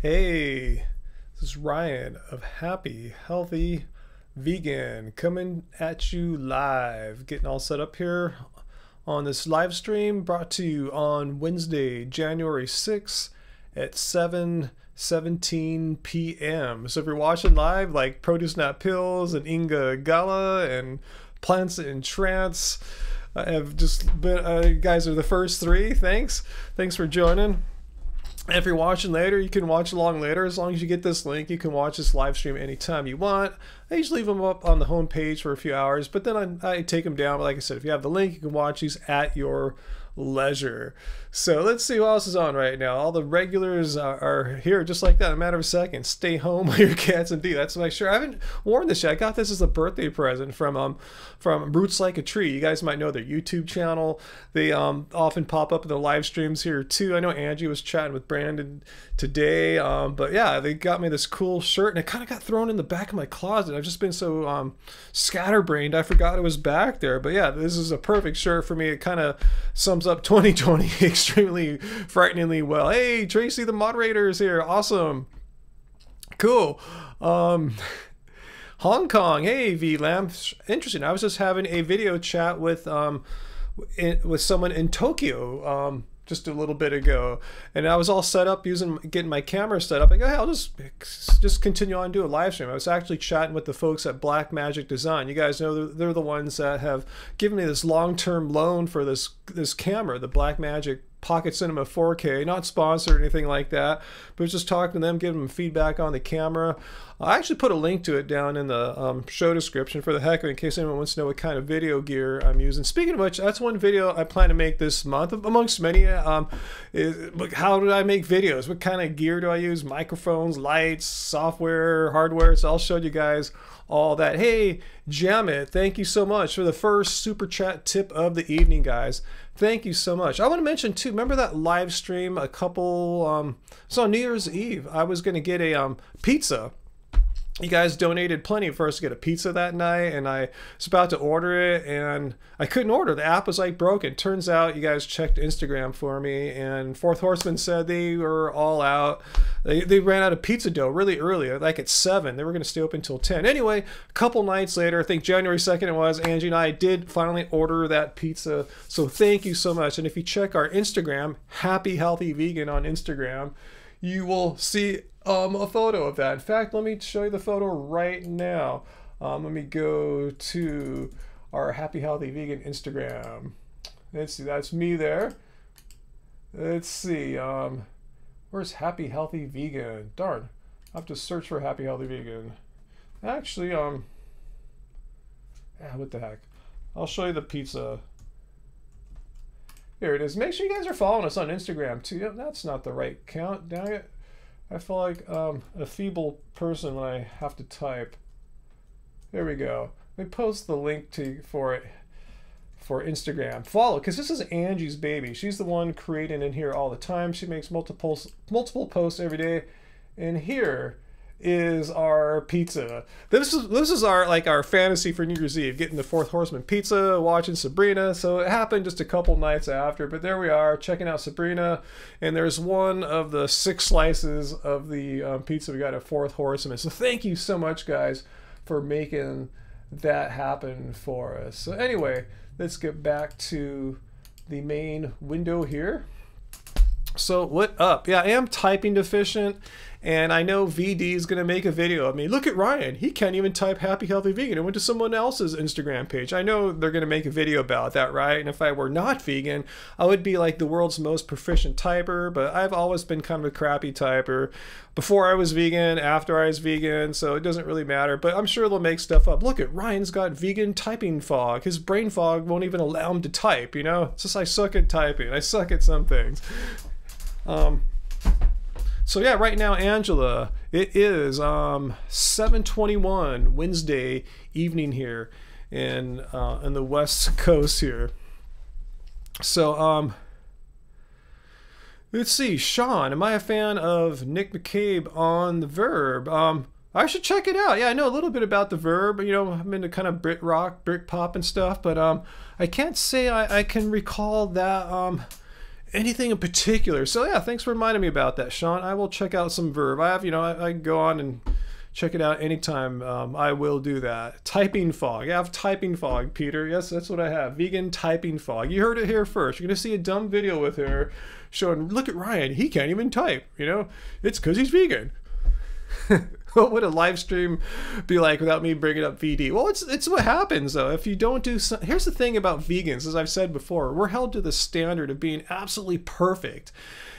Hey, this is Ryan of Happy Healthy Vegan coming at you live, getting all set up here on this live stream brought to you on Wednesday, January 6th at 7:17 p.m. So if you're watching live, like Produce Not Pills and Inga Gala and Plants in Trance, I have just been, you guys are the first three. Thanks for joining. If you're watching later, you can watch along later. As long as you get this link, you can watch this live stream anytime you want. I usually leave them up on the home page for a few hours, but then I take them down. But like I said, if you have the link, you can watch these at your leisure. So let's see who else is on right now. All the regulars are here just like that in a matter of seconds. Stay home with your cats and D. That's my shirt. I haven't worn this yet. I got this as a birthday present from Roots Like a Tree. You guys might know their YouTube channel. They often pop up in the live streams here too. I know Angie was chatting with Brandon today, but yeah, they got me this cool shirt and it kind of got thrown in the back of my closet. I've just been so scatterbrained, I forgot it was back there. But yeah, this is a perfect shirt for me. It kind of sums up 2020 extremely frighteningly well. Hey, Tracy, the moderator is here. Awesome. Cool. Hong Kong. Hey, VLAM. Interesting. I was just having a video chat with someone in Tokyo just a little bit ago, and I was all set up getting my camera set up. I go, hey, I'll just continue on and do a live stream. I was actually chatting with the folks at Black Magic Design. You guys know they're the ones that have given me this long-term loan for this camera, the Black Magic Pocket Cinema 4K. Not sponsored or anything like that, but just talking to them, giving them feedback on the camera. I actually put a link to it down in the show description for the heck of it, in case anyone wants to know what kind of video gear I'm using. Speaking of which, that's one video I plan to make this month, amongst many. How do I make videos? What kind of gear do I use? Microphones, lights, software, hardware. So I'll show you guys all that. Hey, Jamit, thank you so much for the first super chat tip of the evening, guys. Thank you so much. I want to mention too, remember that live stream a couple, so on New Year's Eve, I was going to get a pizza. You guys donated plenty for us to get a pizza that night, and I was about to order it, and I couldn't order. The app was like broken. Turns out you guys checked Instagram for me, and Fourth Horseman said they were all out. They ran out of pizza dough really early, like at 7. They were going to stay open until 10. Anyway, a couple nights later, I think January 2nd it was, Angie and I did finally order that pizza. So thank you so much. And if you check our Instagram, Happy Healthy Vegan on Instagram, you will see a photo of that. In fact, let me show you the photo right now. Let me go to our Happy Healthy Vegan Instagram. Let's see, that's me there. Let's see, where's Happy Healthy Vegan? Darn, I have to search for Happy Healthy Vegan. Actually, yeah, what the heck? I'll show you the pizza. Here it is. Make sure you guys are following us on Instagram too. That's not the right count, dang it. I feel like a feeble person when I have to type. There we go. Let me post the link for Instagram. Follow, because this is Angie's baby. She's the one creating in here all the time. She makes multiple posts every day. And here is our pizza. This is our fantasy for New Year's Eve, getting the Fourth Horseman pizza, watching Sabrina. So it happened just a couple nights after, but there we are checking out Sabrina, and there's one of the 6 slices of the pizza we got at Fourth Horseman. So thank you so much, guys, for making that happen for us. So anyway, let's get back to the main window here. So what up? Yeah, I am typing deficient, and I know VD is going to make a video of me. Look at Ryan. He can't even type Happy Healthy Vegan. It went to someone else's Instagram page. I know they're going to make a video about that, right? And if I were not vegan, I would be like the world's most proficient typer, but I've always been kind of a crappy typer. Before I was vegan, after I was vegan, so it doesn't really matter. But I'm sure they'll make stuff up. Look at Ryan's got vegan typing fog. His brain fog won't even allow him to type, you know? It's just I suck at typing. I suck at some things. So yeah, right now, Angela, it is 7:21 Wednesday evening here in the West Coast here. So let's see, Sean, am I a fan of Nick McCabe on the Verb? I should check it out. Yeah, I know a little bit about the Verb. You know, I'm into kind of Brit rock, Brit pop and stuff, but I can't say I can recall that anything in particular. So yeah, thanks for reminding me about that, Sean. I will check out some Verve. I have, I can go on and check it out anytime. I will do that. Typing fog. I have typing fog, Peter. Yes, that's what I have. Vegan typing fog. You heard it here first. You're going to see a dumb video with her showing, look at Ryan. He can't even type. It's because he's vegan. What would a live stream be like without me bringing up VD? Well, it's what happens, though. If you don't do here's the thing about vegans, as I've said before, we're held to the standard of being absolutely perfect.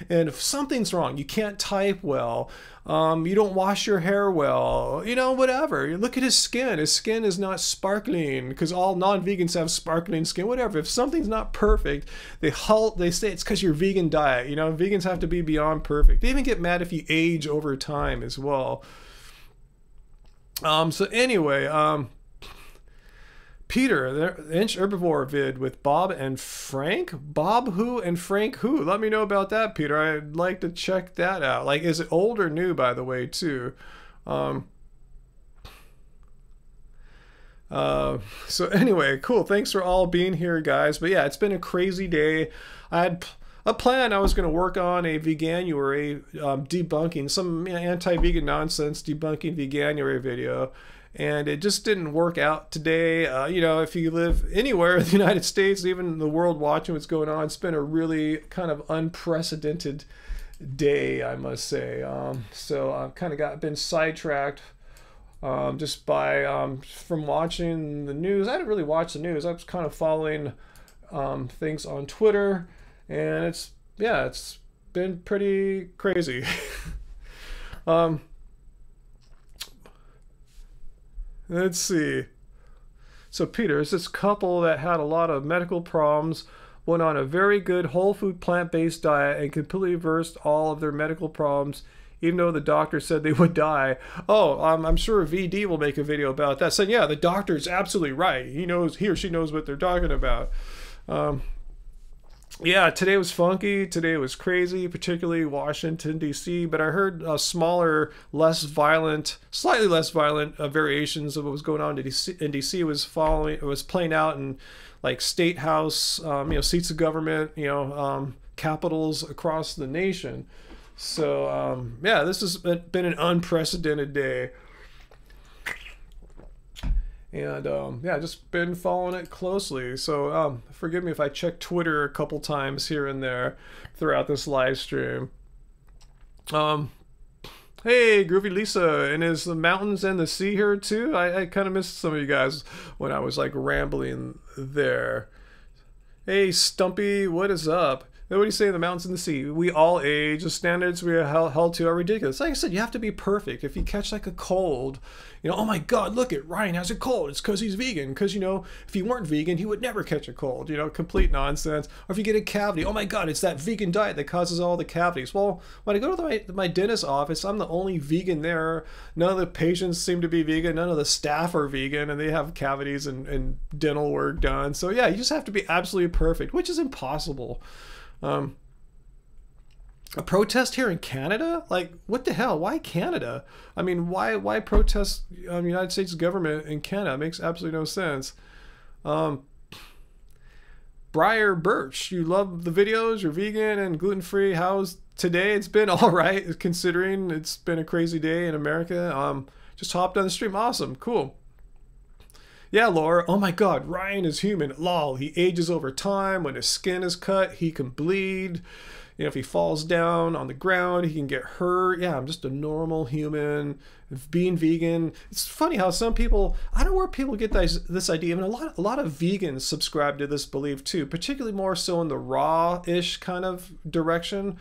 And if something's wrong, you can't type well, you don't wash your hair well, whatever. You look at his skin. His skin is not sparkling, because all non-vegans have sparkling skin, whatever. If something's not perfect, they say it's because your vegan diet. Vegans have to be beyond perfect. They even get mad if you age over time as well. So anyway, Peter, the Inch Herbivore vid with Bob and Frank? Bob who and Frank who? Let me know about that, Peter. I'd like to check that out. Like, is it old or new, by the way, too? So anyway, cool. Thanks for all being here, guys. But yeah, it's been a crazy day. I had a plan. I was going to work on a Veganuary debunking some anti-vegan nonsense, debunking Veganuary video, and it just didn't work out today. If you live anywhere in the United States, even the world watching what's going on, it's been a really kind of unprecedented day, I must say. So I've kind of been sidetracked just by from watching the news. I didn't really watch the news. I was kind of following things on Twitter. And it's been pretty crazy. Let's see. So Peter, it's this couple that had a lot of medical problems, went on a very good whole food plant-based diet and completely reversed all of their medical problems, even though the doctor said they would die. Oh, I'm sure VD will make a video about that, saying, yeah, the doctor's absolutely right. He or she knows what they're talking about. Yeah, today was funky. Today was crazy, particularly Washington, D.C. But I heard smaller, slightly less violent variations of what was going on in D.C. was playing out in like state house, seats of government, capitals across the nation. So yeah, this has been an unprecedented day. And yeah, just been following it closely. So forgive me if I check Twitter a couple times here and there throughout this live stream. Hey, Groovy Lisa, and is the mountains and the sea here too? I kind of missed some of you guys when I was like rambling there. Hey, Stumpy, what is up? What do you say, the mountains and the sea? We all age. The standards we are held to are ridiculous. Like I said, you have to be perfect. If you catch like a cold, oh my God, look at Ryan has a cold. It's because he's vegan. Because, if he weren't vegan, he would never catch a cold. Complete nonsense. Or if you get a cavity, oh my God, it's that vegan diet that causes all the cavities. Well, when I go to my dentist's office, I'm the only vegan there. None of the patients seem to be vegan. None of the staff are vegan, and they have cavities and dental work done. So yeah, you just have to be absolutely perfect, which is impossible. A protest here in Canada? Like, what the hell? Why Canada? I mean, why protest United States government in Canada? It makes absolutely no sense. Briar Birch, you love the videos, you're vegan and gluten-free. How's today? It's been all right, considering it's been a crazy day in America. Just hopped on the stream. Awesome. Cool. Yeah, Laura. Oh my God, Ryan is human. Lol. He ages over time. When his skin is cut, he can bleed. If he falls down on the ground, he can get hurt. Yeah, I'm just a normal human. Being vegan. It's funny how some people, I don't know where people get this idea. I mean, a lot of vegans subscribe to this belief too, particularly more so in the raw-ish kind of direction.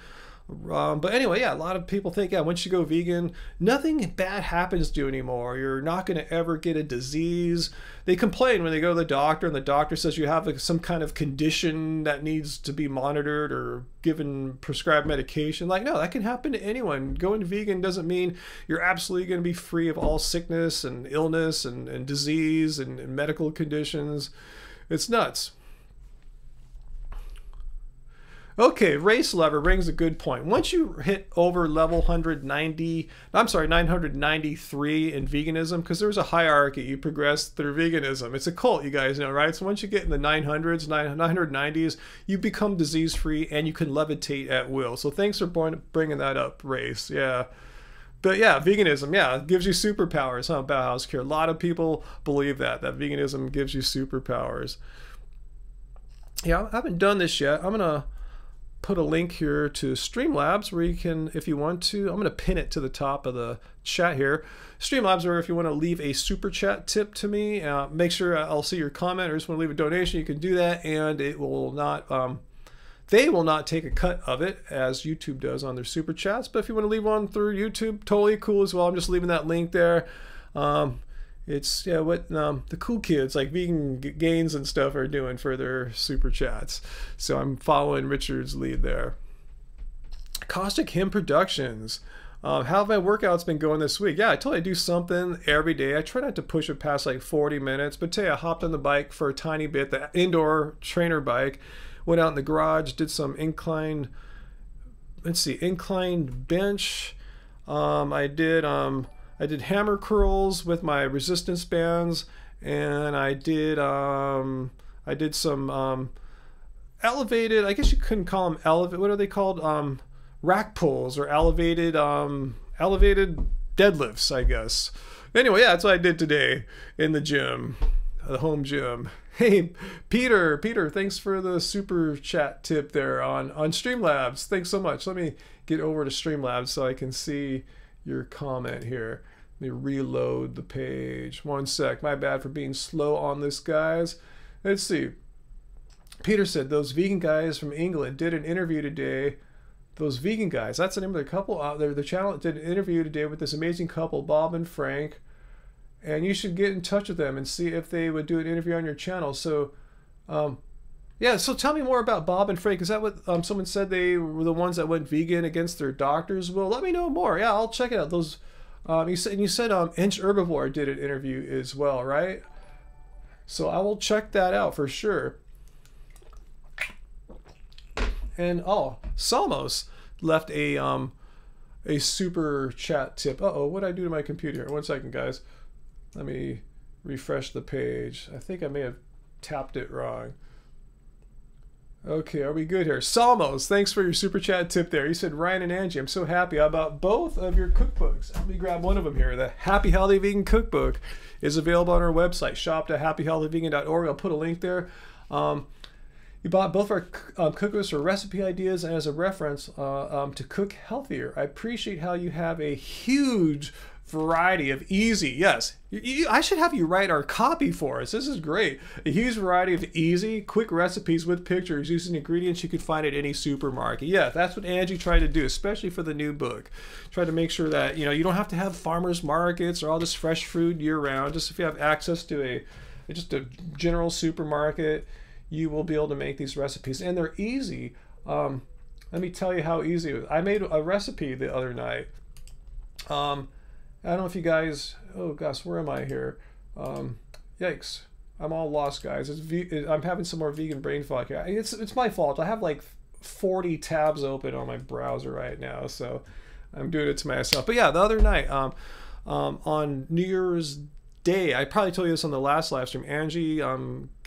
But anyway, yeah, a lot of people think, yeah, once you go vegan, nothing bad happens to you anymore. You're not going to ever get a disease. They complain when they go to the doctor and the doctor says you have some kind of condition that needs to be monitored or given prescribed medication. Like, no, that can happen to anyone. Going vegan doesn't mean you're absolutely going to be free of all sickness and illness and disease and medical conditions. It's nuts. Okay, race lever brings a good point. Once you hit over level 993 in veganism, because there's a hierarchy, you progress through veganism. It's a cult, you guys know, right? So once you get in the 900s, 990s, you become disease-free and you can levitate at will. So thanks for bringing that up, race. Yeah. But yeah, veganism, yeah, it gives you superpowers, huh, Bauhaus Cure? A lot of people believe that veganism gives you superpowers. Yeah, I haven't done this yet. I'm going to put a link here to Streamlabs where you can, if you want to, I'm going to pin it to the top of the chat here. Streamlabs, or if you want to leave a super chat tip to me, make sure I'll see your comment, or just want to leave a donation, you can do that, and it will not, they will not take a cut of it as YouTube does on their super chats. But if you want to leave one through YouTube, totally cool as well. I'm just leaving that link there. It's yeah, what the cool kids like Vegan Gains and stuff are doing for their super chats. So I'm following Richard's lead there. Caustic Hymn Productions. How have my workouts been going this week? Yeah, I told you I do something every day. I try not to push it past like 40 minutes. But today I hopped on the bike for a tiny bit, the indoor trainer bike. Went out in the garage, did some inclined, inclined bench. I did hammer curls with my resistance bands, and I did some elevated, I guess you couldn't call them elevated, what are they called? Rack pulls, or elevated deadlifts, I guess. Anyway, yeah, that's what I did today in the gym, the home gym. Hey, Peter, thanks for the super chat tip there on Streamlabs. Thanks so much. Let me get over to Streamlabs so I can see your comment here. Let me reload the page. One sec. My bad for being slow on this, guys. Let's see. Peter said, those vegan guys from England did an interview today. Those vegan guys, that's the name of their couple. Their channel did an interview today with this amazing couple, Bob and Frank. And you should get in touch with them and see if they would do an interview on your channel. So, yeah, so tell me more about Bob and Frank. Is that what someone said they were the ones that went vegan against their doctors? Well, let me know more. Yeah, I'll check it out. Those, you said Inch Herbivore did an interview as well, right? So I will check that out for sure. And oh, Salmos left a super chat tip. Uh-oh, what did I do to my computer? 1 second, guys. Let me refresh the page. I think I may have tapped it wrong. Okay, are we good here? Salmos, thanks for your super chat tip there. You said, Ryan and Angie, I'm so happy about both of your cookbooks. Let me grab one of them here. The Happy Healthy Vegan Cookbook is available on our website, shop.happyhealthyvegan.org. I'll put a link there. You bought both our cookbooks for recipe ideas and as a reference to cook healthier. I appreciate how you have a huge variety of easy, yes, I should have you write our copy for us. This is great. A huge variety of easy, quick recipes with pictures using ingredients you could find at any supermarket. Yeah, that's what Angie tried to do, especially for the new book. Try to make sure that, you know, you don't have to have farmers markets or all this fresh food year round. Just if you have access to just a general supermarket, you will be able to make these recipes, and they're easy. Let me tell you how easy it was. I made a recipe the other night. I don't know if you guys, oh gosh, where am I here? Yikes, I'm all lost, guys. I'm having some more vegan brain fog here. It's my fault. I have like 40 tabs open on my browser right now, so I'm doing it to myself. But yeah, the other night, on New Year's Day, I probably told you this on the last live stream, Angie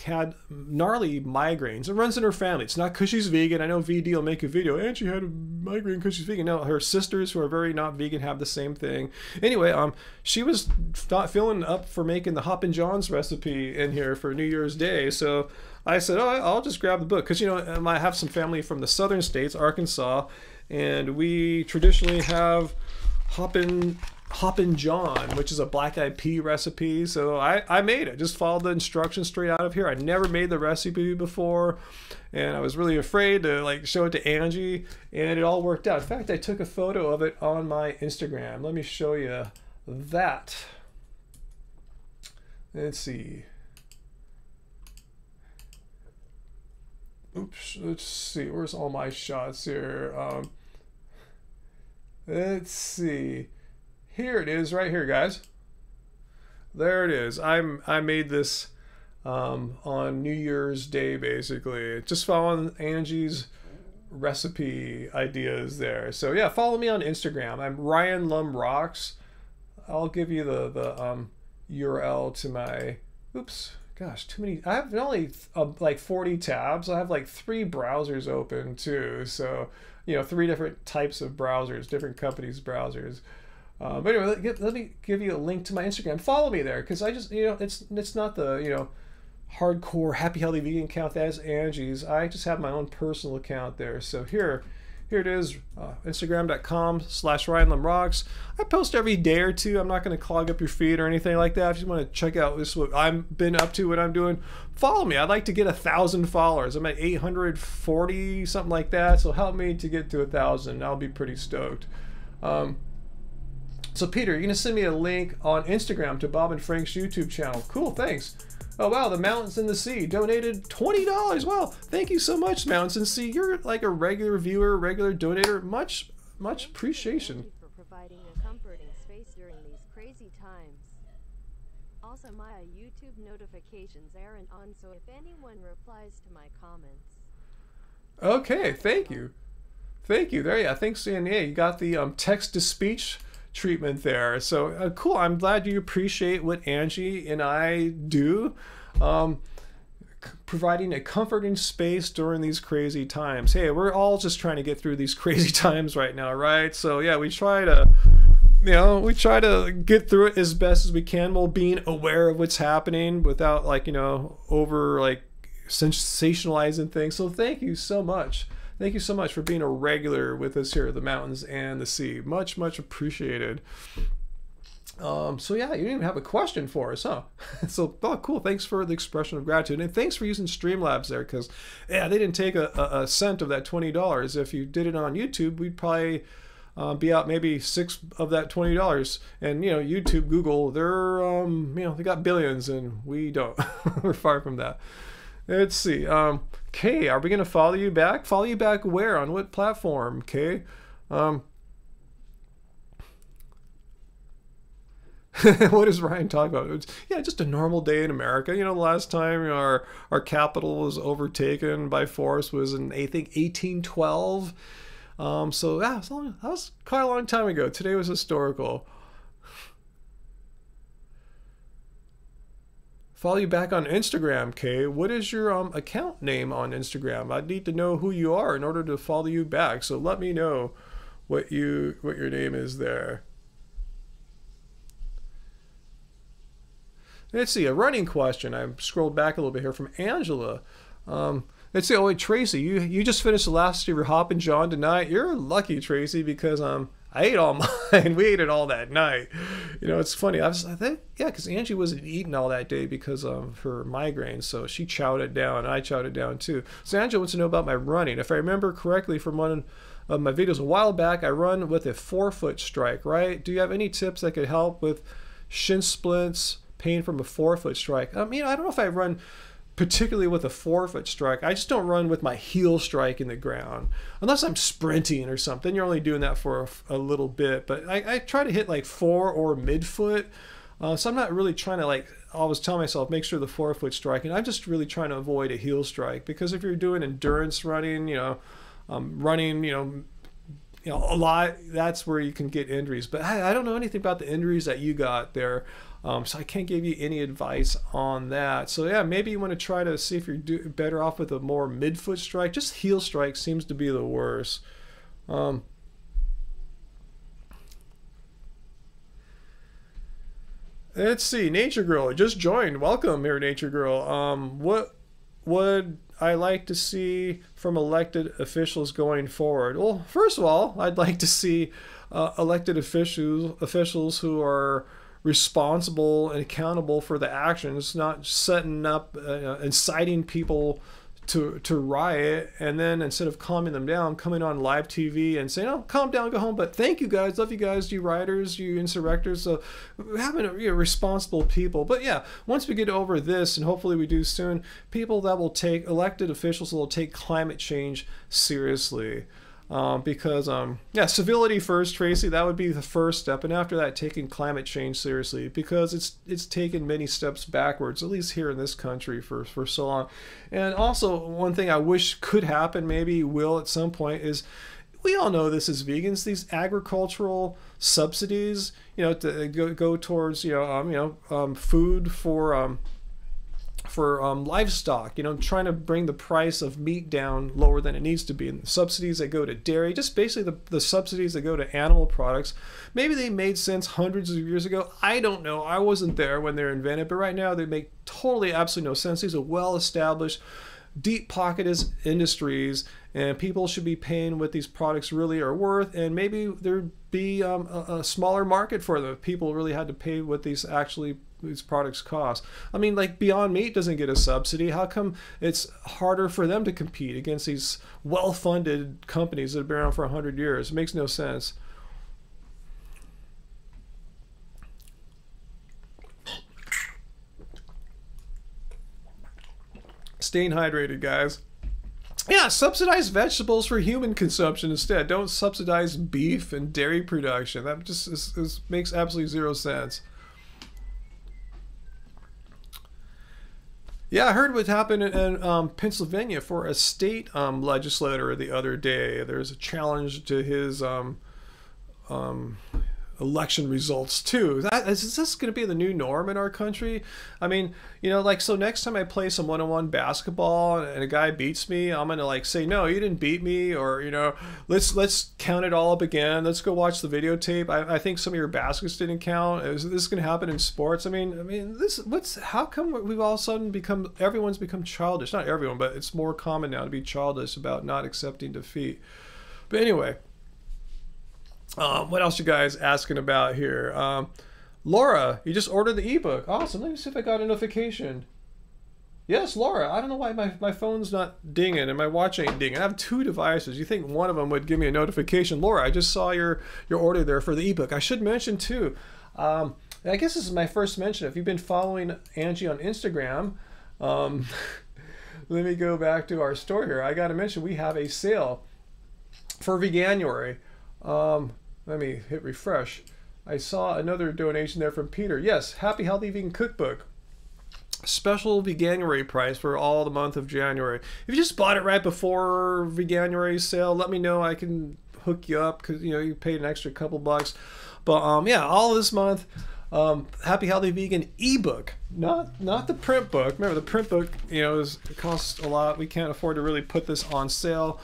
had gnarly migraines. It runs in her family. It's not because she's vegan. I know VD will make a video, Angie had a migraine because she's vegan. No, her sisters who are very not vegan have the same thing. Anyway, she was not feeling up for making the Hoppin' John's recipe in here for New Year's Day. So I said, oh, I'll just grab the book. Because, you know, I have some family from the southern states, Arkansas, and we traditionally have Hoppin' John, which is a black eyed pea recipe. So I made it, just followed the instructions straight out of here. I never made the recipe before, and I was really afraid to like show it to Angie, and it all worked out. In fact, I took a photo of it on my Instagram. Let me show you that. Let's see. Oops, let's see, where's all my shots here? Let's see. Here it is, right here, guys. There it is. I made this on New Year's Day, basically. Just following Angie's recipe ideas there. So yeah, follow me on Instagram. I'm Ryan Lum Rocks. I'll give you the URL to my, oops, gosh, too many. I have only like 40 tabs. I have like 3 browsers open too. So, you know, 3 different types of browsers, different companies' browsers. But anyway, let me give you a link to my Instagram. Follow me there, because I just, you know, it's not the, you know, hardcore happy healthy vegan account that is Angie's. I just have my own personal account there. So here it is, Instagram.com/RyanLumRocks. I post every day or two. I'm not going to clog up your feed or anything like that. If you want to check out this, what I've been up to, what I'm doing, follow me. I'd like to get 1,000 followers. I'm at 840, something like that. So help me to get to 1,000. I'll be pretty stoked. So Peter, you're going to send me a link on Instagram to Bob and Frank's YouTube channel. Cool, thanks. Oh wow, the Mountains and the Sea donated $20. Wow, thank you so much, Mountains and Sea. You're like a regular viewer, regular donator. Much appreciation. Thank you for providing a comforting space during these crazy times. Also, my YouTube notifications aren't on, so if anyone replies to my comments. Okay, thank you. Thank you. There, yeah, thanks, and yeah, you got the text-to-speech treatment there. So cool. I'm glad you appreciate what Angie and I do, providing a comforting space during these crazy times. Hey, we're all just trying to get through these crazy times right now, right? So yeah, we try to, you know, get through it as best as we can while being aware of what's happening without, like, you know, over like sensationalizing things. So thank you so much. Thank you so much for being a regular with us here at the Mountains and the Sea. Much appreciated. So yeah, you didn't even have a question for us, huh? So, oh, cool. Thanks for the expression of gratitude. And thanks for using Streamlabs there, because, yeah, they didn't take a cent of that $20. If you did it on YouTube, we'd probably be out maybe 6 of that $20. And, you know, YouTube, Google, they're, you know, they got billions, and we don't. We're far from that. Let's see. Kay, are we going to follow you back? Follow you back where? On what platform, Kay? What is Ryan talking about? It's, yeah, just a normal day in America. You know, the last time, you know, our capital was overtaken by force was in, I think, 1812. So yeah, that was quite a long time ago. Today was historical. Follow you back on Instagram, Kay. What is your account name on Instagram? I need to know who you are in order to follow you back. So let me know what your name is there. Let's see, a running question. I scrolled back a little bit here from Angela. Let's see. Oh wait, Tracy, you just finished the last of your Hoppin' John tonight. You're lucky, Tracy, because I ate all mine. We ate it all that night. You know, it's funny. I think, yeah, because Angie wasn't eating all that day because of her migraine, so she chowed it down, and I chowed it down too. So Angela wants to know about my running. If I remember correctly from one of my videos a while back, I run with a 4-foot strike, right? Do you have any tips that could help with shin splints, pain from a 4-foot strike? You know, I don't know if I run particularly with a 4-foot strike. I just don't run with my heel strike in the ground. Unless I'm sprinting or something, you're only doing that for a little bit. But I try to hit like 4 or midfoot. So I'm not really trying to, like, always tell myself, make sure the 4-foot strike. And I'm just really trying to avoid a heel strike. Because if you're doing endurance running, you know, running, you know, a lot, that's where you can get injuries. But I don't know anything about the injuries that you got there. So I can't give you any advice on that. So yeah, maybe you want to try to see if you're better off with a more midfoot strike. Just heel strike seems to be the worst. Let's see, Nature Girl just joined. Welcome here, Nature Girl. What would I like to see from elected officials going forward? Well, first of all, I'd like to see elected officials who are responsible and accountable for the actions, not setting up, inciting people to riot, and then instead of calming them down, coming on live TV and saying, "Oh, calm down, go home." But thank you guys, love you guys, you rioters, you insurrectors. So having responsible people. But yeah, once we get over this, and hopefully we do soon, people that will take, elected officials will take climate change seriously. Because yeah, civility first, Tracy. That would be the first step, and after that, taking climate change seriously, because it's taken many steps backwards, at least here in this country, for so long. And also, one thing I wish could happen, maybe will at some point, is we all know this as vegans. These agricultural subsidies, to go towards food for livestock, trying to bring the price of meat down lower than it needs to be, and the subsidies that go to dairy, just basically the subsidies that go to animal products. Maybe they made sense hundreds of years ago. I don't know. I wasn't there when they were invented, but right now they make totally, absolutely no sense. These are well-established, deep-pocketed industries, and people should be paying what these products really are worth, and maybe there'd be a smaller market for them if people really had to pay what these products cost. I mean, like Beyond Meat doesn't get a subsidy. How come it's harder for them to compete against these well-funded companies that have been around for 100 years? It makes no sense. Staying hydrated, guys. Yeah, subsidize vegetables for human consumption instead. Don't subsidize beef and dairy production. That just makes absolutely zero sense. Yeah, I heard what happened in Pennsylvania for a state legislator the other day. There's a challenge to his election results too. Is this going to be the new norm in our country? I mean, so next time I play some one-on-one basketball and a guy beats me, I'm going to say, no, you didn't beat me, or let's count it all up again. Let's go watch the videotape. I think some of your baskets didn't count. Is this going to happen in sports? I mean, how come we've all of a sudden everyone's become childish? Not everyone, but it's more common now to be childish about not accepting defeat. But anyway. What else you guys asking about here? Laura, you just ordered the ebook. Awesome. Let me see if I got a notification. Yes, Laura. I don't know why my phone's not dinging and my watch ain't dinging. I have two devices. You think one of them would give me a notification? Laura, I just saw your order there for the ebook. I should mention too. I guess this is my first mention. If you've been following Angie on Instagram, let me go back to our store here. I got to mention we have a sale for Veganuary. Let me hit refresh. I saw another donation there from Peter. Yes, Happy Healthy Vegan Cookbook. Special Veganuary price for all the month of January. If you just bought it right before Veganuary sale, let me know. I can hook you up because you paid an extra couple bucks. But yeah, all this month, Happy Healthy Vegan ebook, not the print book. Remember, the print book, it costs a lot. We can't afford to really put this on sale.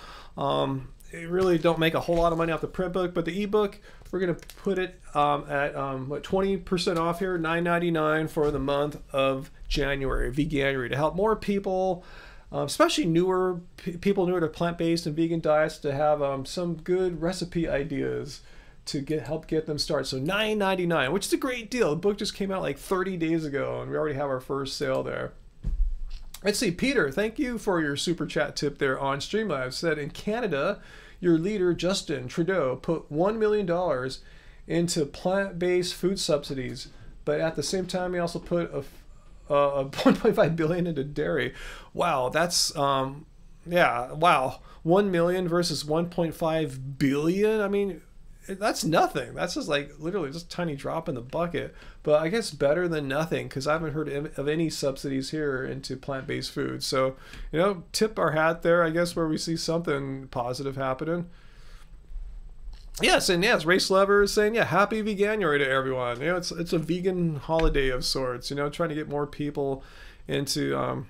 It really don't make a whole lot of money off the print book, but the ebook, we're gonna put it at 20% off here, $9.99 for the month of January, Veganuary, to help more people, especially people newer to plant-based and vegan diets, to have some good recipe ideas to help get them started. So $9.99, which is a great deal. The book just came out like 30 days ago, and we already have our first sale there. Let's see, Peter, thank you for your super chat tip there on Streamlabs. Said in Canada, your leader, Justin Trudeau, put $1 million into plant-based food subsidies, but at the same time, he also put a $1.5 billion into dairy. Wow, that's, yeah, wow. 1 million versus 1.5 billion. I mean, that's nothing. That's just literally just a tiny drop in the bucket. But I guess better than nothing, because I haven't heard of any subsidies here into plant-based food. So, tip our hat there, I guess, where we see something positive happening. Yes, and yes, Race Lover is saying, yeah, happy Veganuary to everyone. It's a vegan holiday of sorts, trying to get more people into,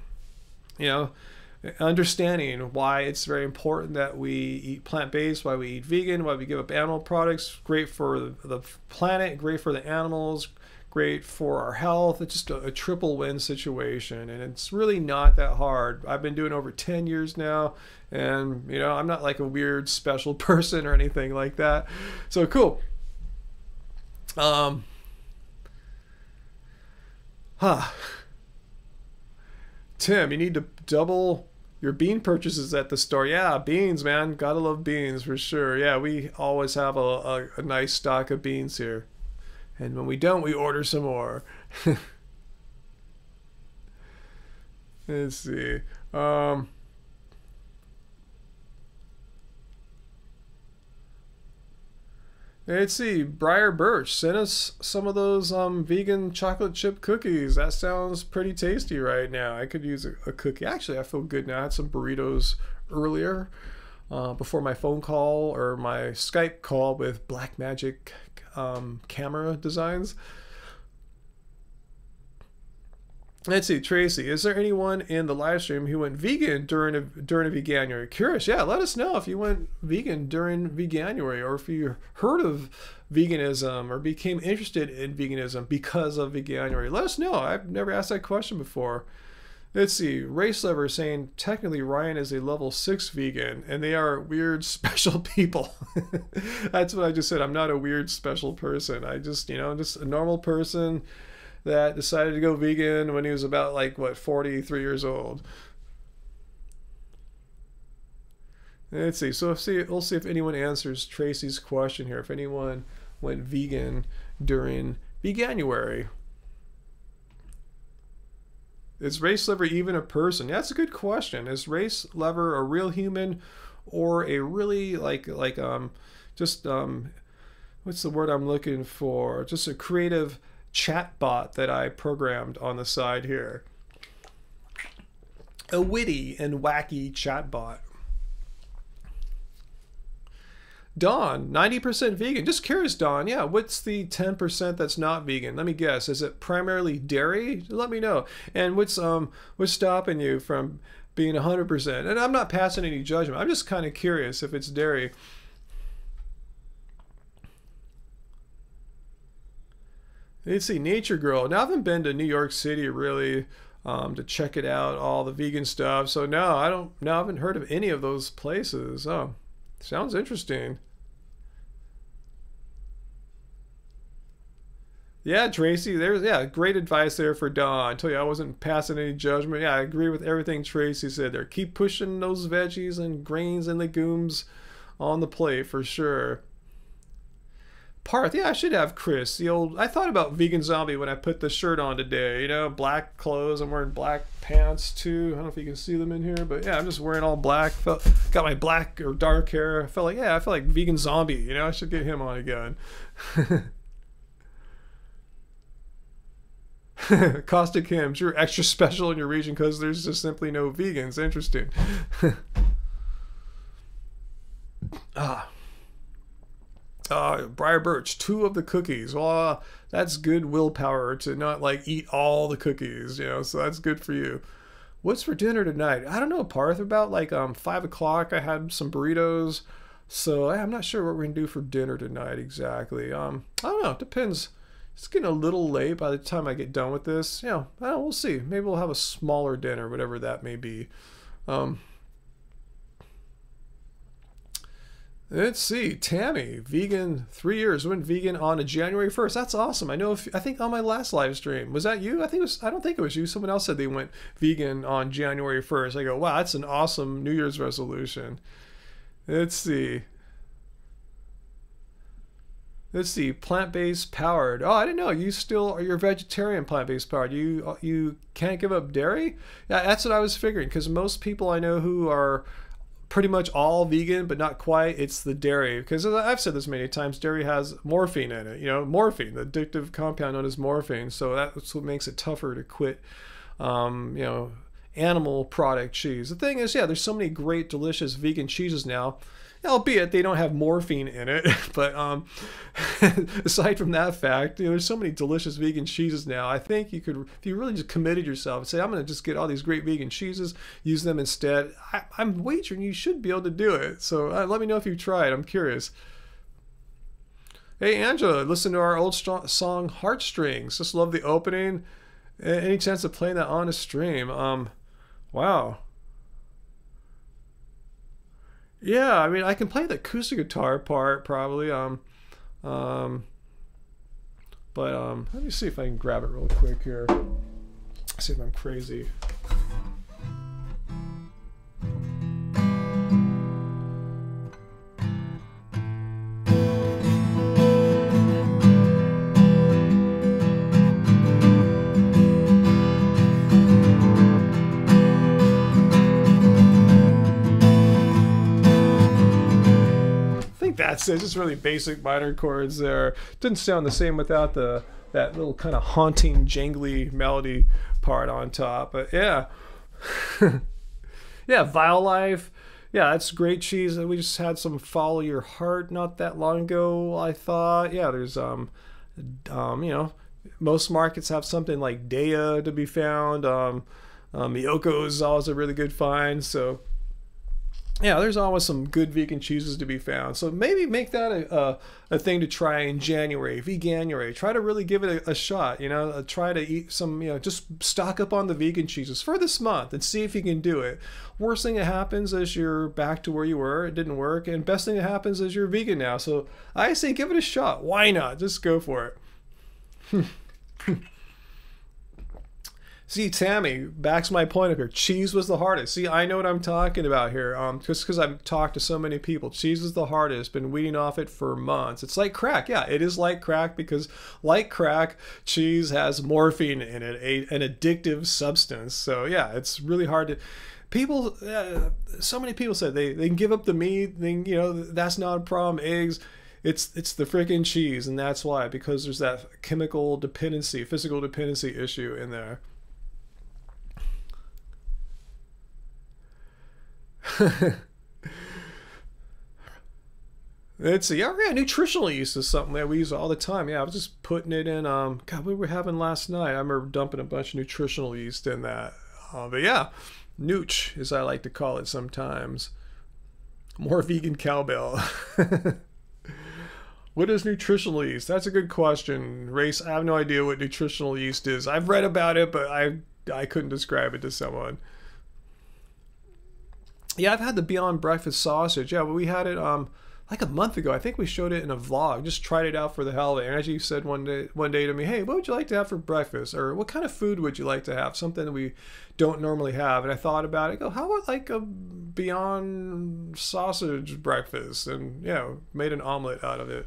understanding why it's very important that we eat plant-based, why we eat vegan, why we give up animal products. Great for the planet, great for the animals, great for our health. It's just a triple win situation, and it's really not that hard. I've been doing over 10 years now, and I'm not like a weird special person or anything like that. So cool. Tim, you need to double your bean purchases at the store. Yeah, beans, man. Gotta love beans for sure. Yeah, we always have a nice stock of beans here. And when we don't, we order some more. Let's see. Let's see, Briar Birch sent us some of those vegan chocolate chip cookies. That sounds pretty tasty right now. I could use a cookie. Actually, I feel good now. I had some burritos earlier before my phone call or my Skype call with Black Magic camera designs. Let's see, Tracy, is there anyone in the live stream who went vegan during a Veganuary? Curious, yeah, let us know if you went vegan during Veganuary or if you heard of veganism or became interested in veganism because of Veganuary. Let us know. I've never asked that question before. Let's see, Race Lover saying technically Ryan is a level 6 vegan and they are weird special people. That's what I just said. I'm not a weird special person. I just, just a normal person that decided to go vegan when he was about 43 years old. Let's see. So we'll see if anyone answers Tracy's question here. If anyone went vegan during Veganuary. Is Race Lover even a person? Yeah, that's a good question. Is Race Lover a real human or a really what's the word I'm looking for? Just a creative chat bot that I programmed on the side here. A witty and wacky chat bot. Dawn, 90% vegan. Just curious, Dawn. Yeah, what's the 10% that's not vegan? Let me guess. Is it primarily dairy? Let me know. And what's stopping you from being 100%? And I'm not passing any judgment. I'm just kind of curious if it's dairy. Let's see, Nature Girl. Now I haven't been to New York City really to check it out, all the vegan stuff. So no, I haven't heard of any of those places. Oh, sounds interesting. Yeah, Tracy, there's great advice there for Dawn. I told you I wasn't passing any judgment. Yeah, I agree with everything Tracy said there. Keep pushing those veggies and grains and legumes on the plate for sure. Parth, yeah, I should have Chris. I thought about Vegan Zombie when I put the shirt on today. Black clothes. I'm wearing black pants too. I don't know if you can see them in here, but yeah, I'm just wearing all black. Got my black or dark hair. I felt like Vegan Zombie. I should get him on again. Caustic Hymns, you're extra special in your region because there's just simply no vegans. Interesting. Briar Birch, 2 of the cookies. Well, that's good willpower to not eat all the cookies, so that's good for you. What's for dinner tonight? I don't know, Parth. About 5 o'clock I had some burritos, so I'm not sure what we're gonna do for dinner tonight exactly. I don't know, it depends. It's getting a little late by the time I get done with this. I don't know, we'll see. Maybe we'll have a smaller dinner, whatever that may be. Let's see, Tammy, vegan 3 years, went vegan on a January 1st. That's awesome. I think on my last live stream, was that you? I don't think it was you. Someone else said they went vegan on January 1st. I go, wow, that's an awesome New Year's resolution. Let's see, plant-based powered. Oh, I didn't know. You're vegetarian plant-based powered. You can't give up dairy? Yeah, that's what I was figuring, because most people I know who are pretty much all vegan, but not quite, it's the dairy. Because I've said this many times, dairy has morphine in it. Morphine, the addictive compound known as morphine. So that's what makes it tougher to quit, animal product cheese. The thing is, there's so many great, delicious vegan cheeses now, albeit they don't have morphine in it. But aside from that fact, there's so many delicious vegan cheeses now. I think you could, if you really just committed yourself and say, I'm going to just get all these great vegan cheeses, use them instead, I'm wagering you should be able to do it. So let me know if you've tried. I'm curious. Hey, Angela, listen to our old song, Heartstrings. Just love the opening. Any chance of playing that on a stream? Wow. Yeah, I mean, I can play the acoustic guitar part probably. But let me see if I can grab it real quick here. See if I'm crazy. That's it. Just really basic minor chords there. Didn't sound the same without that little kind of haunting, jangly melody part on top. But yeah. Yeah, Vile Life. Yeah, that's great cheese. We just had some Follow Your Heart not that long ago, I thought. Yeah, there's most markets have something like Daya to be found. Miyoko is always a really good find. So yeah, there's always some good vegan cheeses to be found. So maybe make that a thing to try in January, Veganuary. Try to really give it a shot, try to eat some, just stock up on the vegan cheeses for this month and see if you can do it. Worst thing that happens is you're back to where you were. It didn't work. And best thing that happens is you're vegan now. So I say give it a shot. Why not? Just go for it. See, Tammy backs my point up here. Cheese was the hardest. See, I know what I'm talking about here. Just because I've talked to so many people. Cheese is the hardest. Been weaning off it for months. It's like crack. Yeah, it is like crack because, like crack, cheese has morphine in it, an addictive substance. So yeah, it's really hard to. People, so many people said they can give up the meat. That's not a problem. Eggs. It's the freaking cheese, and that's why, because there's that chemical dependency, physical dependency issue in there. Let's see. Yeah, nutritional yeast is something that we use all the time. Yeah, I was just putting it in. God, we were having last night. I remember dumping a bunch of nutritional yeast in that. But yeah, nooch, as I like to call it sometimes. More vegan cowbell. What is nutritional yeast? That's a good question. Race, I have no idea what nutritional yeast is. I've read about it, but I couldn't describe it to someone. Yeah, I've had the Beyond Breakfast sausage. Yeah, but we had it like a month ago. I think we showed it in a vlog. Just tried it out for the hell of it. And actually said one day to me, hey, what would you like to have for breakfast? Or what kind of food would you like to have? Something that we don't normally have. And I thought about it. I go, how about like a Beyond sausage breakfast? And, made an omelet out of it.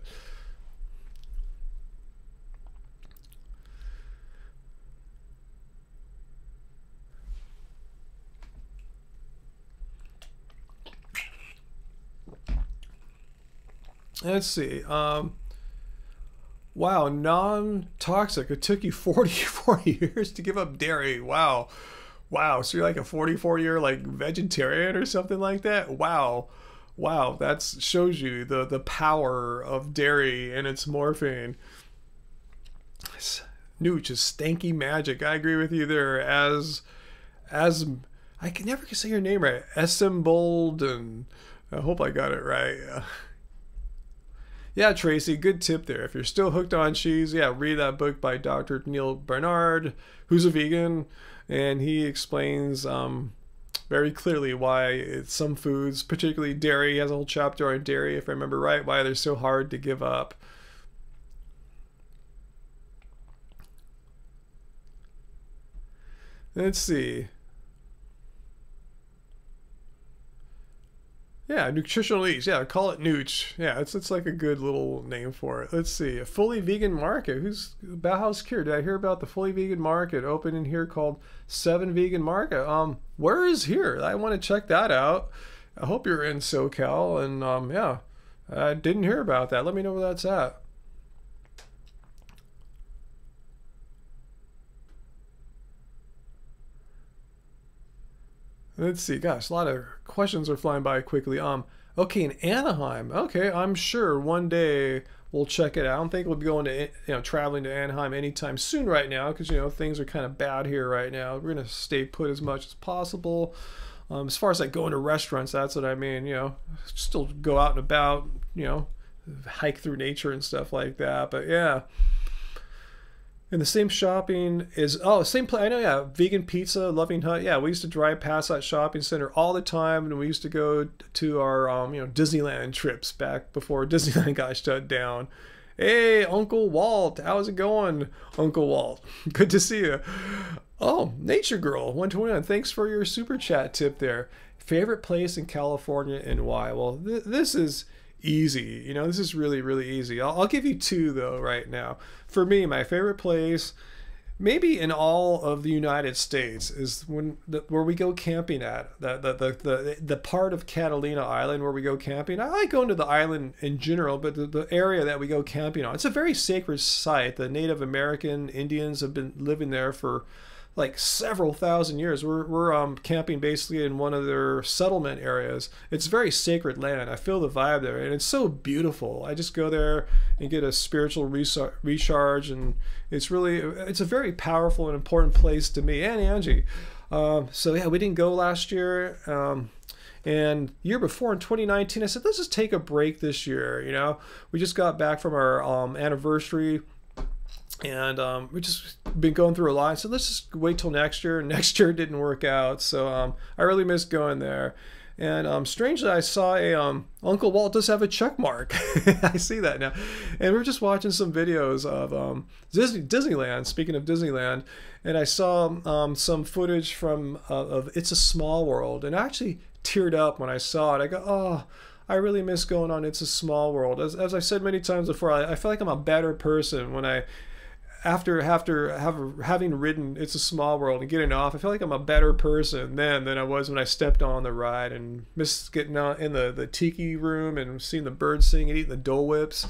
Let's see. Wow, non-toxic. It took you 44 years to give up dairy. Wow. So you're like a 44-year vegetarian or something like that? Wow. That shows you the power of dairy and its morphine. Nooch is stanky magic. I agree with you there. As I can never say your name right. Assembled, and I hope I got it right. Yeah, Tracy, good tip there. If you're still hooked on cheese, read that book by Dr. Neil Barnard, who's a vegan, and he explains very clearly why some foods, particularly dairy, he has a whole chapter on dairy, if I remember right, why they're so hard to give up. Let's see. Yeah, nutritional yeast. Yeah, call it nooch. Yeah, it's like a good little name for it. Let's see. A fully vegan market. Who's Bauhaus Cure? Did I hear about the fully vegan market open in here called 7 Vegan Market? Where is here? I want to check that out. I hope you're in SoCal, and yeah, I didn't hear about that. Let me know where that's at. Let's see. Gosh, a lot of questions are flying by quickly. Okay, in Anaheim. Okay, I'm sure one day we'll check it out. I don't think we'll be going to, traveling to Anaheim anytime soon right now because, things are kind of bad here right now. We're going to stay put as much as possible. As far as going to restaurants, that's what I mean. Still go out and about, hike through nature and stuff like that. But yeah. And the same shopping is, same place. I know, yeah, Vegan Pizza, Loving Hut. Yeah, we used to drive past that shopping center all the time, and we used to go to our, Disneyland trips back before Disneyland got shut down. Hey, Uncle Walt, how's it going, Uncle Walt? Good to see you. Oh, Nature Girl 121. Thanks for your super chat tip there. Favorite place in California and why? Well, this is easy. This is really, really easy. I'll give you 2 though right now. For me, my favorite place maybe in all of the United States is where we go camping at the part of Catalina Island where we go camping. I like going to the island in general, but the area that we go camping on, it's a very sacred site. The Native American Indians have been living there for like several thousand years. We're camping basically in one of their settlement areas. It's very sacred land. I feel the vibe there, and it's so beautiful. I just go there and get a spiritual recharge, and it's a very powerful and important place to me and Angie. So yeah, we didn't go last year. And year before in 2019, I said, let's just take a break this year. You know, we just got back from our anniversary. And we just been going through a lot. So let's just wait till next year. Next year didn't work out. So I really missed going there. And strangely, I saw Uncle Walt does have a check mark. I see that now. And we were just watching some videos of Disneyland. Speaking of Disneyland, and I saw some footage from of It's a Small World, and I actually teared up when I saw it. I go, oh, I really miss going on It's a Small World. As I've said many times before, I feel like I'm a better person when after having ridden It's a Small World and getting off. I feel like I'm a better person then than I was when I stepped on the ride, and missed getting out in the tiki room and seeing the birds sing and eating the Dole Whips.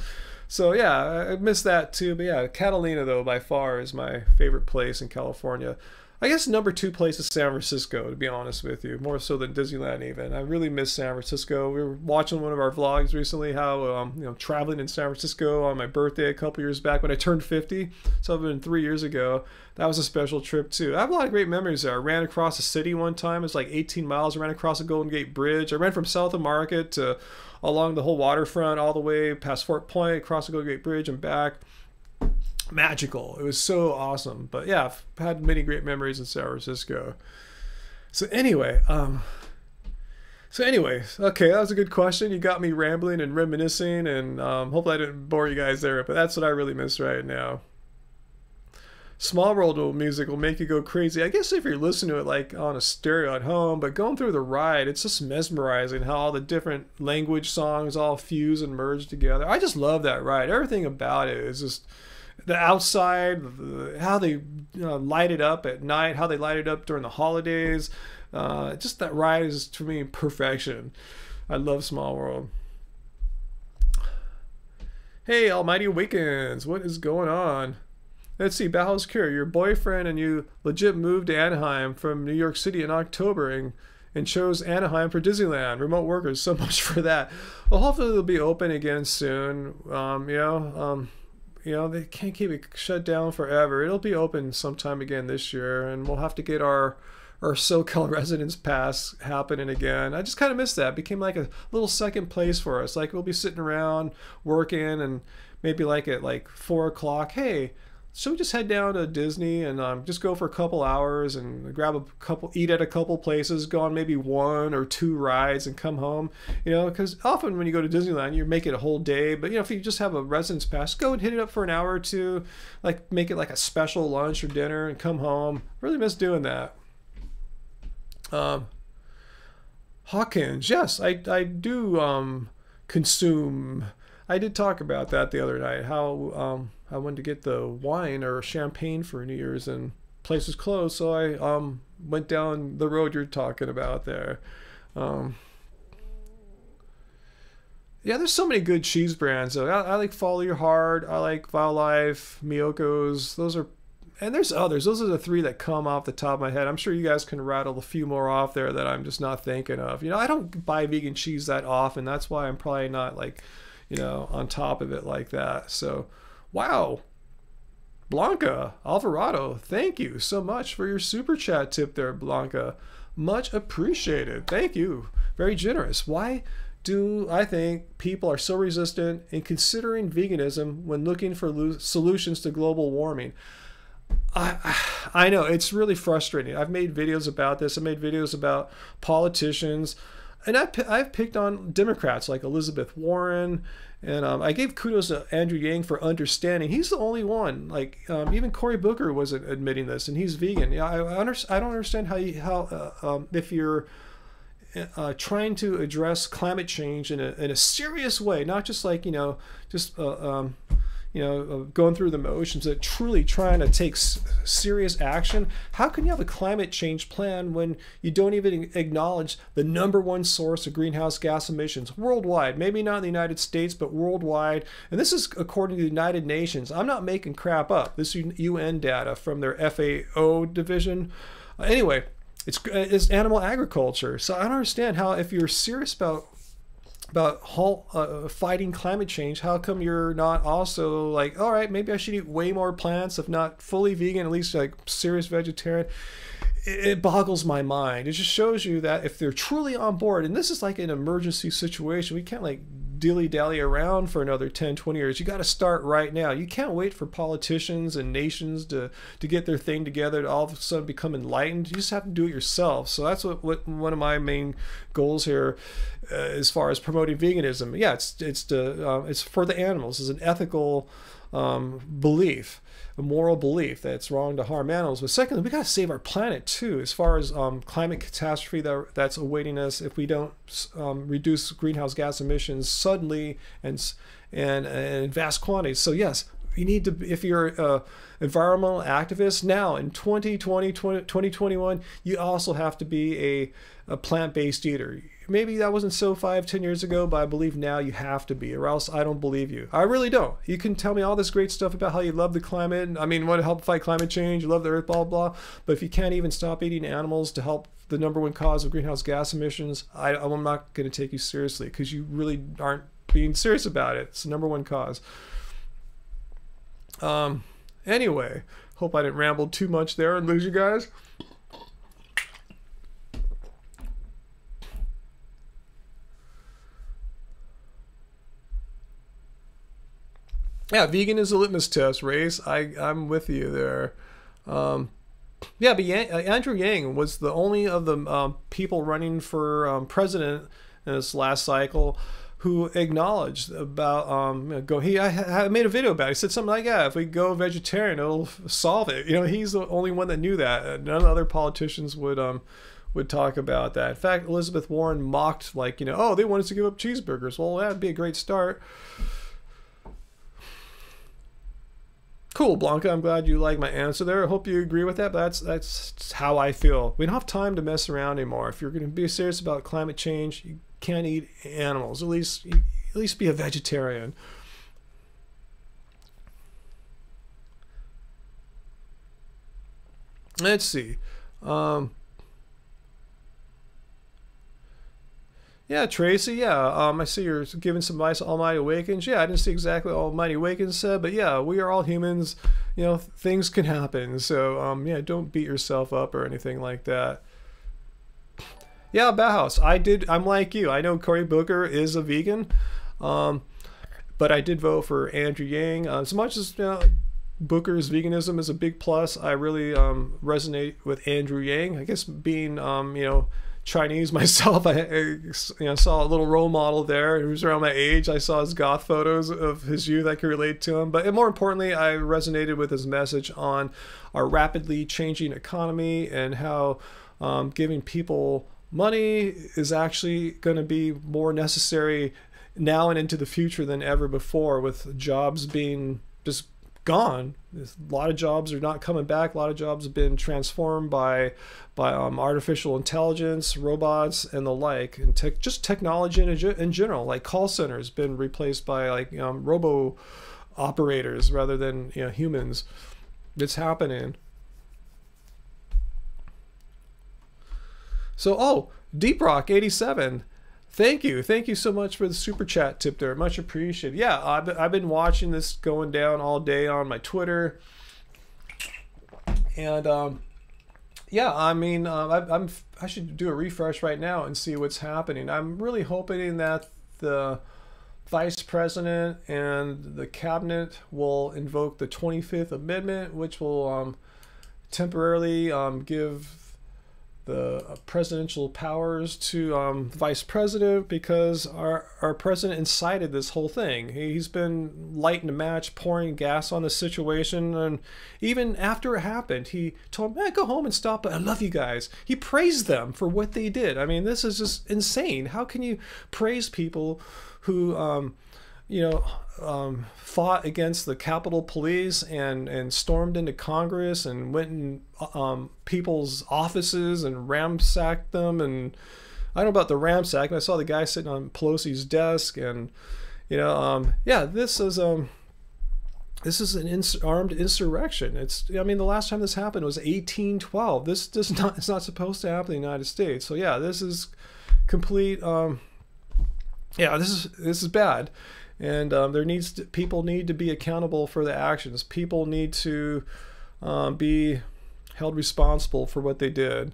So yeah, I miss that too. But yeah, Catalina though by far is my favorite place in California. I guess number 2 place is San Francisco, to be honest with you, more so than Disneyland even. I really miss San Francisco. We were watching one of our vlogs recently how traveling in San Francisco on my birthday a couple years back when I turned 50. So it's been 3 years ago. That was a special trip too. I have a lot of great memories there. I ran across the city one time. It was like 18 miles. I ran across the Golden Gate Bridge. I ran from South of Market to along the whole waterfront all the way past Fort Point, across the Golden Gate Bridge and back. Magical. It was so awesome. But yeah, I've had many great memories in San Francisco. So anyway, okay, that was a good question. You got me rambling and reminiscing, and hopefully I didn't bore you guys there, but that's what I really miss right now. Small World music will make you go crazy. I guess if you're listening to it like on a stereo at home, but going through the ride, it's just mesmerizing how all the different language songs all fuse and merge together. I just love that ride. Everything about it is just the outside, how they light it up at night, how they light it up during the holidays. Just that ride is, to me, perfection. I love Small World. Hey, Almighty Awakens, what is going on? Let's see, Battle's Cure, your boyfriend and you legit moved to Anaheim from New York City in October and chose Anaheim for Disneyland. Remote workers, so much for that. Well, hopefully they'll be open again soon. They can't keep it shut down forever. It'll be open sometime again this year, and we'll have to get our SoCal residence pass happening again. I just kind of miss that. It became like a little second place for us. Like we'll be sitting around working, and maybe like at like 4 o'clock, hey, so we just head down to Disney and just go for a couple hours and eat at a couple places, go on maybe 1 or 2 rides and come home. Because often when you go to Disneyland, you make it a whole day. But if you just have a residence pass, go and hit it up for an hour or two, like make it like a special lunch or dinner and come home. Really miss doing that. Hawkins, yes, I do consume. I did talk about that the other night, how I wanted to get the wine or champagne for New Year's and place was closed, so I went down the road you're talking about there. Yeah, there's so many good cheese brands though. I like Follow Your Heart, I like Wildlife, Miyoko's, and there's others. Those are the 3 that come off the top of my head. I'm sure you guys can rattle a few more off there that I'm just not thinking of. I don't buy vegan cheese that often. That's why I'm probably not like, on top of it like that. So, wow. Blanca Alvarado, thank you so much for your super chat tip there, Blanca. Much appreciated. Thank you. Very generous. Why do I think people are so resistant in considering veganism when looking for solutions to global warming? I know, it's really frustrating. I've made videos about this. I made videos about politicians. And I've picked on Democrats like Elizabeth Warren, and I gave kudos to Andrew Yang for understanding. He's the only one. Like even Cory Booker wasn't admitting this, and he's vegan. Yeah, I don't understand how if you're trying to address climate change in a serious way, not just like going through the motions, that truly trying to take serious action. How can you have a climate change plan when you don't even acknowledge the #1 source of greenhouse gas emissions worldwide? Maybe not in the United States, but worldwide. And this is according to the United Nations. I'm not making crap up. This is UN data from their FAO division. Anyway, it's animal agriculture. So I don't understand how, if you're serious about fighting climate change, how come you're not also like, all right, maybe I should eat way more plants, if not fully vegan, at least like serious vegetarian? It boggles my mind. It just shows you that if they're truly on board, and this is like an emergency situation, we can't like dilly-dally around for another 10, 20 years. You got to start right now. You can't wait for politicians and nations to get their thing together to all of a sudden become enlightened. You just have to do it yourself. So that's what one of my main goals here, as far as promoting veganism. Yeah, it's for the animals. It's an ethical belief, a moral belief that it's wrong to harm animals. But secondly, we got to save our planet too, as far as climate catastrophe that's awaiting us if we don't reduce greenhouse gas emissions suddenly and in vast quantities. So yes, you need to, if you're an environmental activist now in 2020, 2021, you also have to be a plant-based eater. Maybe that wasn't so 5, 10 years ago, but I believe now you have to be, or else I don't believe you. I really don't. You can tell me all this great stuff about how you love the climate. I mean, want to help fight climate change, you love the earth, blah, blah. But if you can't even stop eating animals to help the #1 cause of greenhouse gas emissions, I'm not going to take you seriously, because you really aren't being serious about it. It's the #1 cause. Anyway, hope I didn't ramble too much there and lose you guys. Yeah, vegan is a litmus test, Race. I'm with you there. Yeah, but Andrew Yang was the only of the people running for president in this last cycle who acknowledged about I made a video about it. He said something like, yeah, if we go vegetarian, it'll solve it. He's the only one that knew that. None of the other politicians would talk about that. In fact, Elizabeth Warren mocked, like, oh, they want us to give up cheeseburgers. Well, that'd be a great start. Cool, Blanca. I'm glad you like my answer there. I hope you agree with that, but that's how I feel. We don't have time to mess around anymore. If you're going to be serious about climate change, you can't eat animals. At least be a vegetarian. Let's see. Yeah, Tracy, yeah, I see you're giving some advice to Almighty Awakens. Yeah, I didn't see exactly what Almighty Awakens said, but yeah, we are all humans. Things can happen. So, yeah, don't beat yourself up or anything like that. Yeah, Bauhaus, I'm like you. I know Cory Booker is a vegan, but I did vote for Andrew Yang. As much as Booker's veganism is a big plus, I really resonate with Andrew Yang. I guess being, Chinese myself, I saw a little role model there who was around my age. I saw his goth photos of his youth. I could relate to him. But more importantly, I resonated with his message on our rapidly changing economy and how giving people money is actually going to be more necessary now and into the future than ever before, with jobs being just gone. A lot of jobs are not coming back. A lot of jobs have been transformed by artificial intelligence, robots, and the like, and just technology in general. Like call centers been replaced by like robo operators rather than humans. It's happening. So Deep Rock 87. Thank you so much for the super chat tip there. Much appreciated. Yeah, I've been watching this going down all day on my Twitter, and yeah, I mean, I should do a refresh right now and see what's happening. I'm really hoping that the Vice President and the Cabinet will invoke the 25th Amendment, which will temporarily give the presidential powers to the vice president, because our president incited this whole thing. He's been lighting a match, pouring gas on the situation, and even after it happened, he told them, go home and stop, but I love you guys. He praised them for what they did. I mean, this is just insane. How can you praise people who fought against the Capitol Police and stormed into Congress and went in people's offices and ransacked them. And I don't know about the ransack, but I saw the guy sitting on Pelosi's desk. And yeah, this is an armed insurrection. I mean, the last time this happened was 1812. It's not supposed to happen in the United States. So yeah, this is complete. Yeah, this is bad. And people need to be accountable for the actions. People need to be held responsible for what they did.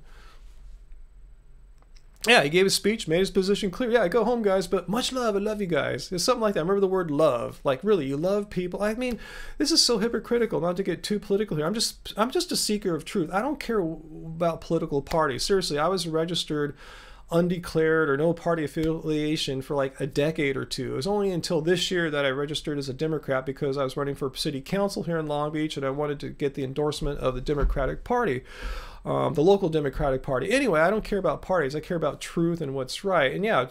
Yeah, he gave his speech, made his position clear. Yeah, go home, guys, but much love. I love you guys. It's something like that. Remember the word love. Like, really, you love people. I mean, this is so hypocritical, not to get too political here. I'm just a seeker of truth. I don't care about political parties. Seriously, I was registered undeclared or no party affiliation for like a decade or two. It was only until this year that I registered as a Democrat because I was running for city council here in Long Beach and I wanted to get the endorsement of the Democratic Party, the local Democratic Party. Anyway, I don't care about parties. I care about truth and what's right. And yeah,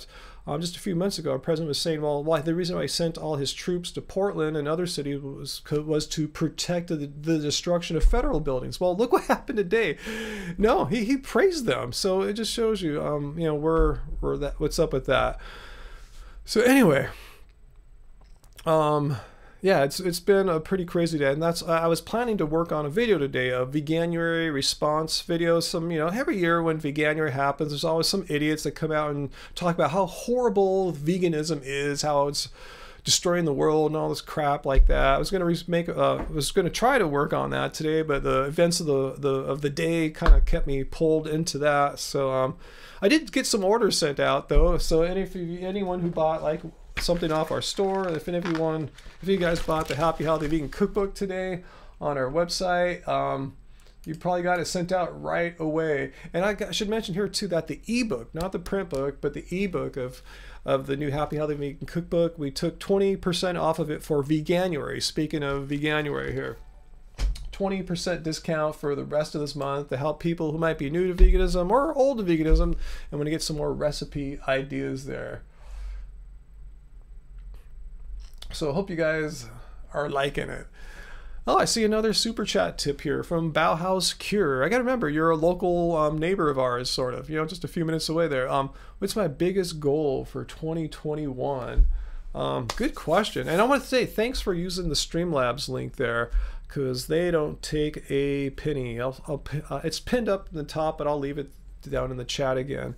just a few months ago, our president was saying, well, the reason why he sent all his troops to Portland and other cities was to protect the destruction of federal buildings. Well, look what happened today. No, he praised them. So it just shows you, what's up with that. So anyway, yeah, it's been a pretty crazy day, and I was planning to work on a video today, a Veganuary response video. Every year when Veganuary happens, there's always some idiots that come out and talk about how horrible veganism is, how it's destroying the world and all this crap like that. I was going to try to work on that today, but the events of the day kind of kept me pulled into that. So I did get some orders sent out though. So anyone who bought like something off our store, if you guys bought the Happy Healthy Vegan Cookbook today on our website, you probably got it sent out right away. And I should mention here too that the ebook, not the print book, but the ebook of the new Happy Healthy Vegan Cookbook, we took 20% off of it for Veganuary. Speaking of Veganuary here, 20% discount for the rest of this month to help people who might be new to veganism or old to veganism and want to get some more recipe ideas there. So I hope you guys are liking it. Oh, I see another super chat tip here from Bauhaus Cure. I gotta remember, you're a local neighbor of ours, sort of, just a few minutes away there. What's my biggest goal for 2021? Good question. And I want to say thanks for using the Streamlabs link there, because they don't take a penny. It's pinned up in the top, but I'll leave it down in the chat again.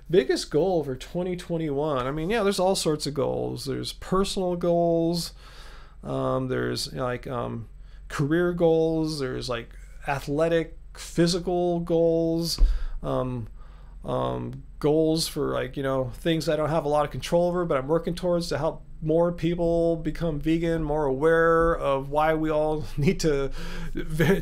Biggest goal for 2021. I mean, yeah, there's all sorts of goals. There's personal goals. There's career goals. There's like athletic, physical goals. Goals for things I don't have a lot of control over, but I'm working towards to help more people become vegan, more aware of why we all need to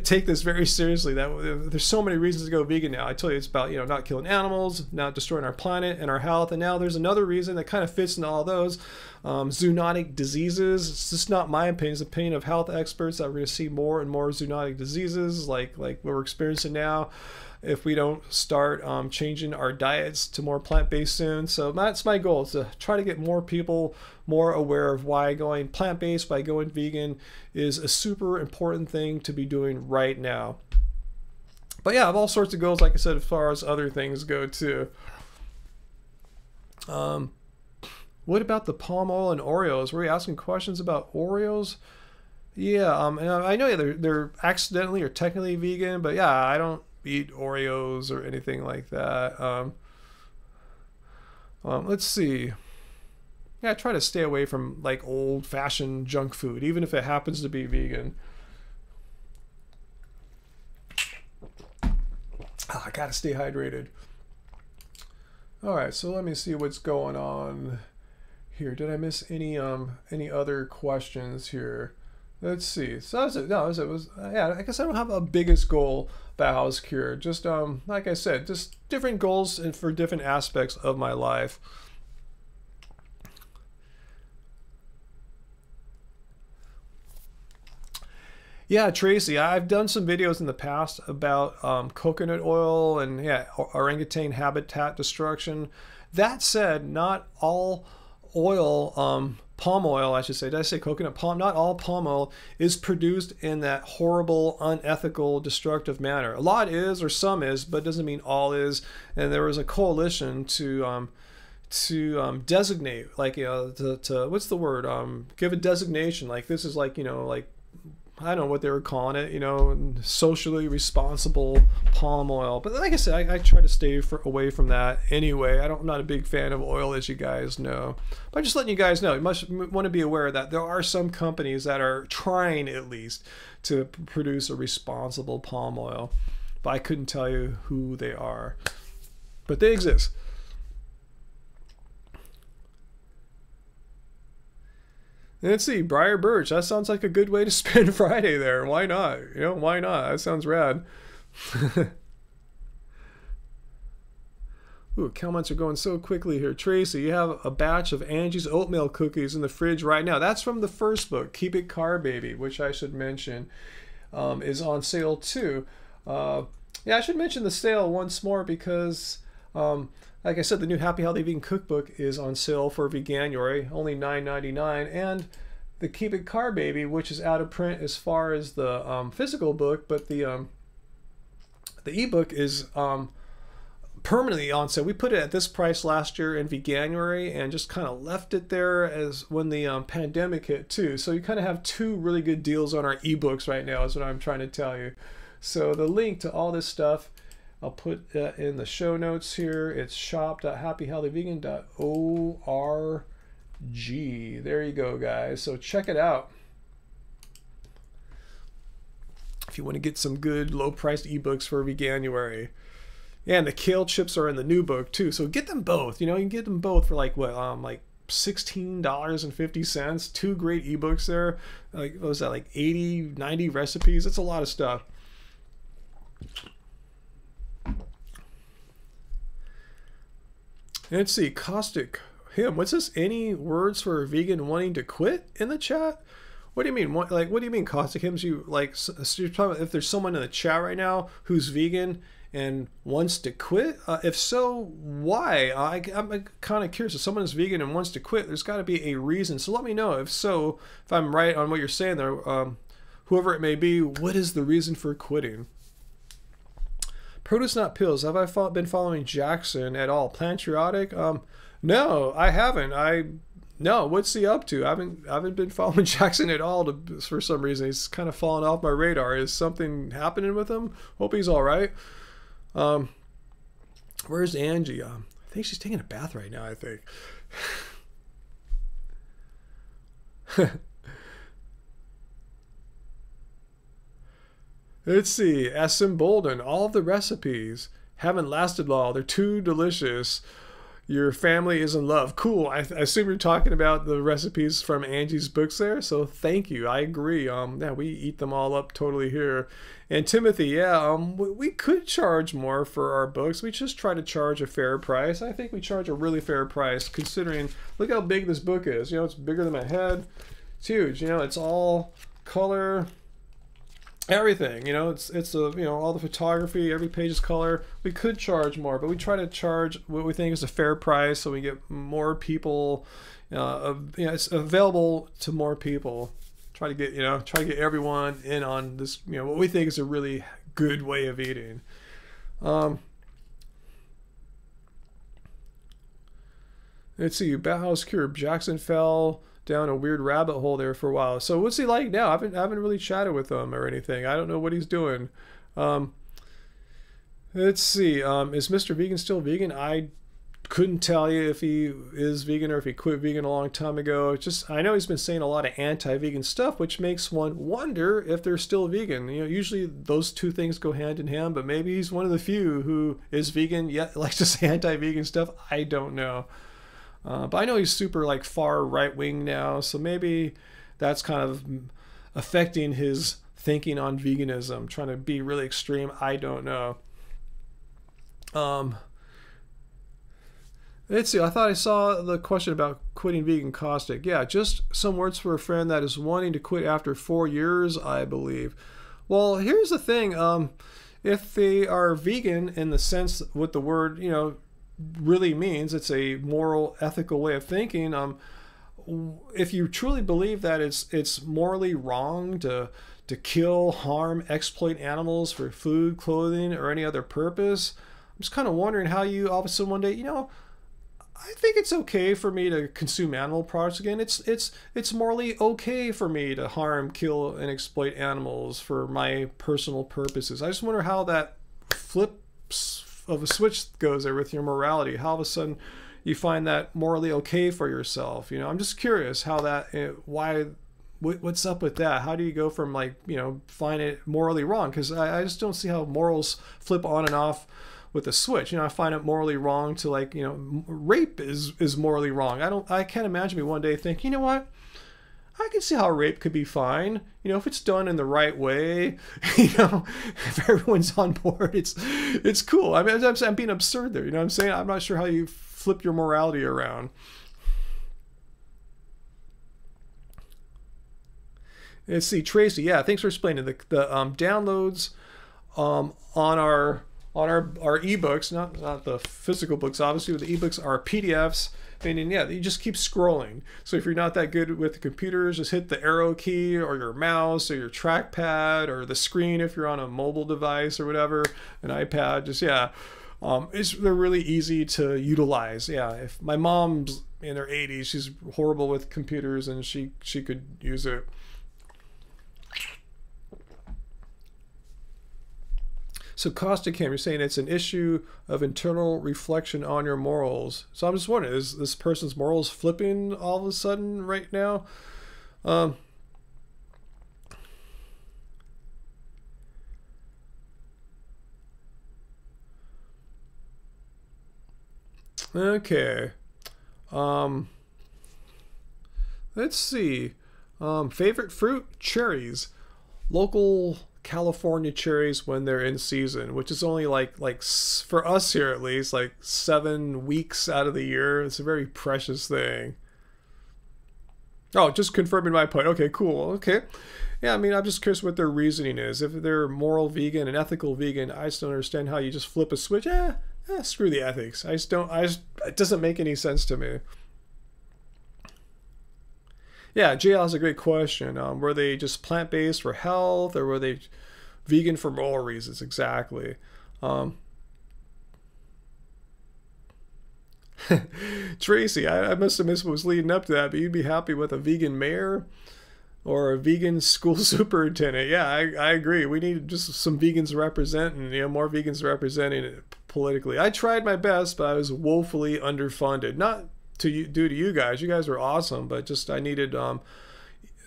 take this very seriously. There's so many reasons to go vegan now. I tell you, it's about not killing animals, not destroying our planet and our health, and now there's another reason that kind of fits into all those, zoonotic diseases. It's just not my opinion; it's the opinion of health experts that we're going to see more and more zoonotic diseases like what we're experiencing now, if we don't start changing our diets to more plant-based soon. So that's my goal, is to try to get more people more aware of why going plant-based, why going vegan is a super important thing to be doing right now. But yeah, I have all sorts of goals, like I said, as far as other things go too. What about the palm oil and Oreos? Were you asking questions about Oreos? Yeah, and I know they're accidentally or technically vegan, but yeah, I don't eat Oreos or anything like that. Let's see. Yeah, I try to stay away from like old-fashioned junk food, even if it happens to be vegan. I gotta stay hydrated. All right, so let me see what's going on here. Did I miss any other questions here? Let's see. So yeah, I guess I don't have a biggest goal about House Cure. Just like I said, just different goals and for different aspects of my life. Yeah, Tracy, I've done some videos in the past about coconut oil and yeah, orangutan habitat destruction. That said, not all oil, palm oil, I should say. Did I say coconut palm? Not all palm oil is produced in that horrible, unethical, destructive manner. A lot is, or some is, but it doesn't mean all is. And there was a coalition to designate, like, you know, to what's the word? Give a designation. Like, this is like, you know, like, I don't know what they were calling it, you know, socially responsible palm oil. But like I said, I try to stay away from that anyway. I'm not a big fan of oil, as you guys know. But I'm just letting you guys know, you must want to be aware that there are some companies that are trying, at least, to produce a responsible palm oil. But I couldn't tell you who they are. But they exist. Let's see, Briar Birch. That sounds like a good way to spend Friday there. Why not? You know, why not? That sounds rad. Ooh, comments are going so quickly here. Tracy, you have a batch of Angie's oatmeal cookies in the fridge right now. That's from the first book, Keep It Carb Baby, which I should mention is on sale too. Yeah, I should mention the sale once more because like I said, the new Happy Healthy Vegan Cookbook is on sale for Veganuary, only $9.99, and the Keep It Carb Baby, which is out of print as far as the physical book, but the ebook is permanently on sale. We put it at this price last year in Veganuary and just kind of left it there as when the pandemic hit too. So you kind of have two really good deals on our ebooks right now, is what I'm trying to tell you. So the link to all this stuff, I'll put in the show notes here. It's shop.happyhealthyvegan.org. There you go, guys. So check it out if you want to get some good low-priced ebooks for Veganuary. Yeah, and the kale chips are in the new book too. So get them both. You know, you can get them both for like what, like $16.50. Two great ebooks there. Like, what was that, like 80, 90 recipes? That's a lot of stuff. Let's see, Caustic Him. What's this? Any words for a vegan wanting to quit in the chat? What do you mean? What do you mean, Caustic Hymns? You like, so you're talking about if there's someone in the chat right now who's vegan and wants to quit? If so, why? I'm kind of curious. If someone is vegan and wants to quit, there's got to be a reason. So let me know. If so, if I'm right on what you're saying there, whoever it may be, what is the reason for quitting? Produce Not Pills. Have I been following Jackson at all? Patriotic? No, I haven't. No, what's he up to? I haven't been following Jackson at all for some reason. He's kind of fallen off my radar. Is something happening with him? Hope he's all right. Where's Angie? I think she's taking a bath right now, I think. Let's see, SM Bolden, all of the recipes haven't lasted long. They're too delicious. Your family is in love. Cool. I assume you're talking about the recipes from Angie's books there. So thank you. I agree. Yeah, we eat them all up totally here. And Timothy, yeah, we could charge more for our books. We just try to charge a fair price. I think we charge a really fair price considering, look how big this book is. You know, it's bigger than my head. It's huge. You know, it's all color. Everything, you know, it's you know, all the photography, every page is color. We could charge more, but we try to charge what we think is a fair price so we get more people, you know, it's available to more people. Try to get everyone in on this, you know, what we think is a really good way of eating. Let's see, Bauhaus Cure. Jackson fell down a weird rabbit hole there for a while. So what's he like now? I haven't really chatted with him or anything. I don't know what he's doing. Let's see. Is Mr. Vegan still vegan? I couldn't tell you if he is vegan or if he quit vegan a long time ago. I know he's been saying a lot of anti-vegan stuff, which makes one wonder if they're still vegan. You know, usually those two things go hand in hand, but maybe he's one of the few who is vegan yet likes to say anti-vegan stuff. I don't know. But I know he's super like far right wing now, so maybe that's kind of affecting his thinking on veganism, trying to be really extreme. I don't know. Let's see, I thought I saw the question about quitting vegan. Caustic. Yeah, just some words for a friend that is wanting to quit after 4 years, I believe. Well, here's the thing. If they are vegan in the sense with the word, you know, really means. It's a moral, ethical way of thinking. If you truly believe that it's morally wrong to kill, harm, exploit animals for food, clothing, or any other purpose, I'm just kind of wondering how you all of a sudden one day, I think it's okay for me to consume animal products again. It's morally okay for me to harm, kill, and exploit animals for my personal purposes. I just wonder how that flips of a switch goes there with your morality. How all of a sudden you find that morally okay for yourself. I'm just curious how what's up with that? How do you go from find it morally wrong? Because I just don't see how morals flip on and off with a switch. I find it morally wrong to rape is morally wrong. I can't imagine me one day think, you know what? I can see how rape could be fine. If it's done in the right way, if everyone's on board, it's cool. I mean, I'm being absurd there. You know what I'm saying? I'm not sure how you flip your morality around. Let's see, Tracy. Yeah, thanks for explaining the downloads on our ebooks, not the physical books, obviously, but the ebooks are PDFs. Meaning, yeah, you just keep scrolling. So if you're not that good with the computers, just hit the arrow key or your mouse or your trackpad or the screen if you're on a mobile device or whatever, an iPad. They're really easy to utilize. Yeah, if my mom's in her 80s, she's horrible with computers and she could use it. So Caustic Cam, you're saying it's an issue of internal reflection on your morals. So I'm just wondering, is this person's morals flipping all of a sudden right now? Okay. Let's see. Favorite fruit? Cherries. Local California cherries when they're in season, which is only like for us here at least, 7 weeks out of the year. It's a very precious thing. Oh, just confirming my point. Okay, cool. Okay. Yeah, I mean, I'm just curious what their reasoning is. If they're moral vegan and ethical vegan, I just don't understand how you just flip a switch. Screw the ethics. It doesn't make any sense to me. Yeah, JL has a great question. Were they just plant-based for health, or were they vegan for moral reasons? Exactly. Tracy, I must have missed what was leading up to that, but you'd be happy with a vegan mayor or a vegan school superintendent. Yeah, I agree. We need just some vegans representing, more vegans representing it politically. I tried my best, but I was woefully underfunded. Not due to you guys. You guys were awesome, but just I needed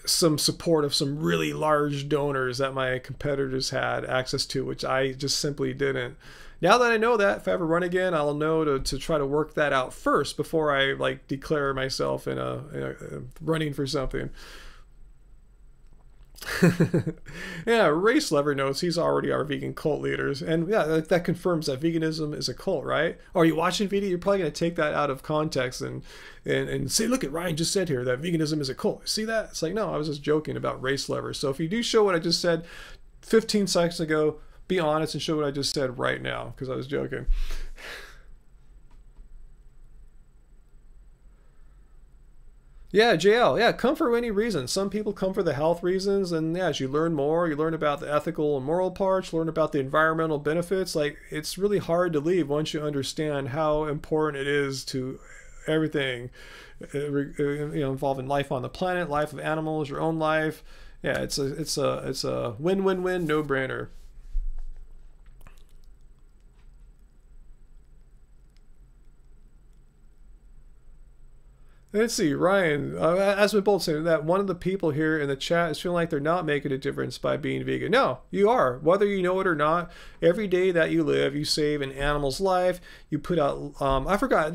some support of some really large donors that my competitors had access to, which I just simply didn't. Now that I know that, if I ever run again, I'll know to try to work that out first before I declare myself in a running for something. Yeah, Race Lover knows he's already our vegan cult leaders, and yeah, that confirms that veganism is a cult, right? Are you watching video? You're probably going to take that out of context and say, look at Ryan just said here that veganism is a cult. See that? It's like, no, I was just joking about Race Lover. So if you do show what I just said 15 seconds ago, be honest and show what I just said right now, because I was joking. Yeah, JL. Yeah, come for any reason. Some people come for the health reasons, and yeah, as you learn more, you learn about the ethical and moral parts, learn about the environmental benefits. It's really hard to leave once you understand how important it is to everything, involving life on the planet, life of animals, your own life. Yeah, it's a win-win-win, no-brainer. Let's see, Ryan, as we both say, that one of the people here in the chat is feeling like they're not making a difference by being vegan. No, you are. Whether you know it or not, every day that you live, you save an animal's life. You put out, I forgot,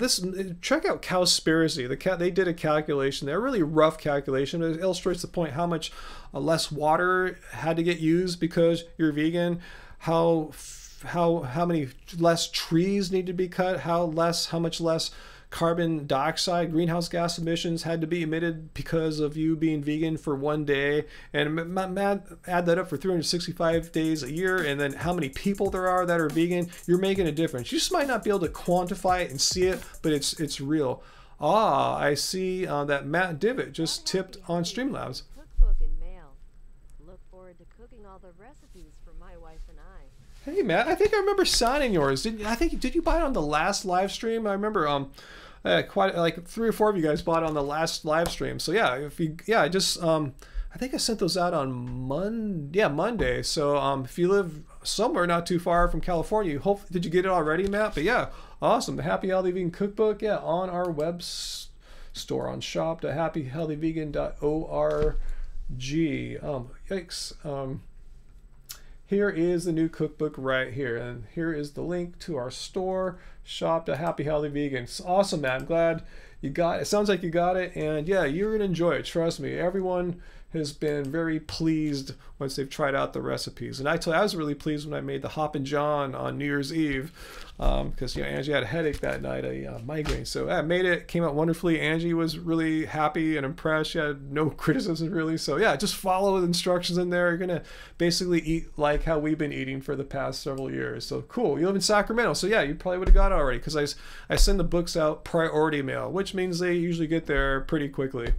check out Cowspiracy. They did a calculation. They're a really rough calculation, but it illustrates the point how much less water had to get used because you're vegan, how many less trees need to be cut, how much less carbon dioxide, greenhouse gas emissions had to be emitted because of you being vegan for one day, and add that up for 365 days a year, and then how many people there are that are vegan, you're making a difference. You just might not be able to quantify it and see it, but it's real. Ah, I see that Matt Divot just tipped on Streamlabs. Cookbook in mail. Look forward to cooking all the recipes for my wife and I. Hey Matt, I think I remember signing yours. Did you buy it on the last live stream? I remember quite like 3 or 4 of you guys bought it on the last live stream. So yeah, I just I think I sent those out on Monday. So if you live somewhere not too far from California, did you get it already, Matt? But yeah, awesome. The Happy Healthy Vegan Cookbook, yeah, on our web store on shop.happyhealthyvegan.org. Yikes. Here is the new cookbook right here, and here is the link to our store, shop.happyhealthyvegan. It's awesome, Matt. I'm glad you got it. It sounds like you got it, and yeah, you're gonna enjoy it. Trust me. Everyone has been very pleased once they've tried out the recipes, and I was really pleased when I made the Hoppin' John on New Year's Eve, because Angie had a headache that night, a migraine. So I made it, came out wonderfully. Angie was really happy and impressed. She had no criticism really. So yeah, just follow the instructions in there. You're gonna basically eat like how we've been eating for the past several years. So cool. You live in Sacramento, so yeah, you probably would have got it already, because I send the books out priority mail, which means they usually get there pretty quickly.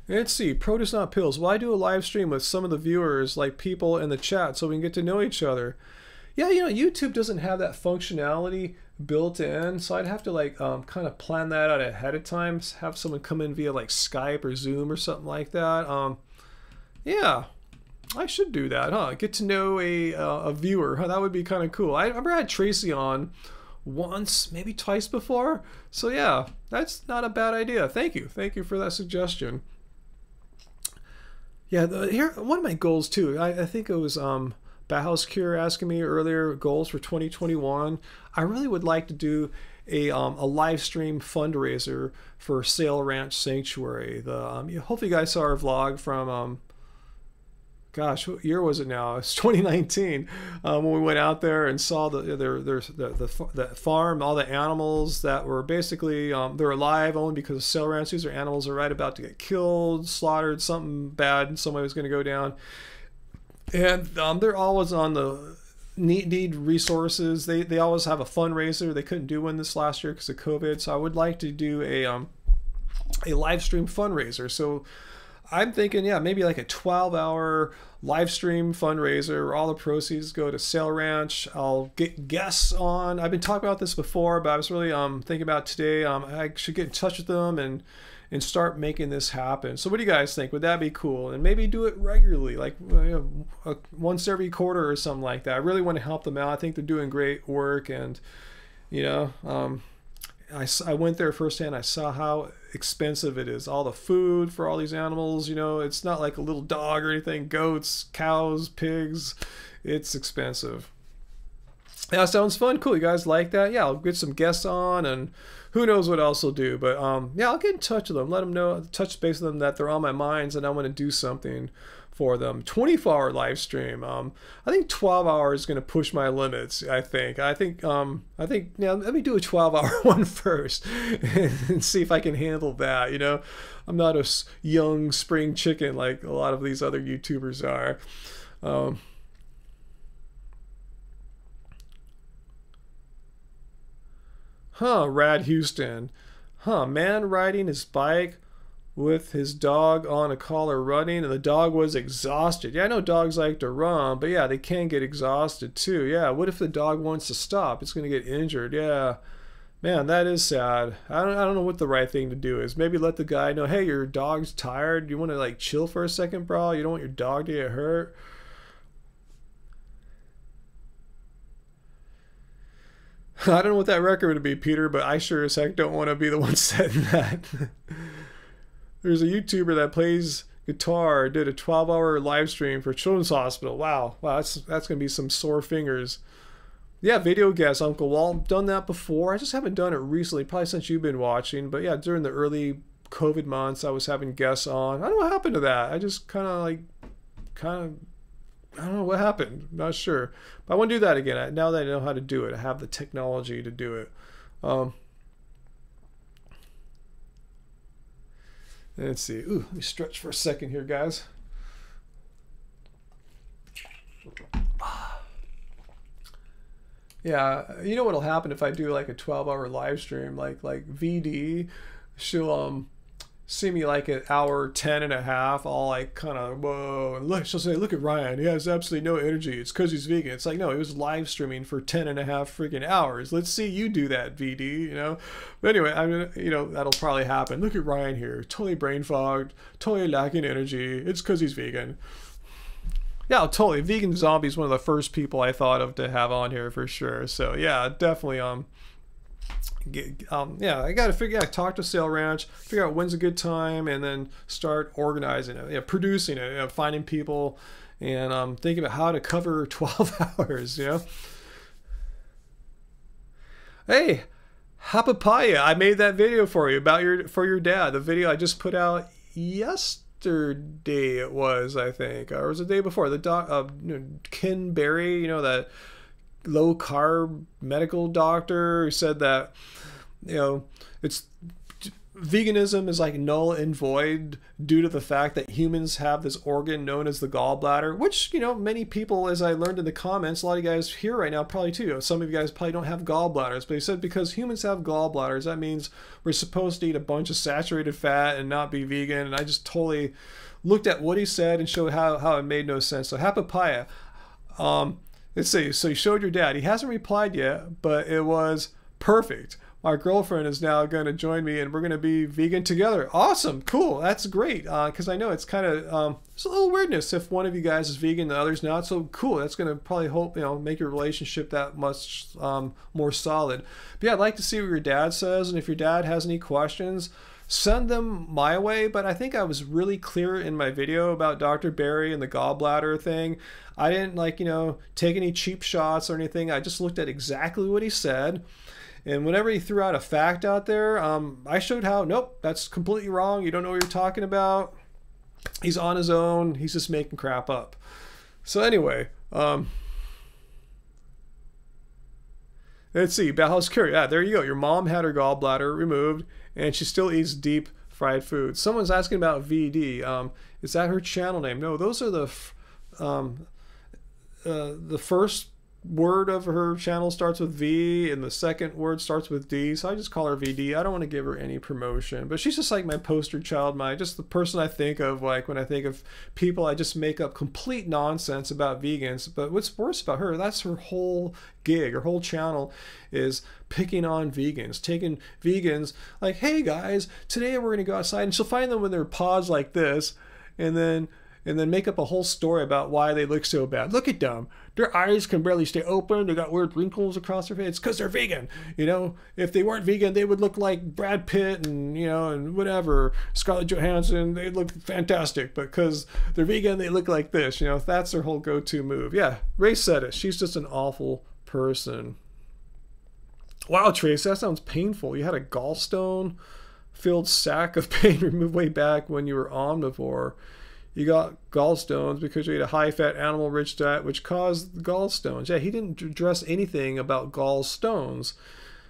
Let's see, produce not pills. Well, I do a live stream with some of the viewers, like people in the chat, so we can get to know each other. Yeah, YouTube doesn't have that functionality built in, so I'd have to like kind of plan that out ahead of time. Have someone come in via like Skype or Zoom or something like that. Yeah, I should do that, huh? Get to know a viewer. Huh? That would be kind of cool. I remember I had Tracy on once, maybe twice before. So yeah, that's not a bad idea. Thank you for that suggestion. Yeah, here one of my goals too. I think it was Bauhaus Cure asking me earlier, goals for 2021. I really would like to do a live stream fundraiser for Sail Ranch Sanctuary. Hopefully you guys saw our vlog from gosh, what year was it now? It's 2019 when we went out there and saw the farm, all the animals that were basically they're alive only because of Sail Ranch. These are animals that are right about to get killed, slaughtered, something bad, somebody was going to go down, and they're always on the need resources. They always have a fundraiser. They couldn't do one this last year because of COVID, so I would like to do a live stream fundraiser. So I'm thinking, yeah, maybe like a 12-hour live stream fundraiser where all the proceeds go to Sail Ranch. I'll get guests on. I've been talking about this before, but I was really thinking about today. I should get in touch with them and start making this happen. So what do you guys think? Would that be cool? And maybe do it regularly, like once every quarter or something like that. I really want to help them out. I think they're doing great work, and I went there firsthand. I saw how expensive it is. All the food for all these animals, it's not like a little dog or anything. Goats, cows, pigs, it's expensive. Yeah, sounds fun. Cool. You guys like that? Yeah, I'll get some guests on, and who knows what else I'll do. But yeah, I'll get in touch with them. Let them know, touch base with them that they're on my minds and I want to do something for them. 24-hour live stream. I think 12 hours is going to push my limits. I think yeah, let me do a 12-hour one first and see if I can handle that. I'm not a young spring chicken like a lot of these other YouTubers are. Rad Houston. Man riding his bike with his dog on a collar running, and the dog was exhausted. Yeah, I know dogs like to run, but yeah, they can get exhausted too. Yeah, what if the dog wants to stop? It's going to get injured. Yeah, man, that is sad. I don't know what the right thing to do is. Maybe let the guy know, hey, your dog's tired. You want to like chill for a second, bro? You don't want your dog to get hurt. I don't know what that record would be, Peter, but I sure as heck don't want to be the one setting that. There's a YouTuber that plays guitar, did a 12-hour live stream for Children's Hospital. Wow, that's gonna be some sore fingers. Yeah, video guests, Uncle Walt. Done that before. I just haven't done it recently, probably since you've been watching. But yeah, during the early COVID months, I was having guests on. I don't know what happened to that. I just kind of I don't know what happened. I'm not sure. But I want to do that again. Now that I know how to do it, I have the technology to do it. Let's see. Ooh, let me stretch for a second here, guys. Yeah, you know what'll happen if I do like a 12-hour live stream, like VD, she'll see me like at hour 10 and a half, all like kind of whoa, and look, she'll say, look at Ryan, he has absolutely no energy, it's because he's vegan. It's like, no, he was live streaming for 10 and a half freaking hours. Let's see you do that, VD, you know. But anyway, I mean, you know, that'll probably happen. Look at Ryan here, totally brain fogged, totally lacking energy, it's because he's vegan. Yeah, totally. Vegan Zombie is one of the first people I thought of to have on here for sure. So yeah, definitely. Yeah, I got to figure out, talk to Sail Ranch, figure out when's a good time, and then start organizing it, producing it, finding people, and thinking about how to cover 12 hours. You know. Hey, Hapapaya, I made that video for you about your dad. The video I just put out yesterday it was, I think, or it was the day before. The Ken Berry, you know, that low carb medical doctor who said that, you know, it's veganism is like null and void due to the fact that humans have this organ known as the gallbladder, which, you know, many people, as I learned in the comments, a lot of you guys here right now probably too, some of you guys probably don't have gallbladders, but he said because humans have gallbladders, that means we're supposed to eat a bunch of saturated fat and not be vegan. And I just totally looked at what he said and showed how it made no sense. So Hapapaya, let's see, so you showed your dad. He hasn't replied yet, but it was perfect. My girlfriend is now going to join me, and we're going to be vegan together. Awesome, cool, that's great. Because I know it's kind of there's a little weirdness if one of you guys is vegan, the other's not. So cool, that's going to probably make your relationship that much more solid. But yeah, I'd like to see what your dad says, and if your dad has any questions, send them my way. But I think I was really clear in my video about Dr. Berry and the gallbladder thing. I didn't take any cheap shots or anything. I just looked at exactly what he said. And whenever he threw out a fact out there, I showed how, nope, that's completely wrong. You don't know what you're talking about. He's on his own. He's just making crap up. So anyway, let's see. Bauhaus Curie. Yeah, there you go. Your mom had her gallbladder removed, and she still eats deep fried food. Someone's asking about VD. Is that her channel name? No, those are the first word of her channel starts with V, and the second word starts with D, so I just call her VD. I don't want to give her any promotion, but she's just like my poster child, just the person I think of, like when I think of people, I just make up complete nonsense about vegans. But what's worse about her, that's her whole gig, her whole channel is picking on vegans, taking vegans like, hey guys, today we're gonna go outside, and she'll find them with their paws like this, and then make up a whole story about why they look so bad. Look at them. Their eyes can barely stay open. They got weird wrinkles across their face. It's because they're vegan. You know, if they weren't vegan, they would look like Brad Pitt and, and whatever, Scarlett Johansson. They look fantastic. But because they're vegan, they look like this. That's their whole go-to move. Yeah, Ray said it. She's just an awful person. Wow, Trace, that sounds painful. You had a gallstone-filled sack of pain removed way back when you were omnivore. You got gallstones because you ate a high-fat animal-rich diet, which caused the gallstones. Yeah, he didn't address anything about gallstones.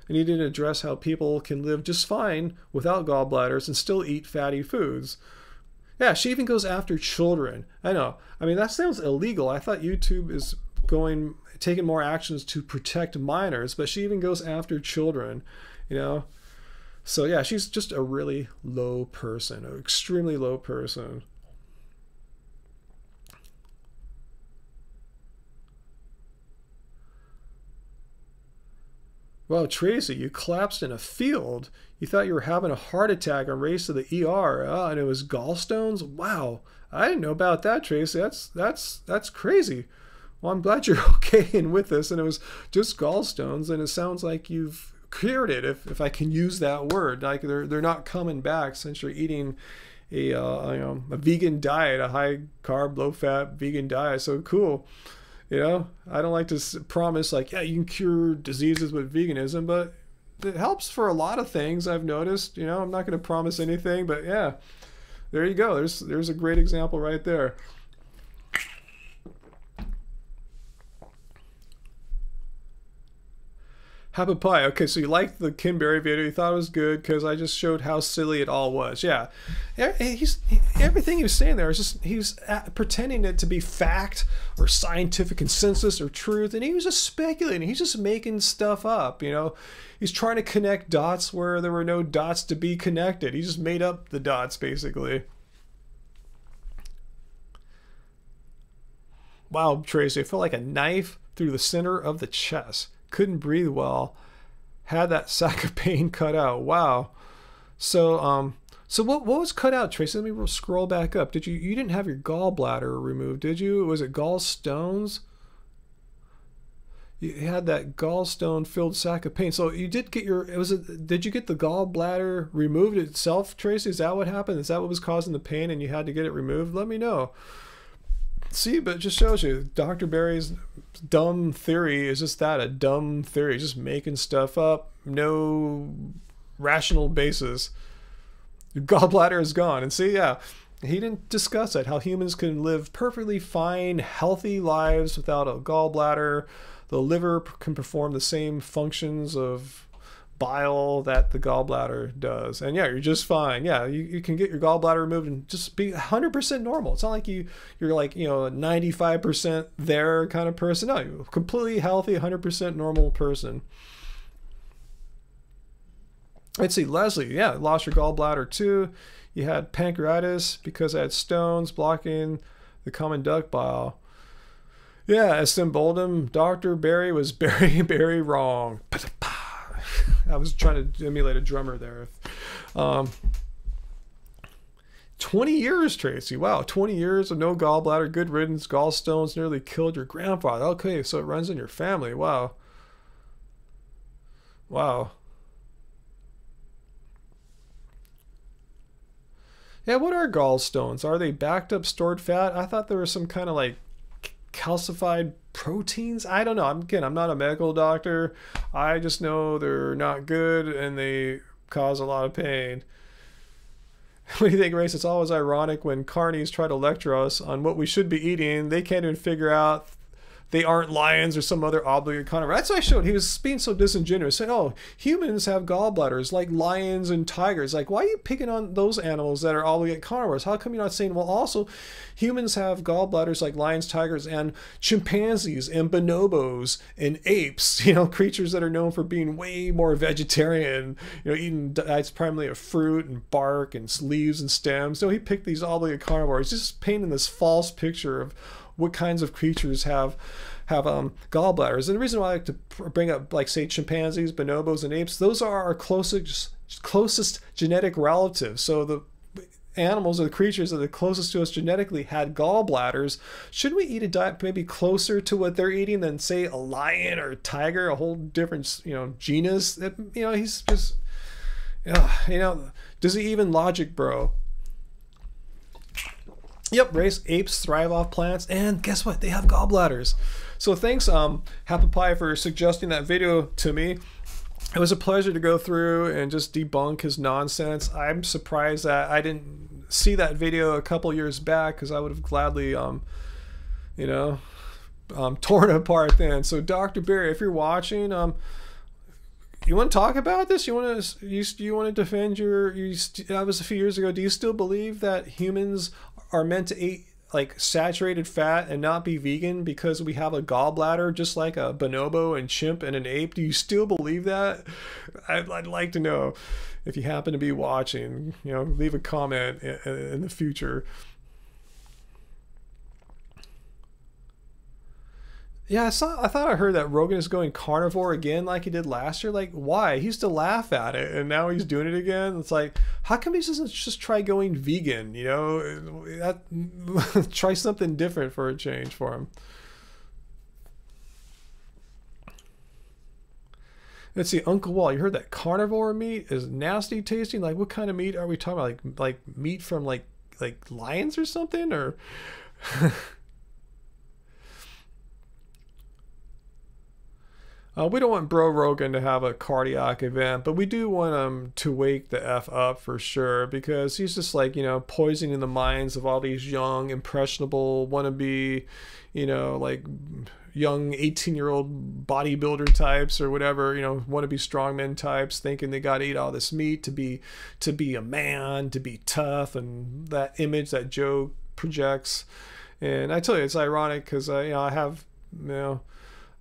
And he didn't address how people can live just fine without gallbladders and still eat fatty foods. Yeah, she even goes after children. I know. I mean, that sounds illegal. I thought YouTube is taking more actions to protect minors, but she even goes after children, So yeah, she's just a really low person, an extremely low person. Wow, Tracy, you collapsed in a field. You thought you were having a heart attack and raced to the ER, and it was gallstones? Wow, I didn't know about that, Tracy. That's crazy. Well, I'm glad you're okay and with us, and it was just gallstones, and it sounds like you've cured it, if I can use that word. Like they're not coming back since you're eating a vegan diet, a high carb, low fat vegan diet. So cool. I don't like to promise like, yeah, you can cure diseases with veganism, but it helps for a lot of things I've noticed. I'm not going to promise anything, but yeah, there you go. There's a great example right there. Happy Pie. Okay, so you liked the Kimberry video. You thought it was good because I just showed how silly it all was. Yeah. Everything he was saying there is just, he was pretending it to be fact or scientific consensus or truth. And he was just speculating. He's just making stuff up, you know. He's trying to connect dots where there were no dots to be connected. He just made up the dots, basically. Wow, Tracy, it felt like a knife through the center of the chest. Couldn't breathe well. Had that sac of pain cut out. Wow. So so what was cut out, Tracy? Let me scroll back up. You didn't have your gallbladder removed, did you? Was it gallstones? You had that gallstone filled sac of pain. So you did get did you get the gallbladder removed itself, Tracy? Is that what happened? Is that what was causing the pain and you had to get it removed? Let me know. See, but it just shows you Dr. Berry's dumb theory is just that, a dumb theory, just making stuff up, no rational basis. Your gallbladder is gone. And see, yeah, he didn't discuss that, how humans can live perfectly fine, healthy lives without a gallbladder. The liver can perform the same functions of bile that the gallbladder does, and yeah, you're just fine. Yeah, you can get your gallbladder removed and just be 100% normal. It's not like you're like, you know, 95% there kind of person. No, you're completely healthy, 100% normal person. Let's see, Leslie, yeah, lost your gallbladder too. You had pancreatitis because I had stones blocking the common duct bile. Yeah, as Boldham, Dr. Berry was very, very wrong. I was trying to emulate a drummer there. 20 years, Tracy. Wow, 20 years of no gallbladder, good riddance, gallstones nearly killed your grandfather. Okay, so it runs in your family. Wow. Wow. Yeah, what are gallstones? Are they backed up stored fat? I thought there was some kind of like calcified proteins. I don't know. I'm not a medical doctor. I just know they're not good and they cause a lot of pain. What do you think, Race? It's always ironic when carnies try to lecture us on what we should be eating. They can't even figure out they aren't lions or some other obligate carnivore. That's what I showed. He was being so disingenuous, saying, oh, humans have gallbladders like lions and tigers. Like, why are you picking on those animals that are obligate carnivores? How come you're not saying, well, also humans have gallbladders like lions, tigers, and chimpanzees and bonobos and apes, you know, creatures that are known for being way more vegetarian, you know, eating diets primarily of fruit and bark and leaves and stems. So he picked these obligate carnivores, just painting this false picture of what kinds of creatures have gallbladders. And the reason why I like to bring up, like, say, chimpanzees, bonobos, and apes, those are our closest genetic relatives. So the animals or the creatures that are the closest to us genetically had gallbladders. Shouldn't we eat a diet maybe closer to what they're eating than, say, a lion or a tiger, a whole different, you know, genus? You know, he's just, you know, does he even logic, bro? Yep, Race, apes thrive off plants, and guess what? They have gallbladders. So thanks, Happy Pie, for suggesting that video to me. It was a pleasure to go through and just debunk his nonsense. I'm surprised that I didn't see that video a couple years back, because I would have gladly, you know, torn it apart then. So Dr. Berry, if you're watching, you want to talk about this? You want to defend your? That was a few years ago. Do you still believe that humans are meant to eat like saturated fat and not be vegan because we have a gallbladder, just like a bonobo and chimp and an ape? Do you still believe that? I'd like to know. If you happen to be watching, you know, leave a comment in the future. Yeah, I thought I heard that Rogan is going carnivore again like he did last year. Like, why? He used to laugh at it, and now he's doing it again. It's like, how come he doesn't just try going vegan? You know, try something different for a change for him. Let's see, Uncle Wall, you heard that carnivore meat is nasty tasting? Like, what kind of meat are we talking about? Like meat from like lions or something, or? We don't want Bro Rogan to have a cardiac event, but we do want him to wake the F up for sure, because he's just like, you know, poisoning the minds of all these young, impressionable, wannabe, you know, like young 18-year-old bodybuilder types or whatever, you know, wannabe strongman types, thinking they got to eat all this meat to be a man, to be tough, and that image that Joe projects. And I tell you, it's ironic because you know, I have, you know,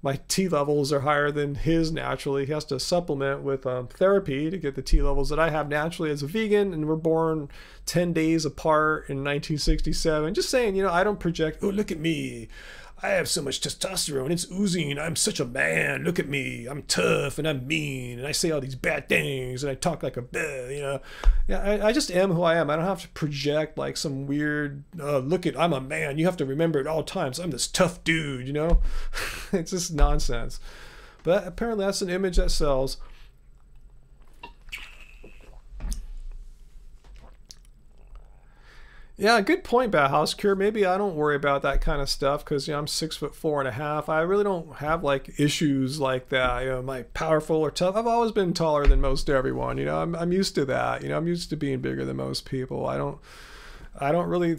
my T levels are higher than his naturally. He has to supplement with therapy to get the T levels that I have naturally as a vegan, and we're born 10 days apart in 1967. Just saying, you know, I don't project, oh, look at me, I have so much testosterone, it's oozing, I'm such a man, look at me, I'm tough and I'm mean and I say all these bad things and I talk like a bitch, you know. Yeah, I just am who I am. I don't have to project like some weird, look at, I'm a man, you have to remember at all times, I'm this tough dude, you know. It's just nonsense. But apparently that's an image that sells. Yeah, good point about house cure. Maybe I don't worry about that kind of stuff because, you know, I'm 6'4.5". I really don't have like issues like that. You know, am I powerful or tough? I've always been taller than most everyone. You know, I'm used to that. You know, I'm used to being bigger than most people. I don't really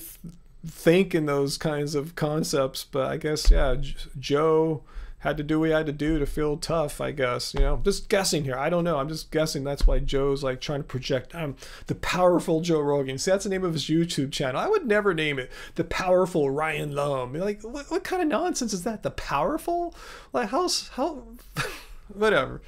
think in those kinds of concepts. But I guess, yeah, Joe had to do what he had to do to feel tough, I guess. You know, just guessing here. I don't know. I'm just guessing. That's why Joe's like trying to project, I'm the powerful Joe Rogan. See, that's the name of his YouTube channel. I would never name it the powerful Ryan Lum. You're like, what kind of nonsense is that? The powerful? Like, how whatever.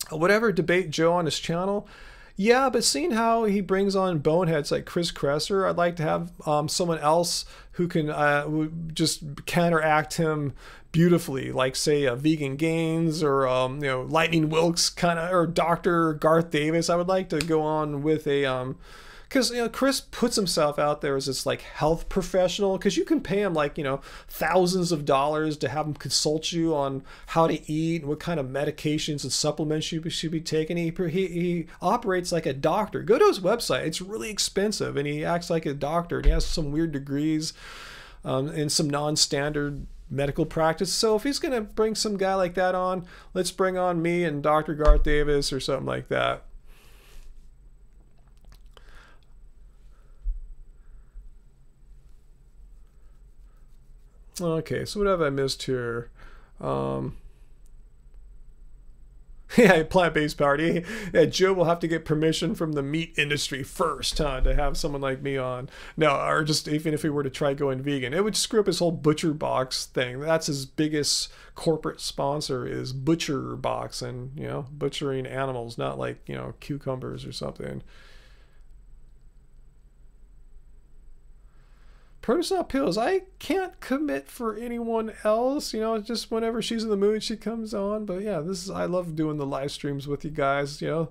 Whatever, debate Joe on his channel. Yeah, but seeing how he brings on boneheads like Chris Kresser, I'd like to have someone else who can just counteract him beautifully, like say Vegan Gains or you know, Lightning Wilkes kind of, or Dr. Garth Davis. I would like to go on with a because, you know, Chris puts himself out there as this like health professional, because you can pay him like, you know, thousands of dollars to have him consult you on how to eat and what kind of medications and supplements you should be taking. He operates like a doctor. Go to his website. It's really expensive, and he acts like a doctor, and he has some weird degrees in some non-standard medical practice. So if he's going to bring some guy like that on, let's bring on me and Dr. Garth Davis or something like that. Okay, so what have I missed here? Yeah, plant-based party. Yeah, Joe will have to get permission from the meat industry first, huh, to have someone like me on. No, or just even if he were to try going vegan, it would screw up his whole Butcher Box thing. That's his biggest corporate sponsor, is Butcher Box, and, you know, butchering animals, not like, you know, cucumbers or something. Produce not pills. I can't commit for anyone else, you know, just whenever she's in the mood she comes on. But yeah, I love doing the live streams with you guys, you know.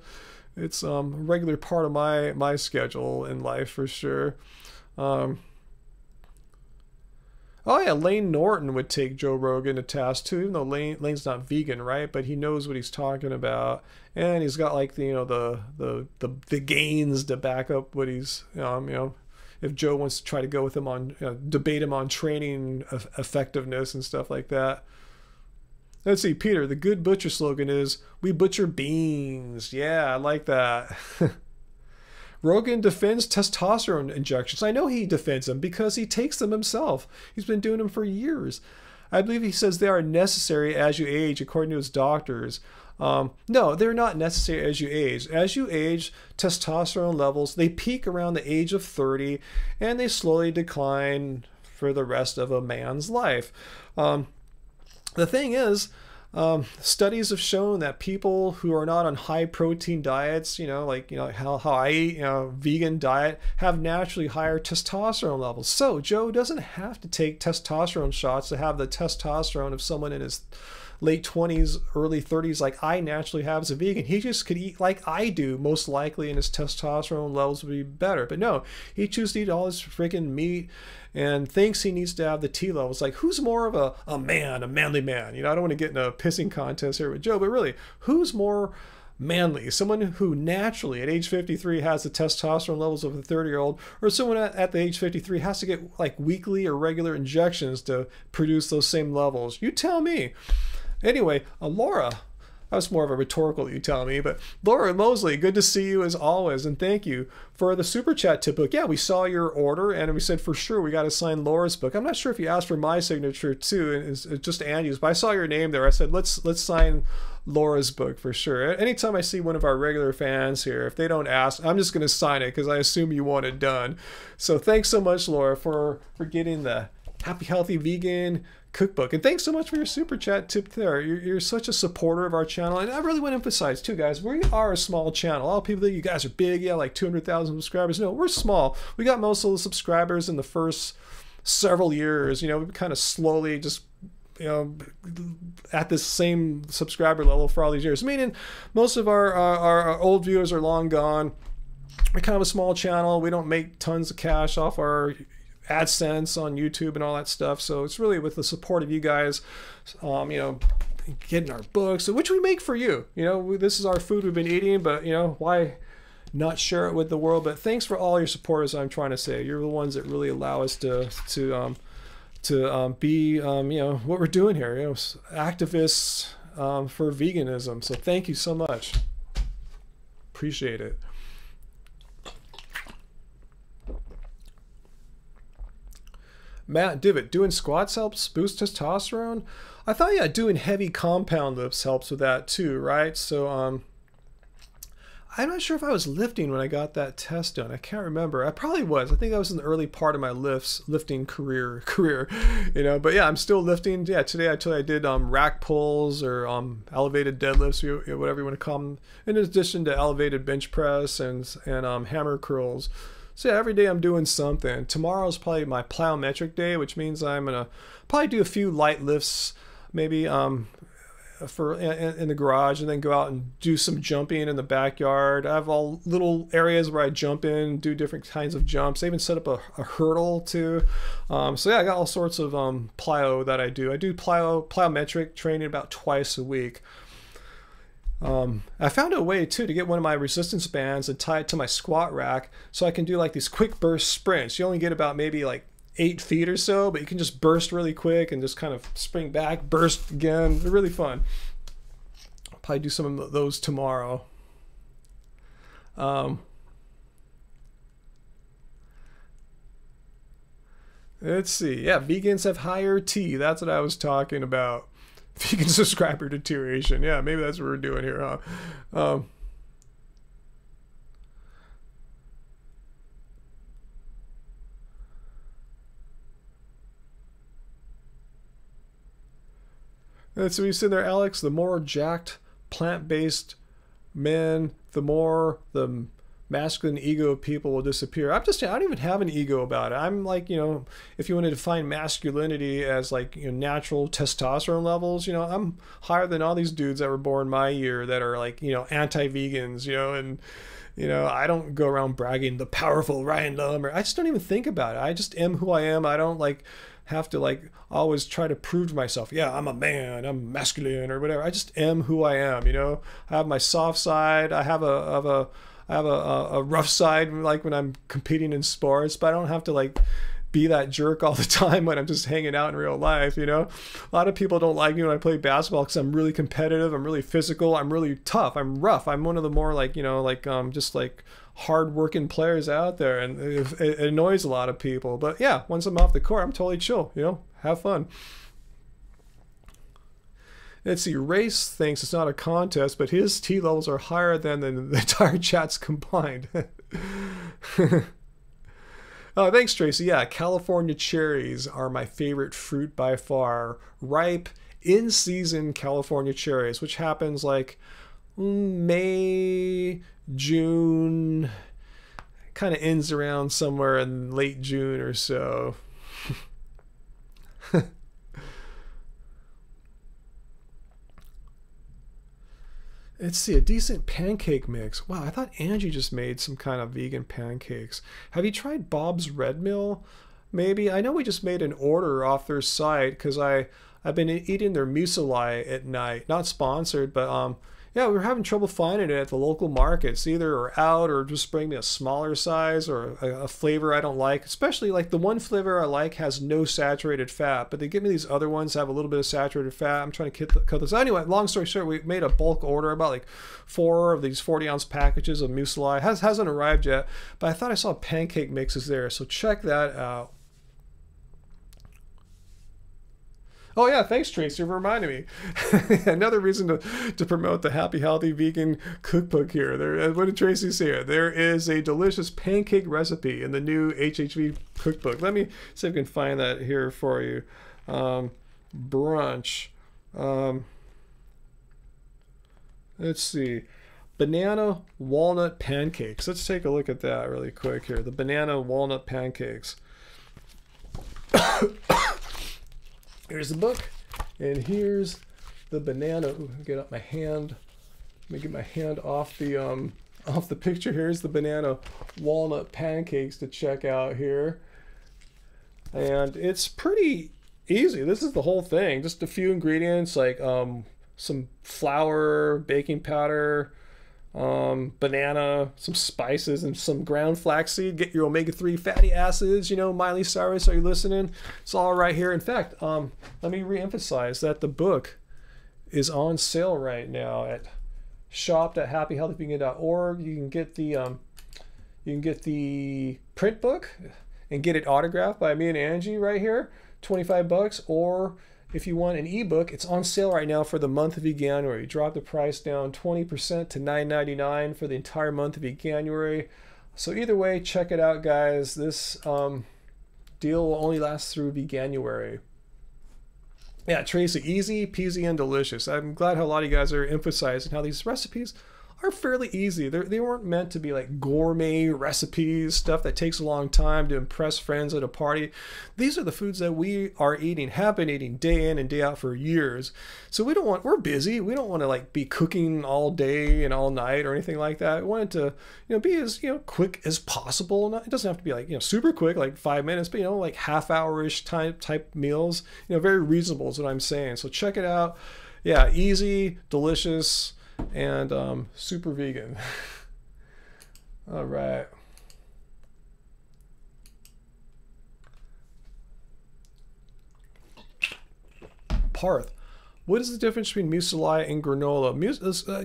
It's a regular part of my schedule in life for sure. Oh yeah, Lane Norton would take Joe Rogan to task too, even though Lane's not vegan, right? But he knows what he's talking about, and he's got like the, you know, the gains to back up what he's you know, if Joe wants to try to go with him on, you know, debate him on training effectiveness and stuff like that. Let's see, Peter, the good butcher slogan is, we butcher beans. Yeah, I like that. Rogan defends testosterone injections. I know he defends them because he takes them himself. He's been doing them for years. I believe he says they are necessary as you age, according to his doctors. No, they're not necessary as you age. As you age, testosterone levels, they peak around the age of 30, and they slowly decline for the rest of a man's life. The thing is, studies have shown that people who are not on high protein diets, you know, like, you know, how I eat, you know, vegan diet, have naturally higher testosterone levels. So Joe doesn't have to take testosterone shots to have the testosterone of someone in his late 20s, early 30s, like I naturally have as a vegan. He just could eat like I do, most likely, and his testosterone levels would be better. But no, he chooses to eat all his freaking meat and thinks he needs to have the T levels. Like, who's more of a man, a manly man? You know, I don't want to get in a pissing contest here with Joe, but really, who's more manly? Someone who naturally at age 53 has the testosterone levels of a 30-year-old, or someone at the age 53 has to get like weekly or regular injections to produce those same levels? You tell me. Anyway, Laura, That was more of a rhetorical you tell me. But Laura Mosley, good to see you as always, and thank you for the super chat tip book. Yeah, we saw your order, and we said for sure we got to sign Laura's book. I'm not sure if you asked for my signature too, and it's just Andy's, but I saw your name there. I said let's sign Laura's book for sure. Anytime I see one of our regular fans here, if they don't ask, I'm just going to sign it because I assume you want it done. So thanks so much, Laura, for getting the Happy Healthy Vegan cookbook, and thanks so much for your super chat tip there. You're such a supporter of our channel, and I really want to emphasize too, guys, we are a small channel. A lot of people think you guys are big, yeah, like 200,000 subscribers. No, we're small. We got most of the subscribers in the first several years. You know, we kind of slowly just, you know, at this same subscriber level for all these years, meaning most of our old viewers are long gone. We're kind of a small channel. We don't make tons of cash off our AdSense on YouTube and all that stuff. So it's really with the support of you guys, you know, getting our books, which we make for you. You know, this is our food we've been eating, but you know, why not share it with the world? But thanks for all your supporters. I'm trying to say you're the ones that really allow us to be, you know, what we're doing here. You know, activists for veganism. So thank you so much. Appreciate it. Matt Divot, doing squats helps boost testosterone? I thought, yeah, doing heavy compound lifts helps with that too, right? So I'm not sure if I was lifting when I got that test done. I can't remember. I probably was. I think that was in the early part of my lifting career, you know. But yeah, I'm still lifting. Yeah, today I did rack pulls or elevated deadlifts, whatever you want to call them, in addition to elevated bench press and hammer curls. So yeah, every day I'm doing something. Tomorrow's probably my plyometric day, which means I'm gonna probably do a few light lifts, maybe for in the garage, and then go out and do some jumping in the backyard. I have all little areas where I jump in, do different kinds of jumps. I even set up a hurdle too. So yeah, I got all sorts of plyo that I do. I do plyometric training about twice a week. I found a way too to get one of my resistance bands and tie it to my squat rack so I can do like these quick burst sprints. You only get about maybe like 8 feet or so, but you can just burst really quick and just kind of spring back, burst again. They're really fun. I'll probably do some of those tomorrow. Let's see. Yeah, vegans have higher T. That's what I was talking about. Vegan subscriber deterioration. Yeah, maybe that's what we're doing here, huh? And so you sit there, Alex, the more jacked, plant-based men, the more the masculine ego of people will disappear. I don't even have an ego about it. I'm like, you know, if you want to define masculinity as like, you know, natural testosterone levels, you know, I'm higher than all these dudes that were born my year that are like, you know, anti-vegans, you know, and, you know, I don't go around bragging the powerful Ryan Lumber. I just don't even think about it. I just am who I am. I don't like have to like always try to prove to myself, yeah, I'm a man, I'm masculine or whatever. I just am who I am, you know. I have my soft side. I have a rough side, like when I'm competing in sports, but I don't have to like be that jerk all the time when I'm just hanging out in real life, you know. A lot of people don't like me when I play basketball because I'm really competitive, I'm really physical, I'm really tough, I'm rough. I'm one of the more like, you know, like just like hard-working players out there, and it annoys a lot of people. But yeah, once I'm off the court, I'm totally chill, you know, have fun. Let's see, Race thinks it's not a contest, but his T levels are higher than the entire chat's combined. Oh, thanks, Tracy. Yeah, California cherries are my favorite fruit by far. Ripe, in-season California cherries, which happens like May, June, kind of ends around somewhere in late June or so. Let's see, a decent pancake mix. Wow, I thought Angie just made some kind of vegan pancakes. Have you tried Bob's Red Mill? Maybe. I know we just made an order off their site because I've been eating their muesli at night. Not sponsored, but Yeah, we were having trouble finding it at the local markets. Either or out or just bring me a smaller size or a flavor I don't like. Especially like the one flavor I like has no saturated fat, but they give me these other ones that have a little bit of saturated fat. I'm trying to cut this. Anyway, long story short, we made a bulk order, about like 4 of these 40-ounce packages of Museulai. Hasn't arrived yet, but I thought I saw pancake mixes there, so check that out. Oh yeah, thanks Tracy for reminding me. Another reason to promote the Happy Healthy Vegan cookbook here. What did Tracy say here? There is a delicious pancake recipe in the new HHV cookbook. Let me see if I can find that here for you. Brunch. Let's see. Banana walnut pancakes. Let's take a look at that really quick here. The banana walnut pancakes. Here's the book, and here's the banana. Ooh, get up my hand. Let me get my hand off the picture. Here's the banana walnut pancakes to check out here, and it's pretty easy. This is the whole thing. Just a few ingredients like some flour, baking powder, banana, some spices, and some ground flaxseed. Get your omega-3 fatty acids. You know, Miley Cyrus, are you listening? It's all right here. In fact, let me re-emphasize that the book is on sale right now at shop.happyhealthyvegan.org. You can get the print book and get it autographed by me and Angie right here, $25. Or if you want an ebook, it's on sale right now for the month of January. Drop the price down 20% to $9.99 for the entire month of January. So either way, check it out, guys. This deal will only last through January. Yeah, Tracy, easy peasy and delicious. I'm glad how a lot of you guys are emphasizing how these recipes are fairly easy. They weren't meant to be like gourmet recipes, stuff that takes a long time to impress friends at a party. These are the foods that we are eating, have been eating day in and day out for years. So we're busy. We don't want to like be cooking all day and all night or anything like that. We want it to, be as, quick as possible. It doesn't have to be like, super quick, like 5 minutes, but, like half-hour-ish type meals. Very reasonable is what I'm saying. So check it out. Yeah, easy, delicious, and super vegan. All right. Parth, what is the difference between Museulai and granola?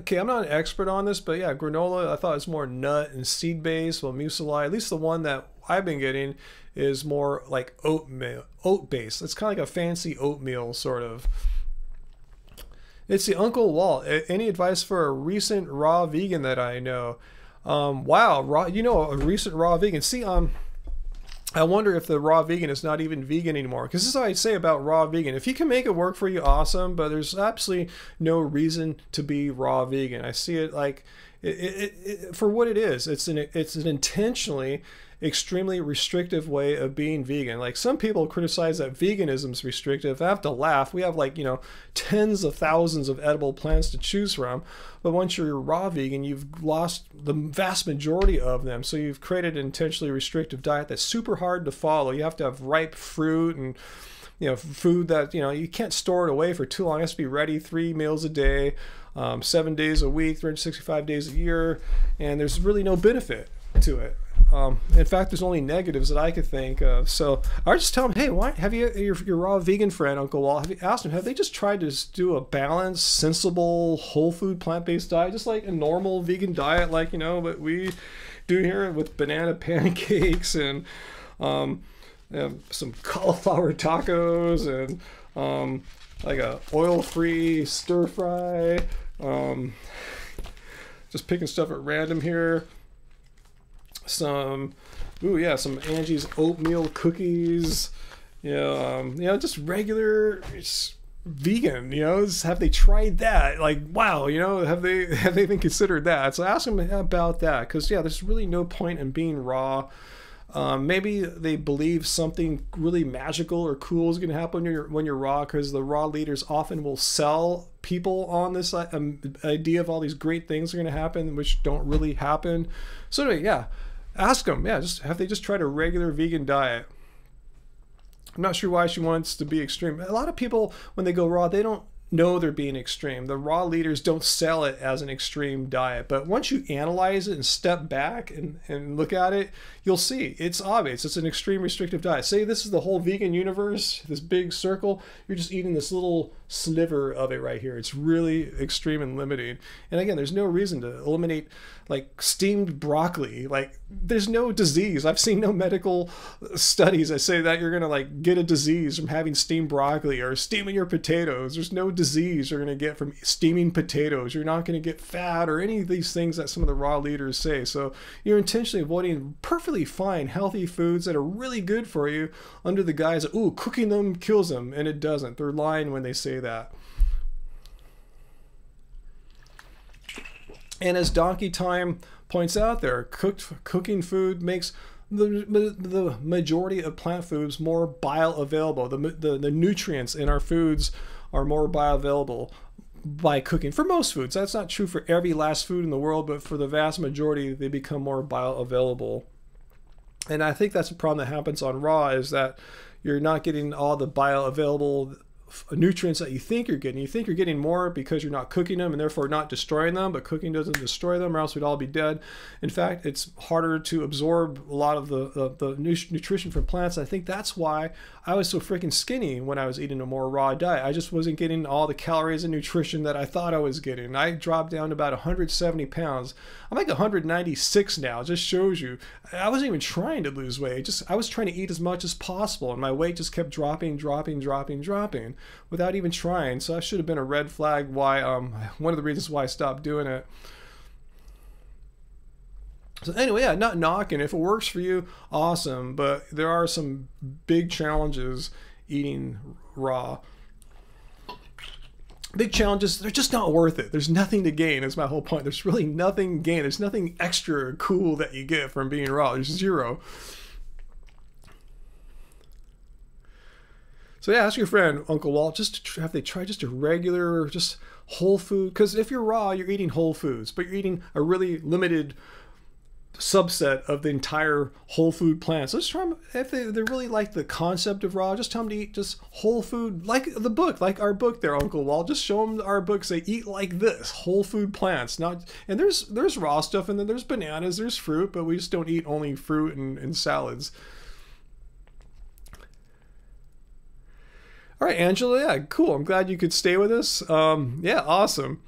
Okay, I'm not an expert on this, but yeah, granola I thought it's more nut and seed based. Well, Museulai, at least the one that I've been getting, is more like oat based. It's kind of like a fancy oatmeal sort of. It's the Uncle Walt. Any advice for a recent raw vegan that I know? Wow, a recent raw vegan. See, I wonder if the raw vegan is not even vegan anymore. Because this is what I say about raw vegan. If you can make it work for you, awesome. But there's absolutely no reason to be raw vegan. I see it like for what it is. It's an intentionally extremely restrictive way of being vegan. Like some people criticize that veganism is restrictive. I have to laugh. We have like, tens of thousands of edible plants to choose from. But once you're raw vegan, you've lost the vast majority of them. So you've created an intentionally restrictive diet that's super hard to follow. You have to have ripe fruit and food that, you can't store it away for too long. It has to be ready 3 meals a day, 7 days a week, 365 days a year. And there's really no benefit to it. In fact, there's only negatives that I could think of. So I just tell them, hey, why have you your raw vegan friend, Uncle Walt, have you asked them, have they just tried to just do a balanced, sensible, whole food, plant-based diet, just like a normal vegan diet, like, what we do here with banana pancakes and some cauliflower tacos and like a oil-free stir fry. Just picking stuff at random here. Some Angie's oatmeal cookies, just regular vegan, have they tried that? Like, wow, have they been considered that? So ask them about that, because there's really no point in being raw. Maybe they believe something really magical or cool is going to happen when you're raw, because the raw leaders often will sell people on this idea of all these great things are going to happen, which don't really happen. So anyway, ask them, have they just tried a regular vegan diet? I'm not sure why she wants to be extreme. A lot of people, when they go raw, they don't know they're being extreme. The raw leaders don't sell it as an extreme diet, but once you analyze it and step back and look at it, you'll see it's obvious. It's an extreme restrictive diet. Say this is the whole vegan universe, this big circle, you're just eating this little sliver of it right here. It's really extreme and limiting. And again, there's no reason to eliminate like steamed broccoli. Like there's no disease. I've seen no medical studies that say that you're gonna like get a disease from having steamed broccoli or steaming your potatoes. There's no disease you're gonna get from steaming potatoes. You're not gonna get fat or any of these things that some of the raw leaders say. So you're intentionally avoiding perfectly fine, healthy foods that are really good for you under the guise of, ooh, cooking them kills them, and it doesn't. They're lying when they say that. And as Donkey Time points out there, cooking food makes the majority of plant foods more bioavailable. The nutrients in our foods are more bioavailable by cooking. For most foods, that's not true for every last food in the world, but for the vast majority, they become more bioavailable. And I think that's a problem that happens on raw, is that you're not getting all the bioavailable nutrients that you think you're getting. You think you're getting more because you're not cooking them and therefore not destroying them, but cooking doesn't destroy them or else we'd all be dead. In fact, it's harder to absorb a lot of the nutrition from plants. I think that's why I was so freaking skinny when I was eating a more raw diet. I just wasn't getting all the calories and nutrition that I thought I was getting. I dropped down to about 170 pounds. I'm like 196 now. It just shows you. I wasn't even trying to lose weight. I was trying to eat as much as possible, and my weight just kept dropping without even trying. So that should have been a red flag why one of the reasons why I stopped doing it. So anyway, yeah, not knocking. If it works for you, awesome. But there are some big challenges eating raw. Big challenges, they're just not worth it. There's nothing to gain, is my whole point. There's really nothing to gain. There's nothing extra cool that you get from being raw. There's zero. So yeah, ask your friend, Uncle Walt, just have they tried just a regular, just whole food? Because if you're raw, you're eating whole foods, but you're eating a really limited subset of the entire whole food plant. So just try them, if they really like the concept of raw, just tell them to eat just whole food, like the book, like our book there, Uncle Walt. Just show them our book, say eat like this, whole food plants. Not, and there's raw stuff, and then there's bananas, there's fruit, but we just don't eat only fruit and salads. All right, Angela, yeah, cool. I'm glad you could stay with us. Yeah, awesome.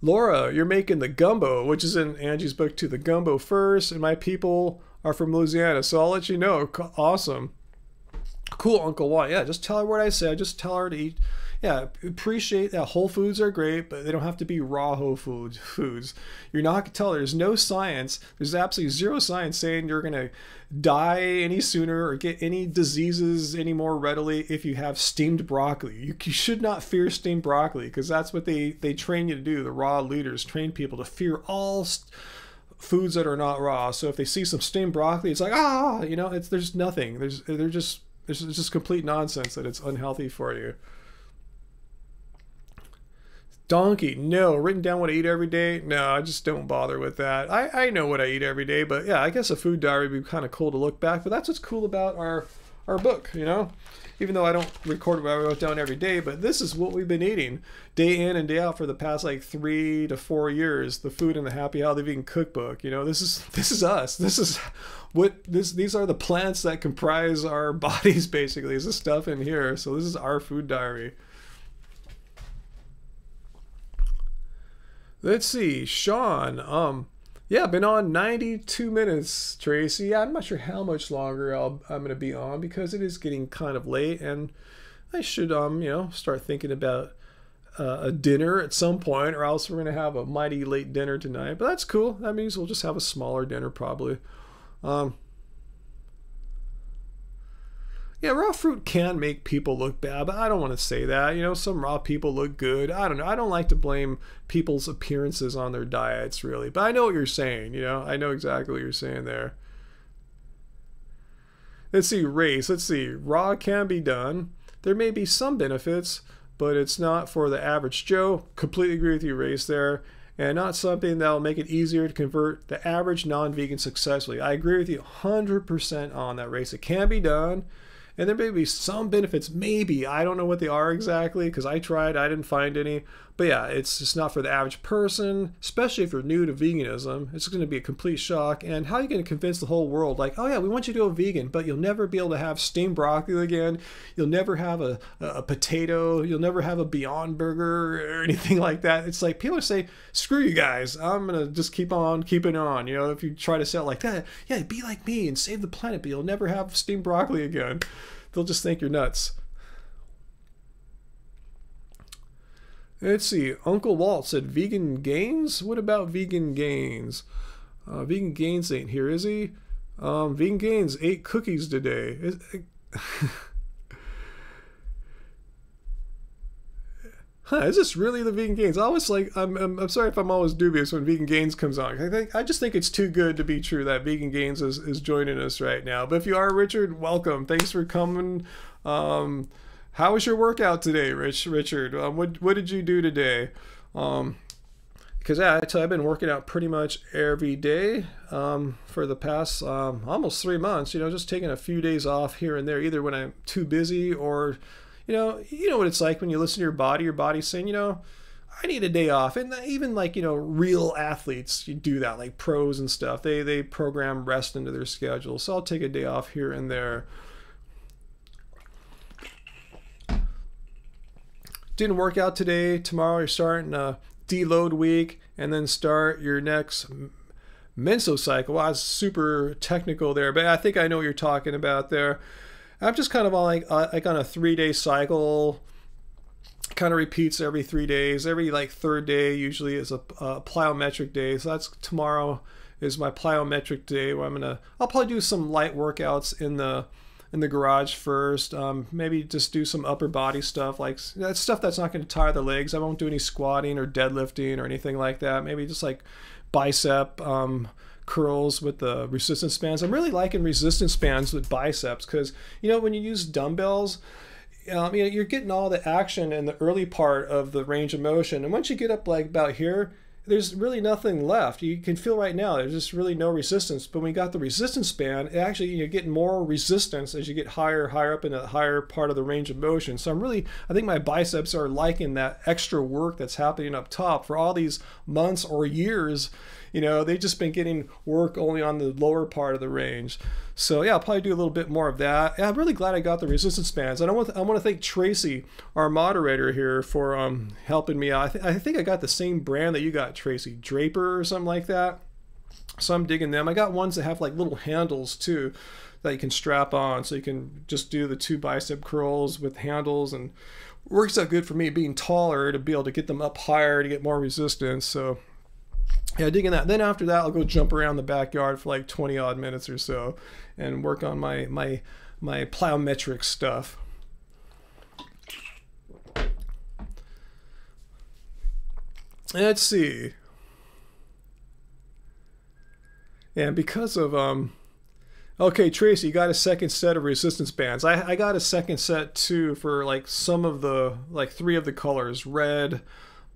Laura, you're making the gumbo, which is in Angie's book too. The gumbo first, and my people are from Louisiana, so I'll let you know. Awesome. Cool, Uncle Walt. Yeah, just tell her what I said. Just tell her to eat. Yeah, appreciate that. Whole foods are great, but they don't have to be raw whole foods. You're not going to tell her. There's no science. There's absolutely zero science saying you're going to die any sooner or get any diseases any more readily if you have steamed broccoli. You should not fear steamed broccoli, because that's what they train you to do. The raw leaders train people to fear all foods that are not raw. So if they see some steamed broccoli, it's like, ah, you know, there's nothing. There's just complete nonsense that it's unhealthy for you. Donkey, no. Written down what I eat every day? No, I just don't bother with that. I know what I eat every day, but yeah, I guess a food diary would be kind of cool to look back. But that's what's cool about our book, you know? Even though I don't record what I wrote down every day, but this is what we've been eating day in and day out for the past like 3 to 4 years. The Food and the Happy Healthy Vegan Cookbook. You know, this is us. This is these are the plants that comprise our bodies, basically. Is the stuff in here. So this is our food diary. Let's see, Sean. Yeah, been on 92 minutes, Tracy. Yeah, I'm not sure how much longer I'm going to be on, because it is getting kind of late, and I should, you know, start thinking about a dinner at some point, or else we're going to have a mighty late dinner tonight. But that's cool. That means we'll just have a smaller dinner probably. Yeah, raw fruit can make people look bad, but I don't want to say that. You know, some raw people look good. I don't know. I don't like to blame people's appearances on their diets, really. But I know what you're saying, you know. I know exactly what you're saying there. Let's see, race. Let's see. Raw can be done. There may be some benefits, but it's not for the average Joe. Completely agree with you, race, there. And not something that will make it easier to convert the average non-vegan successfully. I agree with you 100% on that, race. It can be done. And there may be some benefits, maybe. I don't know what they are exactly because I tried, I didn't find any. But yeah, it's just not for the average person, especially if you're new to veganism. It's going to be a complete shock. And how are you going to convince the whole world, like, oh yeah, we want you to go vegan, but you'll never be able to have steamed broccoli again. You'll never have a potato. You'll never have a Beyond Burger or anything like that. It's like people say, screw you guys. I'm going to just keep on keeping on. You know, if you try to sell it like that, yeah, be like me and save the planet, but you'll never have steamed broccoli again. They'll just think you're nuts. Let's see. Uncle Walt said vegan gains? What about vegan gains? Vegan gains ain't here, is he? Vegan gains ate cookies today. Is this really the vegan gains? I always like. I'm sorry if I'm always dubious when vegan gains comes on. I just think it's too good to be true that vegan gains is joining us right now. But if you are Richard, welcome. Thanks for coming. How was your workout today, Richard? What did you do today? Because I've been working out pretty much every day for the past almost 3 months. You know, just taking a few days off here and there, either when I'm too busy or, you know what it's like when you listen to your body's saying, you know, I need a day off. And even like, you know, real athletes, you do that, like pros and stuff. They program rest into their schedule. So I'll take a day off here and there. Didn't work out today. Tomorrow you're starting a deload week and then start your next mesocycle. Well, I was super technical there, but I think I know what you're talking about there. I'm just kind of on like on a 3-day cycle. Kind of repeats every 3 days. Every like third day usually is a plyometric day. So that's tomorrow is my plyometric day where I'll probably do some light workouts in the garage first. Maybe just do some upper body stuff, like that stuff that's not going to tire the legs. I won't do any squatting or deadlifting or anything like that. Maybe just like bicep curls with the resistance bands. I'm really liking resistance bands with biceps because, you know, when you use dumbbells, you know, you're getting all the action in the early part of the range of motion. And once you get up like about here, there's really nothing left. You can feel right now there's just really no resistance. But when you got the resistance band, it actually you're getting more resistance as you get higher up in the higher part of the range of motion. So I think my biceps are liking that extra work that's happening up top for all these months or years. You know, they've just been getting work only on the lower part of the range. So yeah, I'll probably do a little bit more of that. And I'm really glad I got the resistance bands. And I want to thank Tracy, our moderator here, for helping me out. I think I got the same brand that you got, Tracy, Draper or something like that. So I'm digging them. I got ones that have like little handles too that you can strap on, so you can just do the 2 bicep curls with handles, and works out good for me being taller to be able to get them up higher to get more resistance. So yeah, digging that. Then after that, I'll go jump around the backyard for like 20 odd minutes or so and work on my plyometric stuff. Let's see. And because of okay, Tracy, you got a second set of resistance bands. I got a second set too for like some of the, like 3 of the colors, red,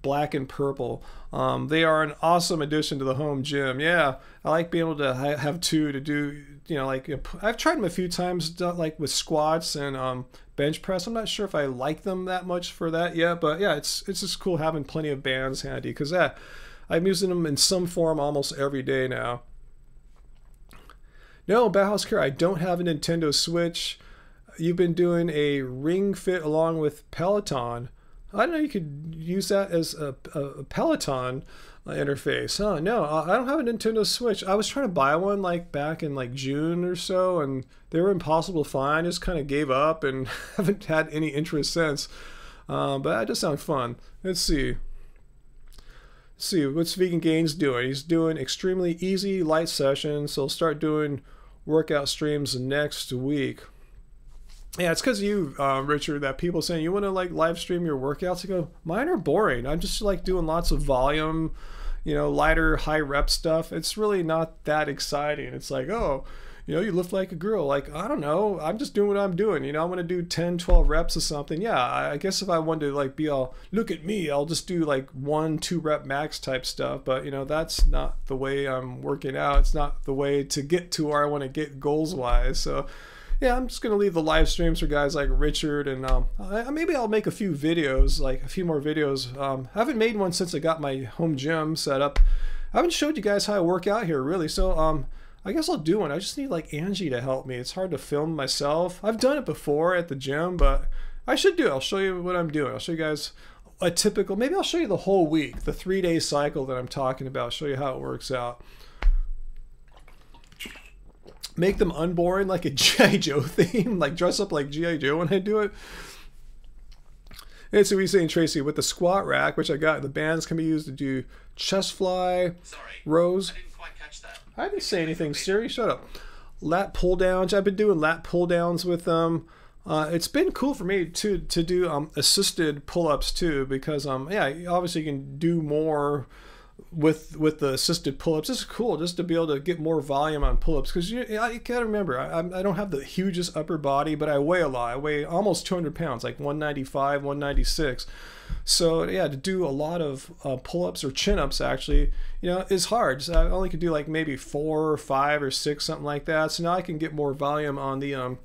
black, and purple. They are an awesome addition to the home gym. Yeah, I like being able to have 2 to do, you know, like I've tried them a few times, like with squats and bench press. I'm not sure if I like them that much for that yet, but yeah, it's just cool having plenty of bands handy because I'm using them in some form almost every day now. No, Bauhaus Care, I don't have a Nintendo Switch. You've been doing a Ring Fit along with Peloton. I don't know, you could use that as a Peloton interface. Huh? No, I don't have a Nintendo Switch. I was trying to buy one like back in like June or so, and they were impossible to find. I just kind of gave up and haven't had any interest since. But that does sound fun. Let's see. What's Vegan Gains doing? He's doing extremely easy light sessions, so he'll start doing workout streams next week. Yeah, it's because you, Richard, that people saying you want to like live stream your workouts. I go, mine are boring. I'm just like doing lots of volume, you know, lighter, high rep stuff. It's really not that exciting. It's like, oh, you know, you lift like a girl. Like, I don't know. I'm just doing what I'm doing. You know, I'm going to do 10, 12 reps or something. Yeah, I guess if I wanted to like be all, look at me, I'll just do like 1, 2 rep max type stuff. But, you know, that's not the way I'm working out. It's not the way to get to where I want to get goals wise. So, yeah, I'm just gonna leave the live streams for guys like Richard, and maybe I'll make a few videos, like a few more videos. I haven't made one since I got my home gym set up. I haven't showed you guys how I work out here really, so I guess I'll do one. I just need like Angie to help me. It's hard to film myself. I've done it before at the gym, but I should do it. I'll show you what I'm doing. I'll show you guys a typical, maybe I'll show you the whole week, the 3-day cycle that I'm talking about, show you how it works out. Make them unboring, like a G.I. Joe theme, like dress up like G.I. Joe when I do it. And so we're saying, Tracy, with the squat rack, which I got, the bands can be used to do chest fly, rows. I didn't quite catch that. I didn't say anything, Siri, shut up. Lat pull downs, I've been doing lat pull downs with them. It's been cool for me to do assisted pull-ups too, because yeah, obviously you can do more with the assisted pull-ups. It's cool just to be able to get more volume on pull-ups, because you gotta remember, I don't have the hugest upper body, but I weigh a lot. I weigh almost 200 pounds, like 195, 196. So yeah, to do a lot of pull-ups or chin-ups actually, you know, is hard. So I only could do like maybe 4 or 5 or 6, something like that. So now I can get more volume on the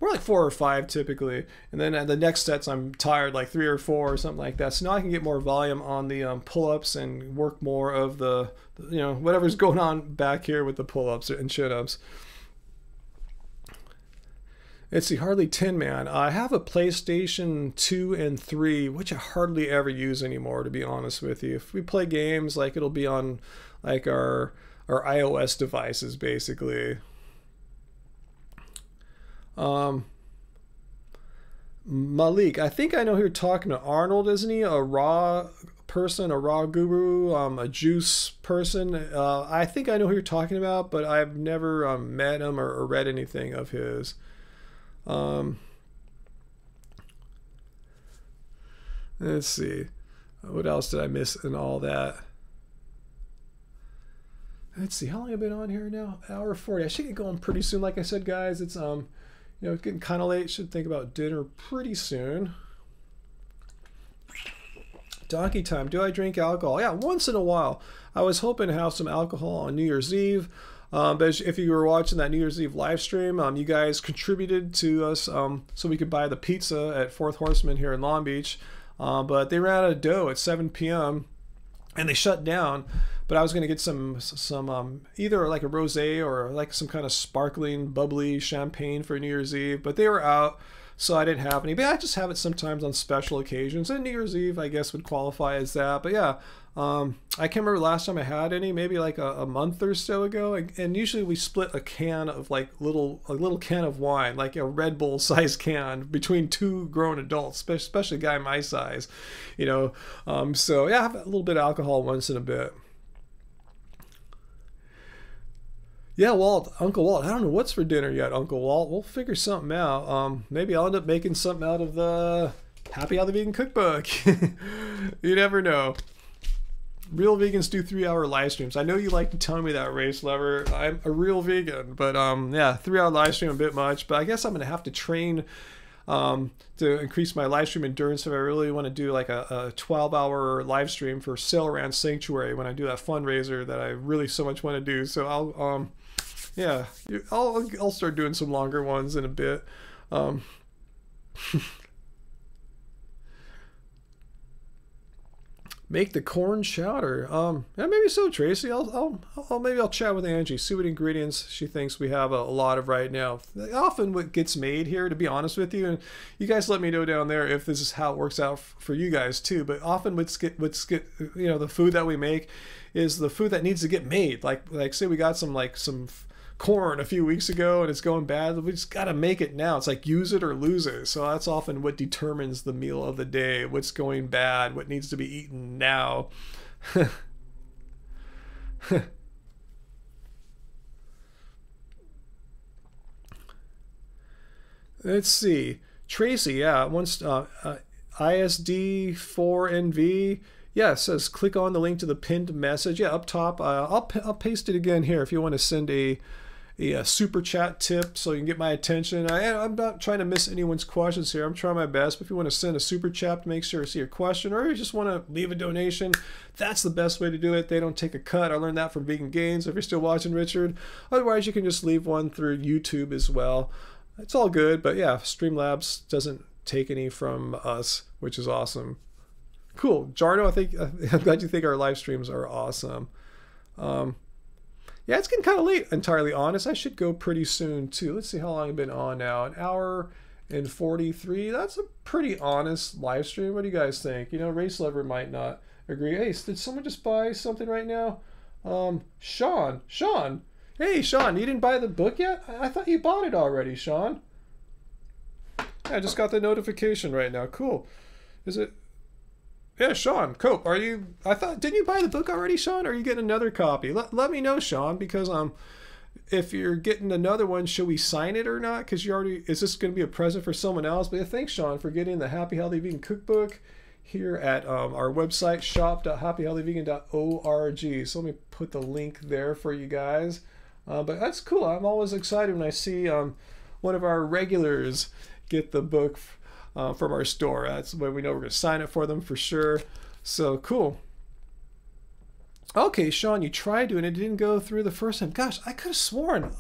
more like 4 or 5 typically, and then at the next sets I'm tired, like 3 or 4 or something like that. So now I can get more volume on the pull-ups and work more of the, you know, whatever's going on back here with the pull-ups and chin-ups. It's the Hardly Tin Man. I have a PlayStation 2 and 3, which I hardly ever use anymore, to be honest with you. If we play games, like it'll be on like our iOS devices basically. Malik, I think I know who you're talking to. Arnold, isn't he? A raw person, a raw guru, a juice person. I think I know who you're talking about, but I've never met him or read anything of his. Let's see. What else did I miss in all that? Let's see. How long have I been on here now? Hour 40. I should get going pretty soon. Like I said, guys, it's you know, it's getting kind of late. Should think about dinner pretty soon. Donkey time. Do I drink alcohol? Yeah, once in a while. I was hoping to have some alcohol on New Year's Eve. But if you were watching that New Year's Eve live stream, you guys contributed to us so we could buy the pizza at Fourth Horseman here in Long Beach. But they ran out of dough at 7 p.m. and they shut down. But I was going to get some either like a rosé or like some kind of sparkling, bubbly champagne for New Year's Eve. But they were out, so I didn't have any. But I just have it sometimes on special occasions. And New Year's Eve, I guess, would qualify as that. But yeah, I can't remember last time I had any. Maybe like a month or so ago. And usually we split a can of like a little can of wine, like a Red Bull sized can, between 2 grown adults, especially a guy my size, you know. So yeah, I have a little bit of alcohol once in a bit. Yeah, Walt, Uncle Walt. I don't know what's for dinner yet, Uncle Walt. We'll figure something out. Maybe I'll end up making something out of the Happy How the Vegan Cookbook. You never know. Real vegans do 3-hour live streams. I know you like to tell me that, Race Lover. I'm a real vegan, but yeah, 3-hour live stream a bit much. But I guess I'm gonna have to train to increase my live stream endurance if I really want to do like a 12-hour live stream for Sail Ranch Sanctuary when I do that fundraiser that I really so much want to do. So I'll yeah, I'll start doing some longer ones in a bit. Make the corn chowder. Yeah, maybe so, Tracy. Maybe I'll chat with Angie, see what ingredients she thinks we have a lot of right now. Often what gets made here, to be honest with you, and you guys let me know down there if this is how it works out for you guys too. But often what's get you know, the food that we make is the food that needs to get made. Like say we got some corn a few weeks ago and it's going bad, we just got to make it now. It's like use it or lose it. So that's often what determines the meal of the day, what's going bad, what needs to be eaten now. Let's see, Tracy, yeah, once ISD4NV, yeah, it says click on the link to the pinned message. Yeah, up top. I'll paste it again here if you want to send a super chat tip so you can get my attention. I'm not trying to miss anyone's questions here. I'm trying my best. But if you want to send a super chat, make sure to see your question, or you just want to leave a donation, that's the best way to do it. They don't take a cut. I learned that from Vegan Gains. If you're still watching, Richard. Otherwise, you can just leave one through YouTube as well. It's all good, but yeah, Streamlabs doesn't take any from us, which is awesome. Cool. Jarno, I'm glad you think our live streams are awesome. Yeah, it's getting kind of late, entirely honest. I should go pretty soon too. Let's see how long I've been on now. An hour and 43. That's a pretty honest live stream. What do you guys think? You know, Race Lover might not agree. Hey, did someone just buy something right now? Sean. Hey, Sean, you didn't buy the book yet? I thought you bought it already, Sean. Yeah, I just got the notification right now. Cool. Is it? Yeah, Sean, Cope, didn't you buy the book already, Sean? Or are you getting another copy? Let me know, Sean, because if you're getting another one, should we sign it or not? Because is this going to be a present for someone else? But yeah, thanks, Sean, for getting the Happy Healthy Vegan Cookbook here at our website, shop.happyhealthyvegan.org. So let me put the link there for you guys. But that's cool. I'm always excited when I see one of our regulars get the book from our store. That's when we know we're going to sign it for them for sure. So cool. Okay, Sean, you tried doing it. It didn't go through the first time. Gosh, I could have sworn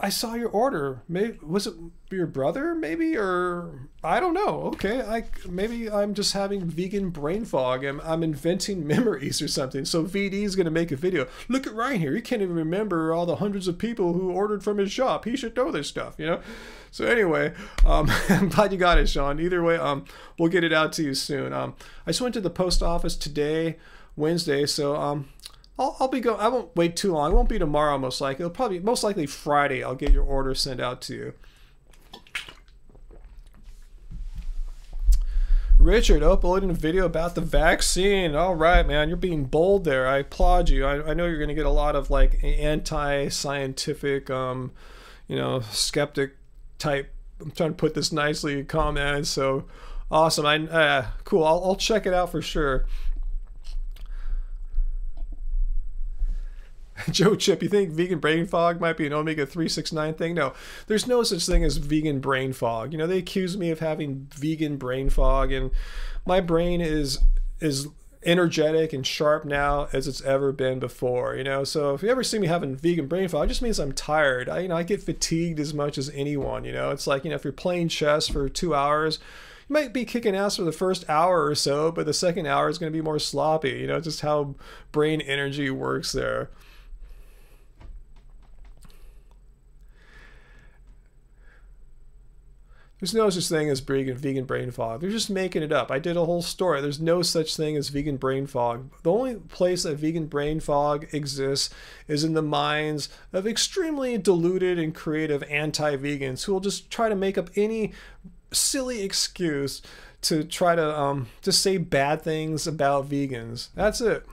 I saw your order. Maybe was it your brother? Maybe, or I don't know. Okay, maybe I'm just having vegan brain fog. I'm inventing memories or something. So VD is going to make a video. Look at Ryan here. He can't even remember all the hundreds of people who ordered from his shop. He should know this stuff, you know. So anyway, I'm glad you got it, Sean. Either way, we'll get it out to you soon. I just went to the post office today, Wednesday. So I'll be going. I won't wait too long. It won't be tomorrow, most likely. It'll probably most likely Friday. I'll get your order sent out to you. Richard, uploading a video about the vaccine. All right, man, you're being bold there. I applaud you. I know you're going to get a lot of like anti-scientific, you know, skeptic type. I'm trying to put this nicely comments. So awesome. Cool. I'll check it out for sure. Joe Chip, you think vegan brain fog might be an omega 369 thing? No, there's no such thing as vegan brain fog. You know, they accuse me of having vegan brain fog, and my brain is energetic and sharp now as it's ever been before. You know, so if you ever see me having vegan brain fog, it just means I'm tired. I get fatigued as much as anyone. You know, it's like, you know, if you're playing chess for 2 hours, you might be kicking ass for the first hour or so, but the second hour is going to be more sloppy. You know, just how brain energy works there. There's no such thing as vegan brain fog. They're just making it up. I did a whole story. There's no such thing as vegan brain fog. The only place that vegan brain fog exists is in the minds of extremely deluded and creative anti-vegans who will just try to make up any silly excuse to try to say bad things about vegans. That's it.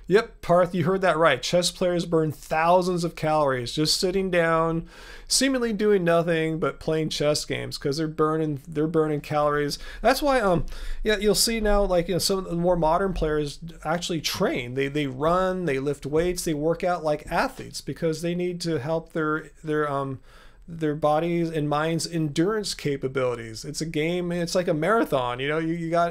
Yep, Parth, you heard that right. Chess players burn thousands of calories just sitting down, seemingly doing nothing but playing chess games because they're burning calories. That's why yeah, you'll see now, like, you know, some of the more modern players actually train. They run, they lift weights, they work out like athletes because they need to help their bodies and minds endurance capabilities. It's a game. It's like a marathon. You know,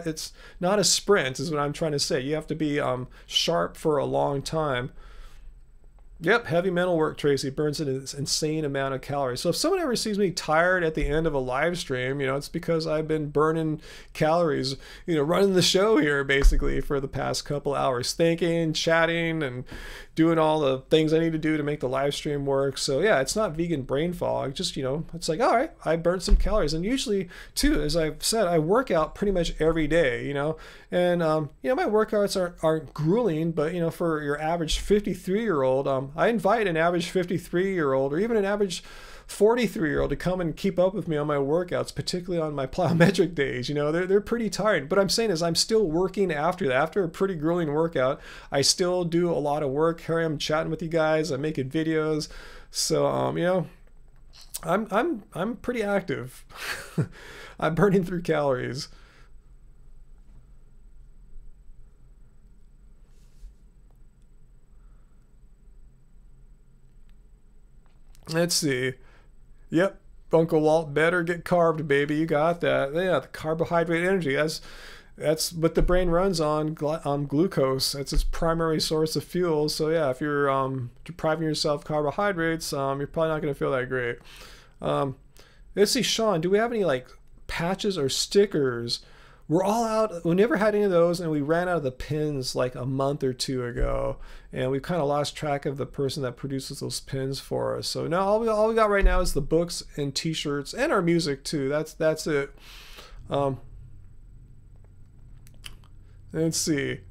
it's not a sprint is what I'm trying to say. You have to be sharp for a long time. Yep, heavy mental work, Tracy, burns an insane amount of calories. So if someone ever sees me tired at the end of a live stream, you know, it's because I've been burning calories, you know, running the show here basically for the past couple hours, thinking, chatting, and doing all the things I need to do to make the live stream work. So yeah, it's not vegan brain fog. Just, you know, it's like, all right, I burned some calories. And usually too, as I've said, I work out pretty much every day, you know, and you know, my workouts aren't grueling, but you know, for your average 53-year-old, I invite an average 53-year-old or even an average 43-year-old to come and keep up with me on my workouts, particularly on my plyometric days. You know, they're pretty tired. But I'm saying is I'm still working after that. After a pretty grueling workout, I still do a lot of work. Here I am chatting with you guys. I'm making videos. So you know, I'm pretty active. I'm burning through calories. Let's see. Yep, Uncle Walt, better get carved, baby. You got that. Yeah, the carbohydrate energy. That's what the brain runs on, glucose. It's its primary source of fuel. So yeah, if you're depriving yourself of carbohydrates, you're probably not going to feel that great. Let's see, Sean, do we have any like patches or stickers? We're all out. We never had any of those, and we ran out of the pins like a month or two ago, and we kind of lost track of the person that produces those pins for us. So now all we got right now is the books and T-shirts and our music too. That's it. Let's see.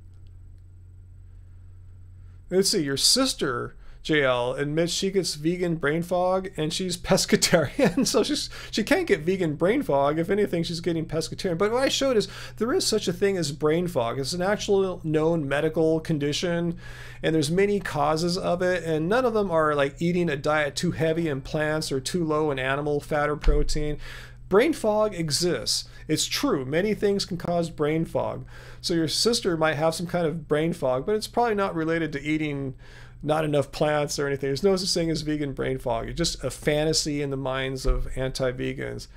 Your sister JL admits she gets vegan brain fog, and she's pescatarian, so she can't get vegan brain fog. If anything, she's getting pescatarian. But what I showed is there is such a thing as brain fog. It's an actual known medical condition, and there's many causes of it, and none of them are like eating a diet too heavy in plants or too low in animal fat or protein. Brain fog exists. It's true. Many things can cause brain fog. So your sister might have some kind of brain fog, but it's probably not related to eating not enough plants or anything. There's no such thing as vegan brain fog. It's just a fantasy in the minds of anti-vegans.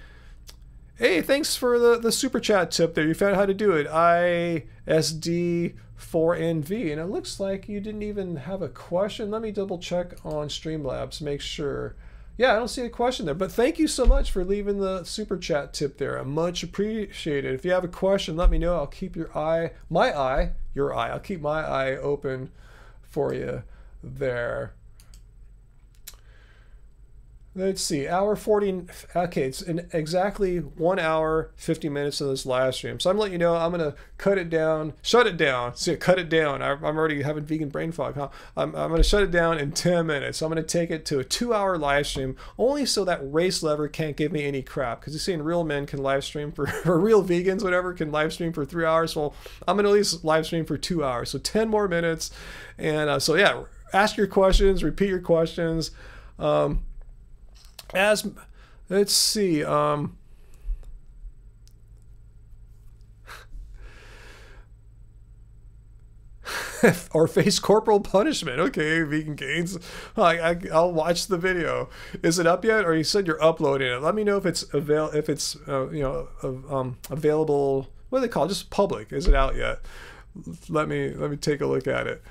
Hey, thanks for the super chat tip there. You found out how to do it. ISD4NV. And it looks like you didn't even have a question. Let me double check on Streamlabs, make sure. Yeah, I don't see a question there, but thank you so much for leaving the super chat tip there. I'm much appreciated. If you have a question, let me know. I'll keep your eye, I'll keep my eye open for you there. Let's see, hour 40, okay, it's in exactly 1 hour, 50 minutes of this live stream. So I'm letting you know, I'm gonna cut it down, shut it down. See, cut it down. I'm already having vegan brain fog, huh? I'm gonna shut it down in 10 minutes. I'm gonna take it to a 2-hour live stream, only so that race lever can't give me any crap. Because you're saying real men can live stream for, or real vegans, whatever, can live stream for 3 hours. Well, I'm gonna at least live stream for 2 hours. So 10 more minutes. And so yeah, ask your questions, repeat your questions. Let's see, or face corporal punishment. Okay, Vegan Gains. I'll watch the video. Is it up yet? Or you said you're uploading it? Let me know if it's available. What do they call it? Just public. Is it out yet? Let me take a look at it.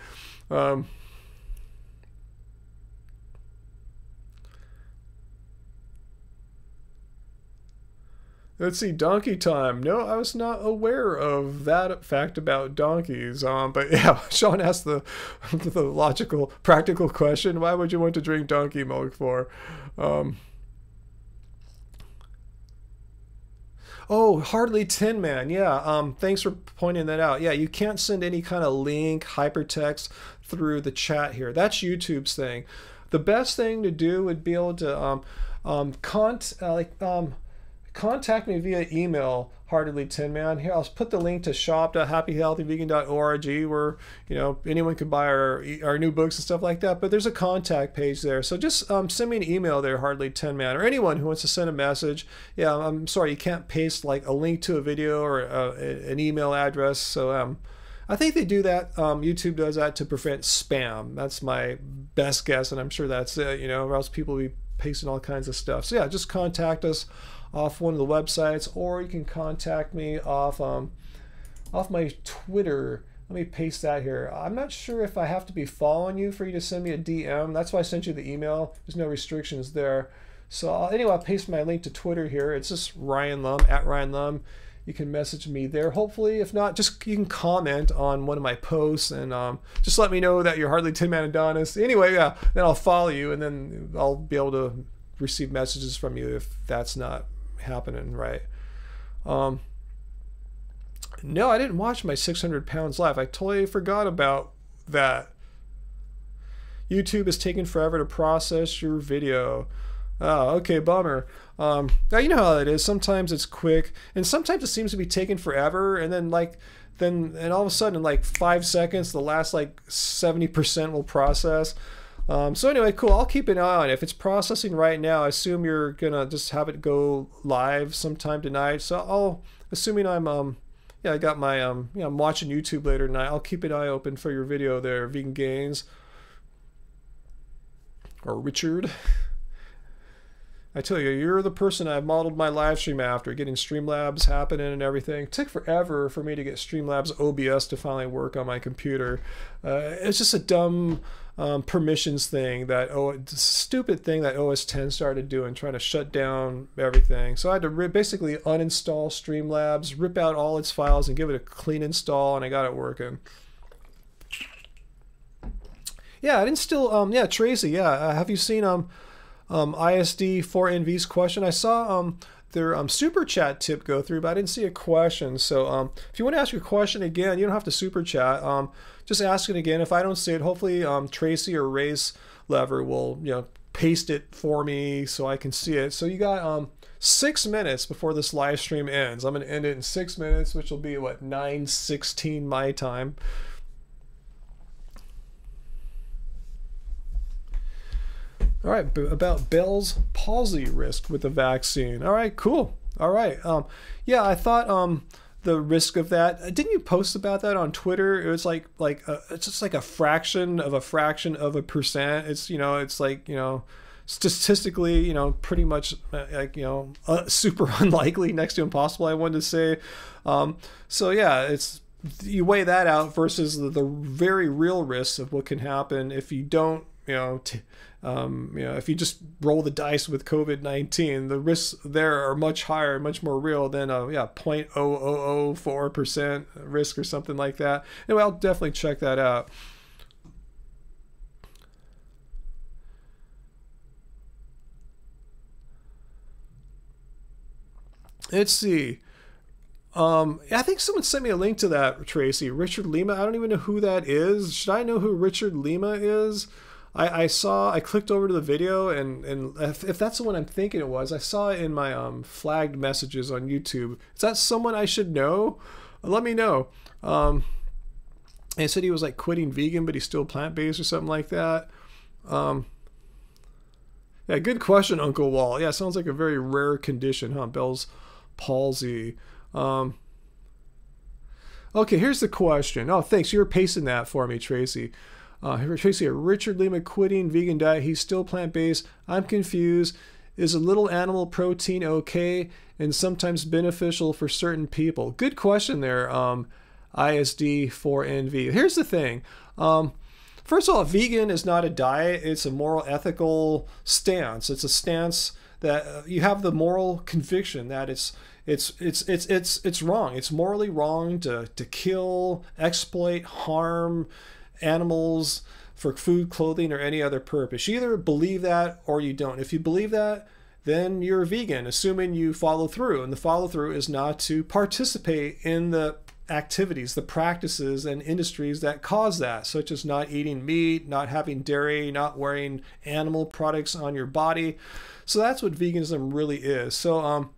Let's see, donkey time. No, I was not aware of that fact about donkeys. But yeah, Sean asked the logical, practical question: why would you want to drink donkey milk for? Oh, Hardly Tin Man. Yeah. Thanks for pointing that out. Yeah, you can't send any kind of link, hypertext through the chat here. That's YouTube's thing. The best thing to do would be able to contact me via email, Heartedly Tin Man. Here, I'll put the link to shop.happyhealthyvegan.org, where anyone can buy our new books and stuff like that. But there's a contact page there, so just send me an email there, Heartedly Tin Man, or anyone who wants to send a message. Yeah, I'm sorry, you can't paste like a link to a video or an email address. So I think they do that. YouTube does that to prevent spam. That's my best guess, and I'm sure that's it. Or else people will be pasting all kinds of stuff. So yeah, just contact us off one of the websites, or you can contact me off my Twitter. Let me paste that here. I'm not sure if I have to be following you for you to send me a DM. That's why I sent you the email. There's no restrictions there. So anyway, I'll paste my link to Twitter here. It's just Ryan Lum, @RyanLum. You can message me there. Hopefully, if not, just you can comment on one of my posts and just let me know that you're Hardly Tin Man Adonis. Anyway, yeah, then I'll follow you, and then I'll be able to receive messages from you if that's not happening, right? No, I didn't watch my 600 pounds live. I totally forgot about that. YouTube is taking forever to process your video. Oh, okay, bummer. Now you know how it is. Sometimes it's quick, and sometimes it seems to be taking forever, and then and all of a sudden in like 5 seconds, the last like 70% will process. So anyway, cool. I'll keep an eye on it. If it's processing right now, I assume you're gonna just have it go live sometime tonight. So assuming I'm I got my I'm watching YouTube later tonight. I'll keep an eye open for your video there, Vegan Gains or Richard. I tell you, you're the person I've modeled my live stream after, getting Streamlabs happening and everything. It took forever for me to get Streamlabs OBS to finally work on my computer. It's just a dumb permissions thing that stupid thing that OS 10 started doing, trying to shut down everything. So I had to basically uninstall Streamlabs, rip out all its files, and give it a clean install, and I got it working. Yeah, I didn't still. Yeah, Tracy. Yeah, have you seen ISD4NV's question? I saw their super chat tip go through, but I didn't see a question. So if you want to ask your question again, you don't have to super chat. Just ask it again. If I don't see it, hopefully Tracy or Race Lever will paste it for me so I can see it. So you got 6 minutes before this live stream ends. I'm going to end it in 6 minutes, which will be what, 9:16 my time. All right, about Bell's palsy risk with the vaccine. All right, cool. All right. Yeah, I thought the risk of that. Didn't you post about that on Twitter? It was it's just like a fraction of a percent. It's it's like statistically pretty much super unlikely, next to impossible, I wanted to say. So yeah, it's, you weigh that out versus the very real risks of what can happen if you don't if you just roll the dice with COVID-19, the risks there are much higher, much more real than 0.0004% risk or something like that. Anyway, I'll definitely check that out. Let's see. I think someone sent me a link to that, Tracy. Richard Lima. I don't even know who that is. Should I know who Richard Lima is? I clicked over to the video, and if that's the one I'm thinking it was, I saw it in my flagged messages on YouTube. Is that someone I should know? Let me know. He said he was like quitting vegan, but he's still plant-based or something like that. Yeah, good question, Uncle Wall. Yeah, sounds like a very rare condition, huh? Bell's palsy. Okay, here's the question. Oh, thanks. You were pasting that for me, Tracy. Tracy, Richard Lima quitting vegan diet. He's still plant-based. I'm confused. Is a little animal protein okay and sometimes beneficial for certain people? Good question there, ISD4NV. Here's the thing. First of all, vegan is not a diet. It's a moral, ethical stance. It's a stance that you have the moral conviction that it's wrong. It's morally wrong to kill, exploit, harm animals for food, clothing, or any other purpose. You either believe that or you don't. If you believe that, then you're a vegan, assuming you follow through. And the follow through is not to participate in the activities, the practices and industries that cause that, such as not eating meat, not having dairy, not wearing animal products on your body. So that's what veganism really is. So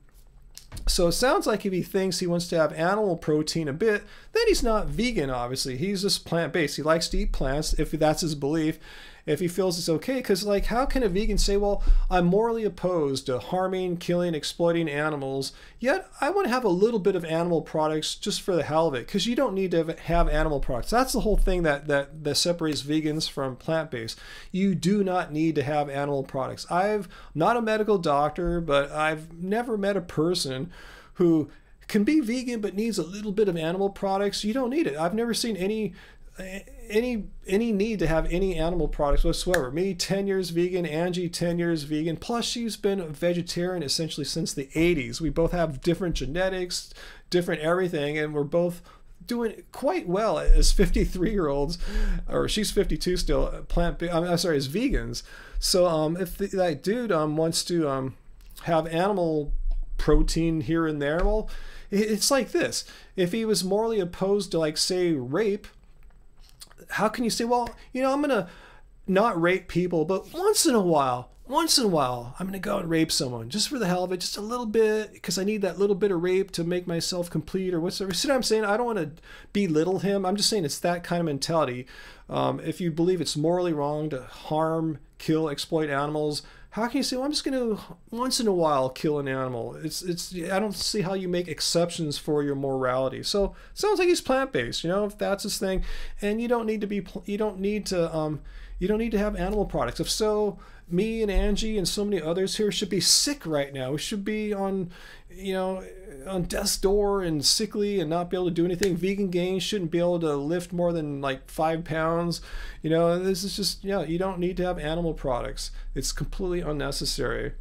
it sounds like if he thinks he wants to have animal protein a bit, then he's not vegan, obviously. He's just plant-based. He likes to eat plants, if that's his belief, if he feels it's okay. Because, like, how can a vegan say, well, I'm morally opposed to harming, killing, exploiting animals, yet I want to have a little bit of animal products just for the hell of it? Because you don't need to have animal products. That's the whole thing that separates vegans from plant-based. You do not need to have animal products. I'm not a medical doctor, but I've never met a person who can be vegan but needs a little bit of animal products. You don't need it. I've never seen any need to have any animal products whatsoever. Me, 10 years vegan. Angie, 10 years vegan. Plus, she's been a vegetarian essentially since the 80s. We both have different genetics, different everything, and we're both doing quite well as 53-year-olds, or she's 52 still, as vegans. So if that dude wants to have animal protein here and there, well, it's like this. If he was morally opposed to, like, say, rape, how can you say, well, I'm going to not rape people, but once in a while, I'm going to go and rape someone just for the hell of it, just a little bit, because I need that little bit of rape to make myself complete or whatsoever. See what I'm saying? I don't want to belittle him. I'm just saying it's that kind of mentality. If you believe it's morally wrong to harm, kill, exploit animals, how can you say, well, I'm just going to once in a while kill an animal? I don't see how you make exceptions for your morality. So it sounds like he's plant-based, if that's his thing. And you don't need to You don't need to have animal products. If so, me and Angie and so many others here should be sick right now. We should be on, you know, on death's door and sickly and not be able to do anything. Vegan gains shouldn't be able to lift more than like 5 pounds. You know, this is just, you know, you don't need to have animal products. It's completely unnecessary.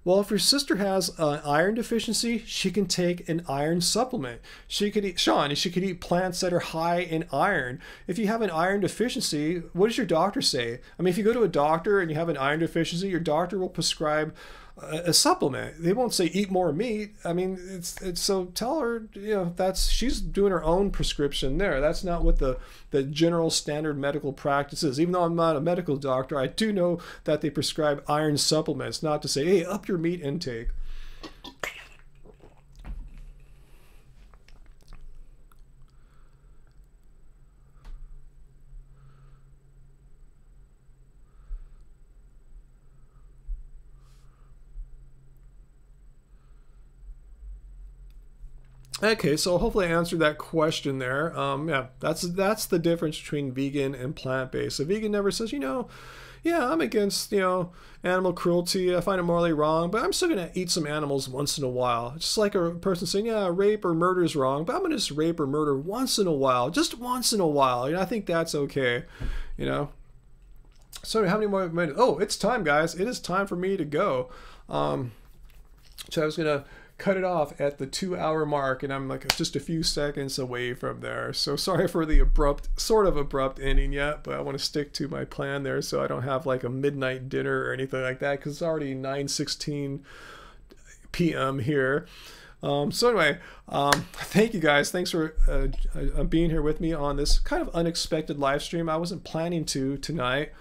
Well, if your sister has an iron deficiency, she can take an iron supplement. She could eat, Sean, she could eat plants that are high in iron. If you have an iron deficiency, what does your doctor say? I mean, if you go to a doctor and you have an iron deficiency, your doctor will prescribe a supplement. They won't say eat more meat. I mean, it's so tell her, you know, that's, she's doing her own prescription there. That's not what the general standard medical practice is. Even though I'm not a medical doctor, I do know that they prescribe iron supplements, not to say, hey, up your meat intake. Okay, so hopefully I answered that question there. Yeah, that's the difference between vegan and plant-based. A vegan never says, you know, yeah, I'm against, you know, animal cruelty. I find it morally wrong, but I'm still going to eat some animals once in a while. It's just like a person saying, yeah, rape or murder is wrong, but I'm going to just rape or murder once in a while, just once in a while. You know, I think that's okay, you know. So how many more minutes? Oh, it's time, guys. It is time for me to go. So I was going to cut it off at the 2-hour mark, and I'm like just a few seconds away from there. So sorry for the sort of abrupt ending yet, but I want to stick to my plan there so I don't have like a midnight dinner or anything like that, because it's already 9:16 p.m. here. So anyway, thank you guys. Thanks for being here with me on this kind of unexpected live stream. I wasn't planning to tonight.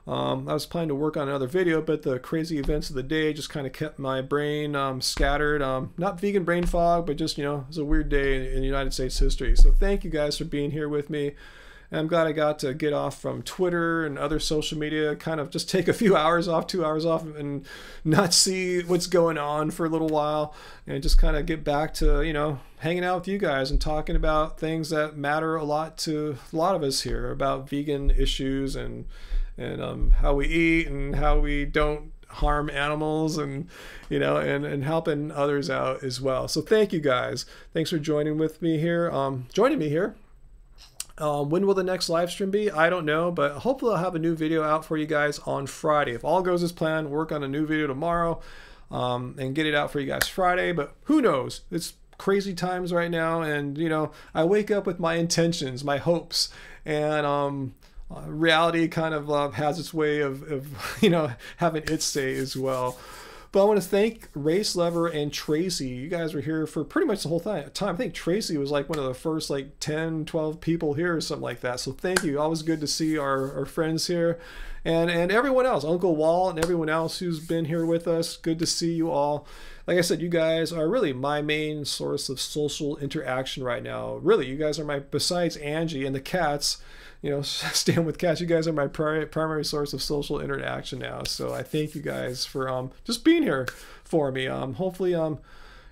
I was planning to work on another video, but the crazy events of the day just kind of kept my brain scattered. Not vegan brain fog, but just, you know, it was a weird day in United States history. So thank you guys for being here with me. And I'm glad I got to get off from Twitter and other social media, kind of just take a few hours off, 2 hours off, and not see what's going on for a little while, and just kind of get back to, you know, hanging out with you guys and talking about things that matter a lot to a lot of us here, about vegan issues and how we eat and how we don't harm animals, and, you know, and helping others out as well. So thank you guys. Thanks for joining with me here. When will the next live stream be? I don't know, but hopefully I'll have a new video out for you guys on Friday. If all goes as planned, work on a new video tomorrow and get it out for you guys Friday. But who knows? It's crazy times right now, and, you know, I wake up with my intentions, my hopes, and reality kind of has its way of you know, having its say as well. But I want to thank Race Lover and Tracy. You guys were here for pretty much the whole time. I think Tracy was like one of the first like 10, 12 people here or something like that. So thank you. Always good to see our friends here. And everyone else, Uncle Wall and everyone else who's been here with us. Good to see you all. Like I said, you guys are really my main source of social interaction right now. Really, you guys are my, besides Angie and the cats, you know, stand with cats, you guys are my primary source of social interaction now. So I thank you guys for just being here for me. Hopefully you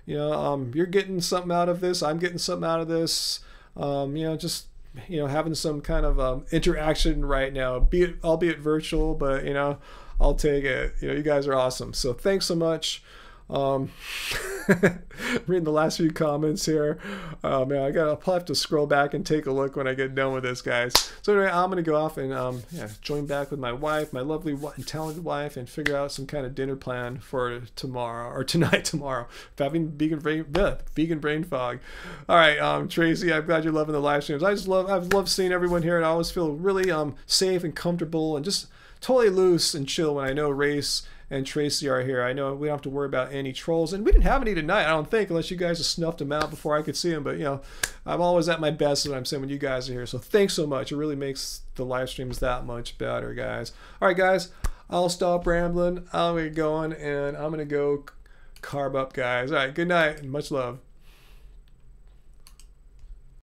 know, you're getting something out of this. I'm getting something out of this. You know, just, you know, having some kind of interaction right now, albeit virtual, but, you know, I'll take it. You know, you guys are awesome. So thanks so much. Reading the last few comments here. Oh man, I'll probably have to scroll back and take a look when I get done with this, guys. So anyway, I'm gonna go off and yeah, join back with my wife, my lovely and talented wife, and figure out some kind of dinner plan for tomorrow or tonight. Tomorrow, having vegan brain fog. All right, Tracy, I'm glad you're loving the live streams. I've loved seeing everyone here, and I always feel really safe and comfortable and just totally loose and chill when I know Race and Tracy are here. I know we don't have to worry about any trolls, and we didn't have any tonight, I don't think, unless you guys have snuffed them out before I could see them. But, you know, I'm always at my best when I'm saying when you guys are here. So thanks so much. It really makes the live streams that much better, guys. All right, guys, I'll stop rambling. I'm gonna get going, and I'm gonna go carb up, guys. All right, good night and much love.